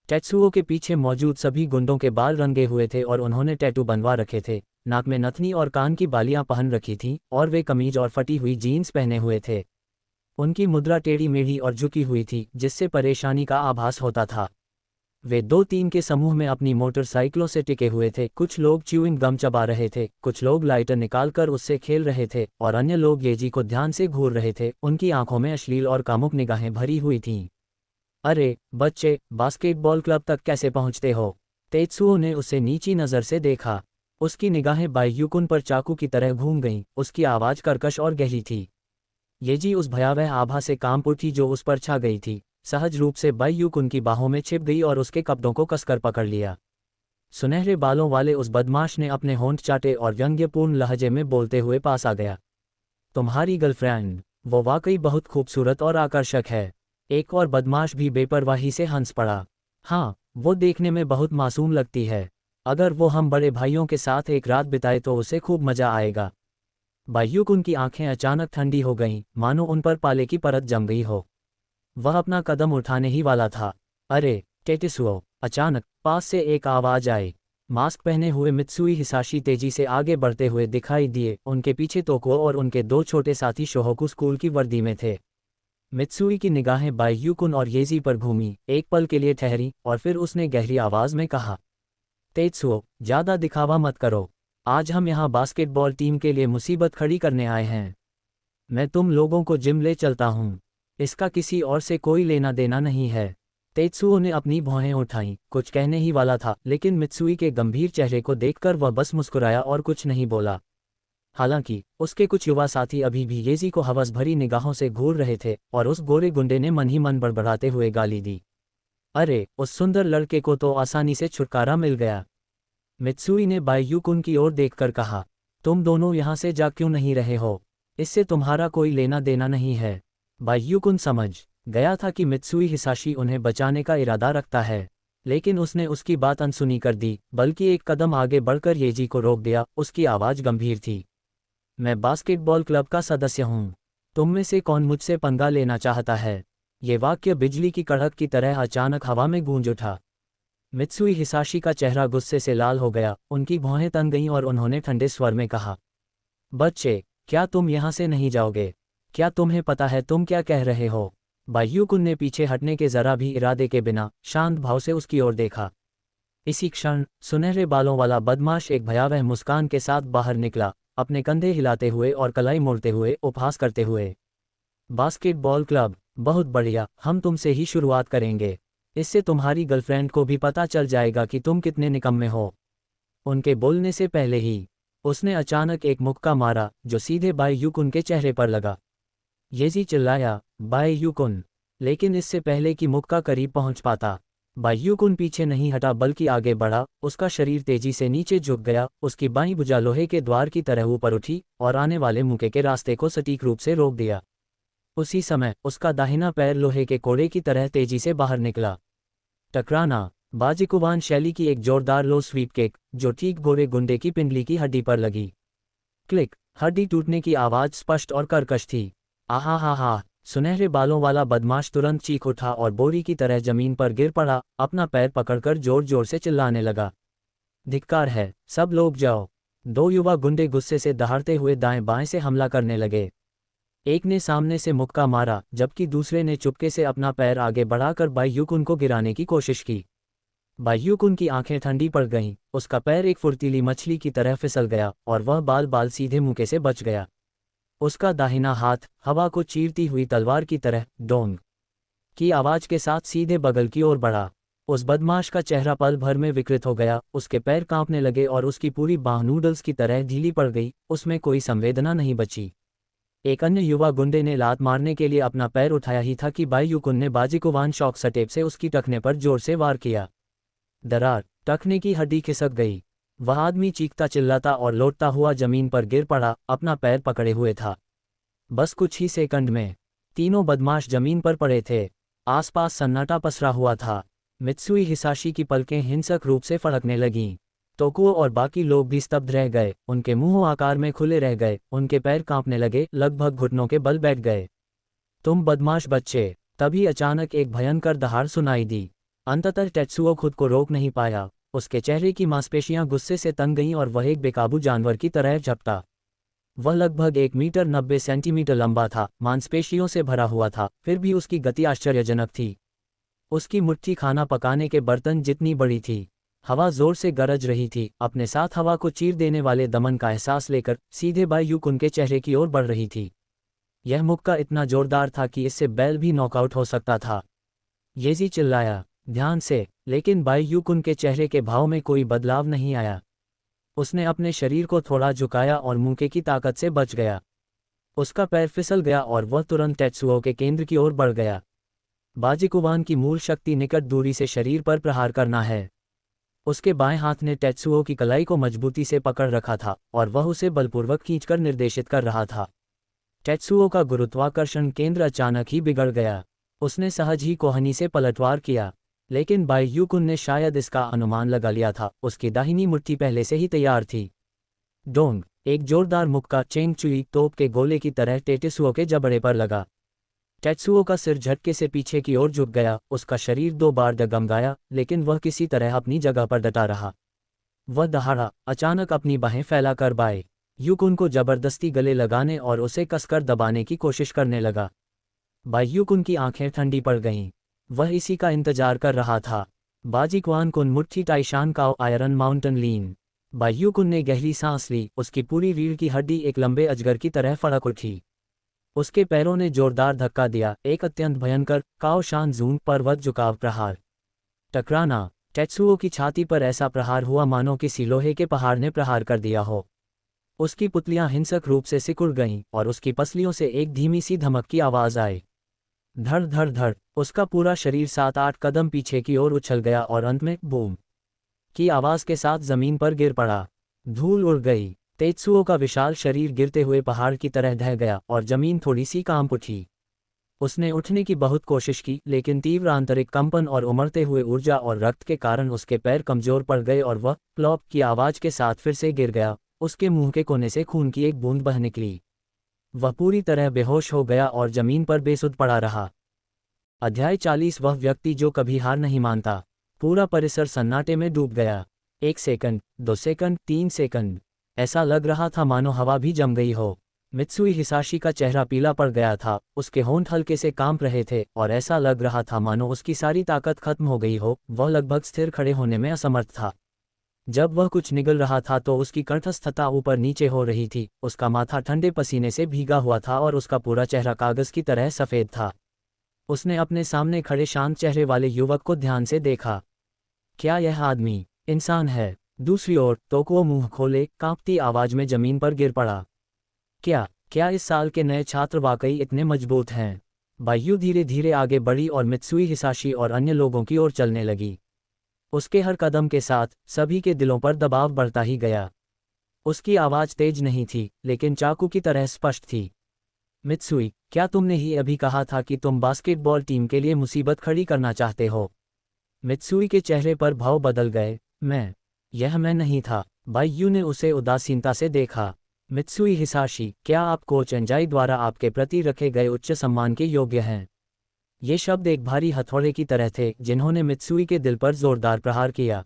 टेत्सुओ के पीछे मौजूद सभी गुंडों के बाल रंगे हुए थे और उन्होंने टैटू बनवा रखे थे, नाक में नथनी और कान की बालियां पहन रखी थीं और वे कमीज और फटी हुई जीन्स पहने हुए थे। उनकी मुद्रा टेढ़ी मेढ़ी और झुकी हुई थी, जिससे परेशानी का आभास होता था। वे 2-3 के समूह में अपनी मोटरसाइकिलों से टिके हुए थे। कुछ लोग च्यूइंग गम चबा रहे थे, कुछ लोग लाइटर निकालकर उससे खेल रहे थे और अन्य लोग येजी को ध्यान से घूर रहे थे। उनकी आंखों में अश्लील और कामुक निगाहें भरी हुई थीं। अरे बच्चे, बास्केटबॉल क्लब तक कैसे पहुंचते हो? तेत्सुओ ने उसे नीची नज़र से देखा। उसकी निगाहें बाईयूकुन पर चाकू की तरह घूम गईं, उसकी आवाज़ कर्कश और गहरी थी। येजी उस भयावह आभा से कांप उठी जो उस पर छा गई थी, सहज रूप से बाईयूकुन की बाहों में छिप गई और उसके कपड़ों को कसकर पकड़ लिया। सुनहरे बालों वाले उस बदमाश ने अपने होंठ चाटे और व्यंग्यपूर्ण लहजे में बोलते हुए पास आ गया। तुम्हारी गर्लफ्रेंड, वो वाकई बहुत खूबसूरत और आकर्षक है। एक और बदमाश भी बेपरवाही से हंस पड़ा। हाँ, वो देखने में बहुत मासूम लगती है। अगर वो हम बड़े भाइयों के साथ एक रात बिताए तो उसे खूब मजा आएगा। बाईयूकुन की आंखें अचानक ठंडी हो गईं, मानो उन पर पाले की परत जम गई हो। वह अपना कदम उठाने ही वाला था। अरे टेत्सुओ! अचानक पास से एक आवाज आई। मास्क पहने हुए मित्सुई हिसाशी तेजी से आगे बढ़ते हुए दिखाई दिए। उनके पीछे तोको और उनके 2 छोटे साथी शोहोकू स्कूल की वर्दी में थे। मित्सुई की निगाहें बाईयूकुन और येजी पर घूमी, एक पल के लिए ठहरी और फिर उसने गहरी आवाज में कहा, तेत्सुओ, ज्यादा दिखावा मत करो। आज हम यहाँ बास्केटबॉल टीम के लिए मुसीबत खड़ी करने आए हैं। मैं तुम लोगों को जिम ले चलता हूँ। इसका किसी और से कोई लेना देना नहीं है। तेत्सुओ ने अपनी भौहें उठाईं, कुछ कहने ही वाला था, लेकिन मित्सुई के गंभीर चेहरे को देखकर वह बस मुस्कुराया और कुछ नहीं बोला। हालांकि उसके कुछ युवा साथी अभी भी येजी को हवस भरी निगाहों से घूर रहे थे और उस गोरे गुंडे ने मन ही मन बड़बड़ाते हुए गाली दी। अरे, उस सुंदर लड़के को तो आसानी से छुटकारा मिल गया। मित्सुई ने बाईयूकुन की ओर देखकर कहा, तुम दोनों यहाँ से जा क्यों नहीं रहे हो? इससे तुम्हारा कोई लेना देना नहीं है। बाईयूकुन समझ गया था कि मित्सुई हिसाशी उन्हें बचाने का इरादा रखता है, लेकिन उसने उसकी बात अनसुनी कर दी, बल्कि एक कदम आगे बढ़कर येजी को रोक दिया। उसकी आवाज़ गंभीर थी। मैं बास्केटबॉल क्लब का सदस्य हूँ। तुम में से कौन मुझसे पंगा लेना चाहता है? ये वाक्य बिजली की कड़क की तरह अचानक हवा में गूंज उठा। मित्सुई हिसाशी का चेहरा गुस्से से लाल हो गया, उनकी भौहें तन गईं और उन्होंने ठंडे स्वर में कहा, बच्चे, क्या तुम यहाँ से नहीं जाओगे? क्या तुम्हें पता है तुम क्या कह रहे हो? बाईयूकुन ने पीछे हटने के जरा भी इरादे के बिना शांत भाव से उसकी ओर देखा। इसी क्षण सुनहरे बालों वाला बदमाश एक भयावह मुस्कान के साथ बाहर निकला, अपने कंधे हिलाते हुए और कलाई मोड़ते हुए उपहास करते हुए। बास्केटबॉल क्लब, बहुत बढ़िया, हम तुमसे ही शुरुआत करेंगे। इससे तुम्हारी गर्लफ्रेंड को भी पता चल जाएगा कि तुम कितने निकम्मे हो। उनके बोलने से पहले ही उसने अचानक एक मुक्का मारा जो सीधे बाई युकुन के चेहरे पर लगा। येजी चिल्लाया, बाई युकुन, लेकिन इससे पहले कि मुक्का करीब पहुंच पाता, बाई युकुन पीछे नहीं हटा बल्कि आगे बढ़ा। उसका शरीर तेजी से नीचे झुक गया, उसकी बाईं भुजा लोहे के द्वार की तरह ऊपर उठी और आने वाले मुक्के के रास्ते को सटीक रूप से रोक दिया। उसी समय उसका दाहिना पैर लोहे के कोड़े की तरह तेजी से बाहर निकला। टकराना, बाजिकुवान शैली की एक जोरदार लो स्वीप किक जो ठीक गोरे गुंडे की पिंडली की हड्डी पर लगी। क्लिक, हड्डी टूटने की आवाज स्पष्ट और कर्कश थी। आहा हा हा, सुनहरे बालों वाला बदमाश तुरंत चीख उठा और बोरी की तरह जमीन पर गिर पड़ा, अपना पैर पकड़कर जोर जोर से चिल्लाने लगा। धिक्कार है, सब लोग जाओ। दो युवा गुंडे गुस्से से दहाड़ते हुए दाएं बाएं से हमला करने लगे। एक ने सामने से मुक्का मारा जबकि दूसरे ने चुपके से अपना पैर आगे बढ़ाकर बाई युकुन को गिराने की कोशिश की। बाई युकुन की आंखें ठंडी पड़ गईं, उसका पैर एक फुर्तीली मछली की तरह फिसल गया और वह बाल बाल सीधे मुक्के से बच गया। उसका दाहिना हाथ हवा को चीरती हुई तलवार की तरह डोंग की आवाज के साथ सीधे बगल की ओर बढ़ा। उस बदमाश का चेहरा पल भर में विकृत हो गया, उसके पैर कांपने लगे और उसकी पूरी बाह नूडल्स की तरह ढीली पड़ गई, उसमें कोई संवेदना नहीं बची। एक अन्य युवा गुंडे ने लात मारने के लिए अपना पैर उठाया ही था कि बाई युकुन ने बाजिकुवान शॉक सटेप से उसकी टखने पर जोर से वार किया। दरार, टखने की हड्डी खिसक गई। वह आदमी चीखता चिल्लाता और लौटता हुआ जमीन पर गिर पड़ा, अपना पैर पकड़े हुए था। बस कुछ ही सेकंड में तीनों बदमाश जमीन पर पड़े थे। आसपास सन्नाटा पसरा हुआ था। मित्सुई हिसाशी की पलकें हिंसक रूप से फड़कने लगीं। तोकुओ और बाकी लोग भी स्तब्ध रह गए, उनके मुंह आकार में खुले रह गए, उनके पैर कांपने लगे, लगभग घुटनों के बल बैठ गए। तुम बदमाश बच्चे! तभी अचानक एक भयंकर दहाड़ सुनाई दी। अंततः टेत्सुओ खुद को रोक नहीं पाया, उसके चेहरे की मांसपेशियां गुस्से से तंग गईं और वह एक बेकाबू जानवर की तरह झपटा। वह लगभग 1 मीटर 90 सेंटीमीटर लंबा था, मांसपेशियों से भरा हुआ था, फिर भी उसकी गति आश्चर्यजनक थी। उसकी मुट्ठी खाना पकाने के बर्तन जितनी बड़ी थी। हवा जोर से गरज रही थी, अपने साथ हवा को चीर देने वाले दमन का एहसास लेकर सीधे बाई युकुन के चेहरे की ओर बढ़ रही थी। यह मुक्का इतना जोरदार था कि इससे बैल भी नॉकआउट हो सकता था। येजी चिल्लाया, ध्यान से, लेकिन बाई युकुन के चेहरे के भाव में कोई बदलाव नहीं आया। उसने अपने शरीर को थोड़ा झुकाया और मुक्के की ताकत से बच गया। उसका पैर फिसल गया और वह तुरंत टेत्सुओ के केंद्र की ओर बढ़ गया। बाजिकुवान की मूल शक्ति निकट दूरी से शरीर पर प्रहार करना है। उसके बाएं हाथ ने टेत्सुओ की कलाई को मजबूती से पकड़ रखा था और वह उसे बलपूर्वक खींचकर निर्देशित कर रहा था। टेत्सुओ का गुरुत्वाकर्षण केंद्र अचानक ही बिगड़ गया। उसने सहज ही कोहनी से पलटवार किया, लेकिन बाई युकुन ने शायद इसका अनुमान लगा लिया था। उसकी दाहिनी मुट्ठी पहले से ही तैयार थी। डोंग, एक जोरदार मुक्का चेंग चुई तोप के गोले की तरह टेत्सुओ के जबड़े पर लगा। टेत्सुओ का सिर झटके से पीछे की ओर झुक गया, उसका शरीर 2 बार डगमगाया, लेकिन वह किसी तरह अपनी जगह पर डटा रहा। वह दहाड़ा, अचानक अपनी बाहें फैलाकर बाई युकुन को जबरदस्ती गले लगाने और उसे कसकर दबाने की कोशिश करने लगा। बाई युकुन की आंखें ठंडी पड़ गईं। वह इसी का इंतजार कर रहा था। बाजिकुवान कुन मुट्ठी टाइशान काओ आयरन माउंटेन लीन। बाई युकुन ने गहरी सांस ली, उसकी पूरी रीढ़ की हड्डी एक लंबे अजगर की तरह फड़क उठी। उसके पैरों ने जोरदार धक्का दिया, एक अत्यंत भयंकर काओ शान जून पर्वत झुकाव प्रहार। टकराना, टेत्सुओ की छाती पर ऐसा प्रहार हुआ मानो किसी लोहे के पहाड़ ने प्रहार कर दिया हो। उसकी पुतलियां हिंसक रूप से सिकुड़ गईं और उसकी पसलियों से एक धीमी सी धमक की आवाज आई। धड़ धड़ धड़, उसका पूरा शरीर 7-8 कदम पीछे की ओर उछल गया और अंत में बूम की आवाज के साथ जमीन पर गिर पड़ा। धूल उड़ गई। टेत्सुओ का विशाल शरीर गिरते हुए पहाड़ की तरह ढह गया और जमीन थोड़ी सी कांप उठी। उसने उठने की बहुत कोशिश की, लेकिन तीव्र आंतरिक कंपन और उमड़ते हुए ऊर्जा और रक्त के कारण उसके पैर कमजोर पड़ गए और वह प्लॉप की आवाज के साथ फिर से गिर गया। उसके मुंह के कोने से खून की एक बूंद बह निकली। वह पूरी तरह बेहोश हो गया और जमीन पर बेसुध पड़ा रहा। अध्याय 40। वह व्यक्ति जो कभी हार नहीं मानता। पूरा परिसर सन्नाटे में डूब गया। 1 सेकंड, 2 सेकंड, 3 सेकंड। ऐसा लग रहा था मानो हवा भी जम गई हो। मित्सुई हिसाशी का चेहरा पीला पड़ गया था, उसके होंठ हल्के से कांप रहे थे और ऐसा लग रहा था मानो उसकी सारी ताकत खत्म हो गई हो। वह लगभग स्थिर खड़े होने में असमर्थ था। जब वह कुछ निगल रहा था तो उसकी कंठस्थता ऊपर नीचे हो रही थी, उसका माथा ठंडे पसीने से भीगा हुआ था और उसका पूरा चेहरा कागज की तरह सफ़ेद था। उसने अपने सामने खड़े शांत चेहरे वाले युवक को ध्यान से देखा। क्या यह आदमी इंसान है? दूसरी ओर तोकुओ मुंह खोले कांपती आवाज में जमीन पर गिर पड़ा। क्या क्या इस साल के नए छात्र वाकई इतने मजबूत हैं? बायू धीरे धीरे आगे बढ़ी और मित्सुई हिसाशी और अन्य लोगों की ओर चलने लगी। उसके हर कदम के साथ सभी के दिलों पर दबाव बढ़ता ही गया। उसकी आवाज़ तेज नहीं थी, लेकिन चाकू की तरह स्पष्ट थी। मित्सुई, क्या तुमने ही अभी कहा था कि तुम बास्केटबॉल टीम के लिए मुसीबत खड़ी करना चाहते हो? मित्सुई के चेहरे पर भाव बदल गए। यह मैं नहीं था। बायू ने उसे उदासीनता से देखा। मित्सुई हिसाशी, क्या आप कोच एंजाई द्वारा आपके प्रति रखे गए उच्च सम्मान के योग्य हैं? ये शब्द एक भारी हथौड़े की तरह थे जिन्होंने मित्सुई के दिल पर जोरदार प्रहार किया।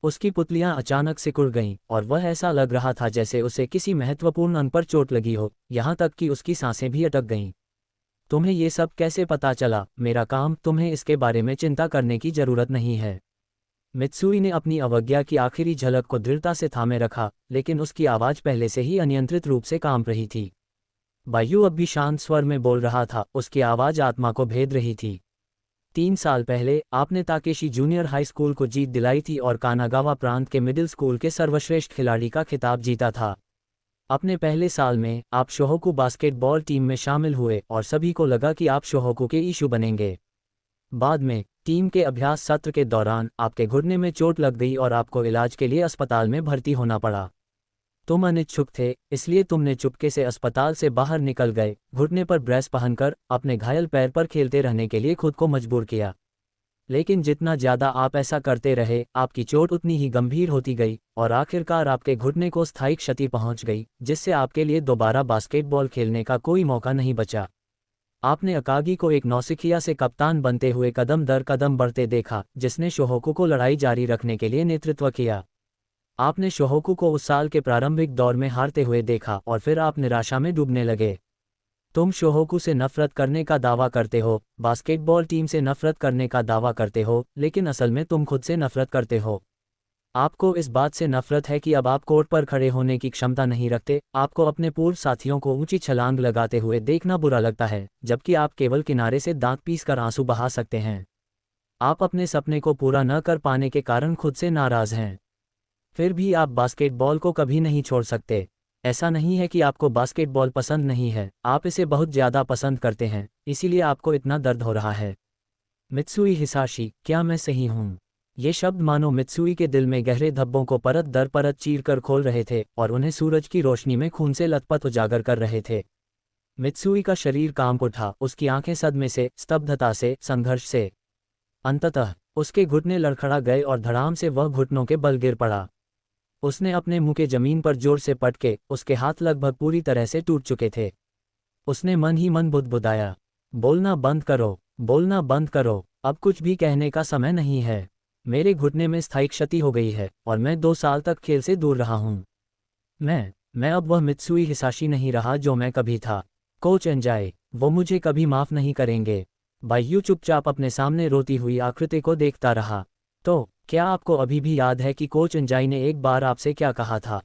उसकी पुतलियां अचानक सिकुड़ गईं और वह ऐसा लग रहा था जैसे उसे किसी महत्वपूर्ण अंग पर चोट लगी हो, यहाँ तक कि उसकी सांसें भी अटक गईं। तुम्हें ये सब कैसे पता चला? मेरा काम, तुम्हें इसके बारे में चिंता करने की जरूरत नहीं है। मित्सुई ने अपनी अवज्ञा की आखिरी झलक को दृढ़ता से थामे रखा, लेकिन उसकी आवाज़ पहले से ही अनियंत्रित रूप से कांप रही थी। बायू अब भी शांत स्वर में बोल रहा था, उसकी आवाज़ आत्मा को भेद रही थी। 3 साल पहले आपने ताकेशी जूनियर हाई स्कूल को जीत दिलाई थी और कानागावा प्रांत के मिडिल स्कूल के सर्वश्रेष्ठ खिलाड़ी का खिताब जीता था। अपने पहले साल में आप शोहोकू बास्केटबॉल टीम में शामिल हुए और सभी को लगा कि आप शोहोकू के इशू बनेंगे। बाद में टीम के अभ्यास सत्र के दौरान आपके घुटने में चोट लग गई और आपको इलाज के लिए अस्पताल में भर्ती होना पड़ा। तुम अनिच्छुक थे, इसलिए तुमने चुपके से अस्पताल से बाहर निकल गए, घुटने पर ब्रेस पहनकर अपने घायल पैर पर खेलते रहने के लिए खुद को मजबूर किया। लेकिन जितना ज़्यादा आप ऐसा करते रहे, आपकी चोट उतनी ही गंभीर होती गई और आखिरकार आपके घुटने को स्थायी क्षति पहुंच गई, जिससे आपके लिए दोबारा बास्केटबॉल खेलने का कोई मौका नहीं बचा। आपने अकागी को एक नौसिखिया से कप्तान बनते हुए कदम दर कदम बढ़ते देखा, जिसने शोहोकू को लड़ाई जारी रखने के लिए नेतृत्व किया। आपने शोहोकू को उस साल के प्रारंभिक दौर में हारते हुए देखा और फिर आप निराशा में डूबने लगे। तुम शोहोकू से नफरत करने का दावा करते हो, बास्केटबॉल टीम से नफरत करने का दावा करते हो, लेकिन असल में तुम खुद से नफरत करते हो। आपको इस बात से नफरत है कि अब आप कोर्ट पर खड़े होने की क्षमता नहीं रखते। आपको अपने पूर्व साथियों को ऊंची छलांग लगाते हुए देखना बुरा लगता है, जबकि आप केवल किनारे से दांत पीस कर आंसू बहा सकते हैं। आप अपने सपने को पूरा न कर पाने के कारण खुद से नाराज हैं। फिर भी आप बास्केटबॉल को कभी नहीं छोड़ सकते। ऐसा नहीं है कि आपको बास्केटबॉल पसंद नहीं है, आप इसे बहुत ज़्यादा पसंद करते हैं, इसीलिए आपको इतना दर्द हो रहा है। मित्सुई हिसाशी, क्या मैं सही हूँ? ये शब्द मानो मित्सुई के दिल में गहरे धब्बों को परत दर परत चीर कर खोल रहे थे और उन्हें सूरज की रोशनी में खून से लथपथ उजागर कर रहे थे। मित्सुई का शरीर कांप उठा, उसकी आंखें सदमे से, स्तब्धता से, संघर्ष से। अंततः उसके घुटने लड़खड़ा गए और धड़ाम से वह घुटनों के बल गिर पड़ा। उसने अपने मुंह के जमीन पर जोर से पटके, उसके हाथ लगभग पूरी तरह से टूट चुके थे। उसने मन ही मन बुदबुदाया, बोलना बंद करो, बोलना बंद करो, अब कुछ भी कहने का समय नहीं है। मेरे घुटने में स्थायी क्षति हो गई है और मैं 2 साल तक खेल से दूर रहा हूँ। मैं अब वह मित्सुई हिसाशी नहीं रहा जो मैं कभी था। कोच एंजाई, वो मुझे कभी माफ़ नहीं करेंगे। बायू चुपचाप अपने सामने रोती हुई आकृति को देखता रहा। तो क्या आपको अभी भी याद है कि कोच एंजाई ने एक बार आपसे क्या कहा था?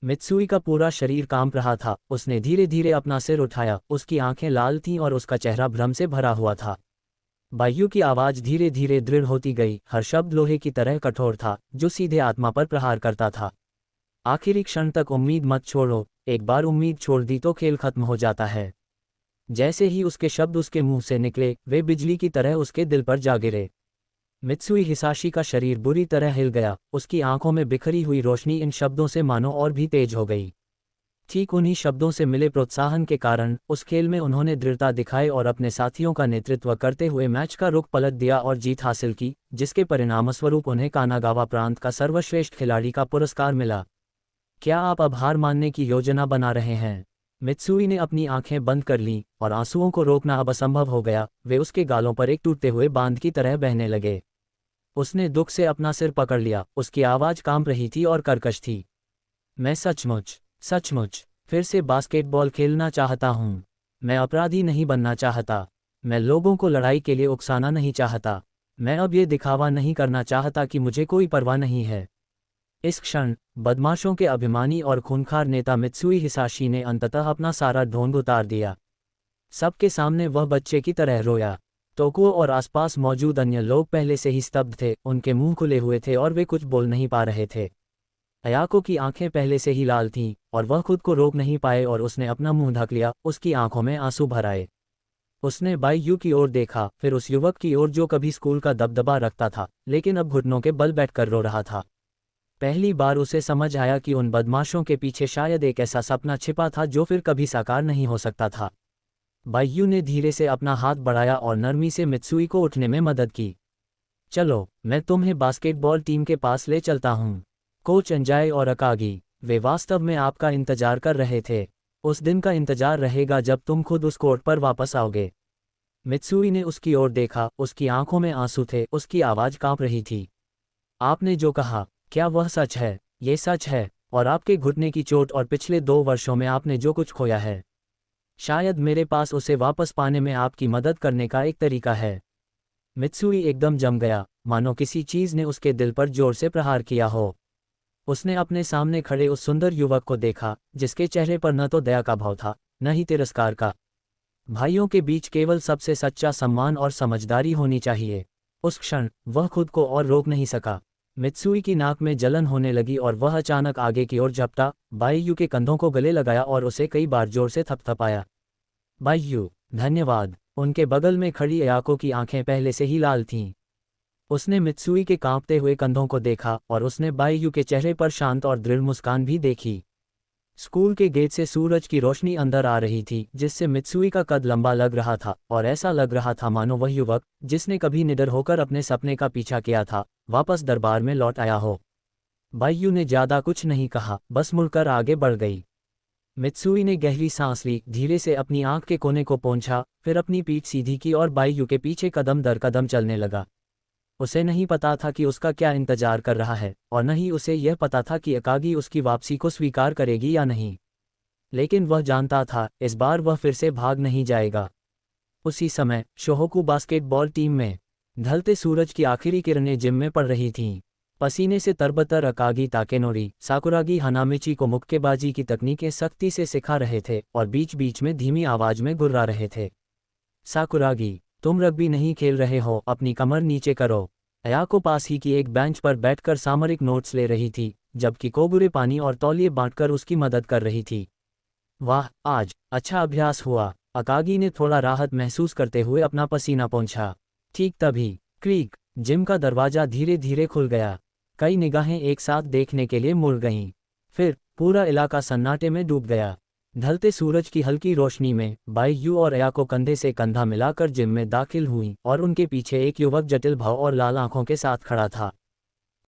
मित्सुई का पूरा शरीर कांप रहा था, उसने धीरे धीरे अपना सिर उठाया, उसकी आंखें लाल थीं और उसका चेहरा भ्रम से भरा हुआ था। बायू की आवाज़ धीरे धीरे दृढ़ होती गई, हर शब्द लोहे की तरह कठोर था, जो सीधे आत्मा पर प्रहार करता था। आखिरी क्षण तक उम्मीद मत छोड़ो, एक बार उम्मीद छोड़ दी तो खेल खत्म हो जाता है। जैसे ही उसके शब्द उसके मुंह से निकले, वे बिजली की तरह उसके दिल पर जा गिरे। मित्सुई हिसाशी का शरीर बुरी तरह हिल गया, उसकी आंखों में बिखरी हुई रोशनी इन शब्दों से मानो और भी तेज हो गई। ठीक उन्हीं शब्दों से मिले प्रोत्साहन के कारण उस खेल में उन्होंने दृढ़ता दिखाई और अपने साथियों का नेतृत्व करते हुए मैच का रुख पलट दिया और जीत हासिल की, जिसके परिणामस्वरूप उन्हें कानागावा प्रांत का सर्वश्रेष्ठ खिलाड़ी का पुरस्कार मिला। क्या आप अब हार मानने की योजना बना रहे हैं? मित्सुई ने अपनी आंखें बंद कर लीं और आंसुओं को रोकना अब असंभव हो गया, वे उसके गालों पर एक टूटते हुए बांध की तरह बहने लगे। उसने दुख से अपना सिर पकड़ लिया, उसकी आवाज़ कांप रही थी और कर्कश थी। मैं सचमुच फिर से बास्केटबॉल खेलना चाहता हूँ। मैं अपराधी नहीं बनना चाहता। मैं लोगों को लड़ाई के लिए उकसाना नहीं चाहता। मैं अब ये दिखावा नहीं करना चाहता कि मुझे कोई परवाह नहीं है। इस क्षण बदमाशों के अभिमानी और खूंखार नेता मित्सुई हिसाशी ने अंततः अपना सारा ढोंग उतार दिया। सबके सामने वह बच्चे की तरह रोया। तोकुओ और आसपास मौजूद अन्य लोग पहले से ही स्तब्ध थे, उनके मुंह खुले हुए थे और वे कुछ बोल नहीं पा रहे थे। अयाको की आंखें पहले से ही लाल थीं और वह खुद को रोक नहीं पाए और उसने अपना मुंह ढक लिया। उसकी आंखों में आंसू भर आए। उसने बाईयू की ओर देखा, फिर उस युवक की ओर जो कभी स्कूल का दबदबा रखता था लेकिन अब घुटनों के बल बैठकर रो रहा था। पहली बार उसे समझ आया कि उन बदमाशों के पीछे शायद एक ऐसा सपना छिपा था जो फिर कभी साकार नहीं हो सकता था। बाईयू ने धीरे से अपना हाथ बढ़ाया और नरमी से मित्सुई को उठने में मदद की। चलो, मैं तुम्हें बास्केटबॉल टीम के पास ले चलता हूँ। कोच अंजाई और अकागी, वे वास्तव में आपका इंतजार कर रहे थे। उस दिन का इंतजार रहेगा जब तुम खुद उस कोर्ट पर वापस आओगे। मित्सुई ने उसकी ओर देखा, उसकी आंखों में आंसू थे, उसकी आवाज़ कांप रही थी। आपने जो कहा, क्या वह सच है? ये सच है, और आपके घुटने की चोट और पिछले 2 वर्षों में आपने जो कुछ खोया है, शायद मेरे पास उसे वापस पाने में आपकी मदद करने का एक तरीका है। मित्सुई एकदम जम गया, मानो किसी चीज़ ने उसके दिल पर जोर से प्रहार किया हो। उसने अपने सामने खड़े उस सुंदर युवक को देखा, जिसके चेहरे पर न तो दया का भाव था, न ही तिरस्कार का। भाइयों के बीच केवल सबसे सच्चा सम्मान और समझदारी होनी चाहिए। उस क्षण वह खुद को और रोक नहीं सका। मित्सुई की नाक में जलन होने लगी और वह अचानक आगे की ओर झपटा, बाईयू के कंधों को गले लगाया और उसे कई बार जोर से थपथपाया। बाईयू, धन्यवाद। उनके बगल में खड़ी अयाको की आंखें पहले से ही लाल थीं। उसने मित्सुई के कांपते हुए कंधों को देखा और उसने बाईयू के चेहरे पर शांत और दृढ़ मुस्कान भी देखी। स्कूल के गेट से सूरज की रोशनी अंदर आ रही थी, जिससे मित्सुई का कद लंबा लग रहा था और ऐसा लग रहा था मानो वह युवक, जिसने कभी निडर होकर अपने सपने का पीछा किया था, वापस दरबार में लौट आया हो। बाईयू ने ज्यादा कुछ नहीं कहा, बस मुड़कर आगे बढ़ गई। मित्सुई ने गहरी सांस ली, धीरे से अपनी आंख के कोने को पोंछा, फिर अपनी पीठ सीधी की और बाईयू के पीछे कदम दर कदम चलने लगा। उसे नहीं पता था कि उसका क्या इंतजार कर रहा है, और न ही उसे यह पता था कि अकागी उसकी वापसी को स्वीकार करेगी या नहीं। लेकिन वह जानता था, इस बार वह फिर से भाग नहीं जाएगा। उसी समय शोहोकू बास्केटबॉल टीम में ढलते सूरज की आखिरी किरणें जिम में पड़ रही थीं। पसीने से तरबतर अकागी ताकेनोरी, साकुरागी हनामिची को मुक्केबाजी की तकनीकें सख्ती से सिखा रहे थे और बीच बीच में धीमी आवाज में गुर्रा रहे थे। साकुरागी, तुम रग्बी नहीं खेल रहे हो, अपनी कमर नीचे करो। अयाको पास ही की एक बेंच पर बैठकर सामरिक नोट्स ले रही थी, जबकि कोगुरे पानी और तौलिए बांटकर उसकी मदद कर रही थी। वाह, आज अच्छा अभ्यास हुआ। अकागी ने थोड़ा राहत महसूस करते हुए अपना पसीना पोंछा। ठीक तभी क्रीक, जिम का दरवाजा धीरे धीरे खुल गया। कई निगाहें एक साथ देखने के लिए मुड़ गईं। फिर पूरा इलाका सन्नाटे में डूब गया। ढलते सूरज की हल्की रोशनी में बाईयू और अयाको कंधे से कंधा मिलाकर जिम में दाखिल हुई और उनके पीछे एक युवक जटिल भाव और लाल आंखों के साथ खड़ा था।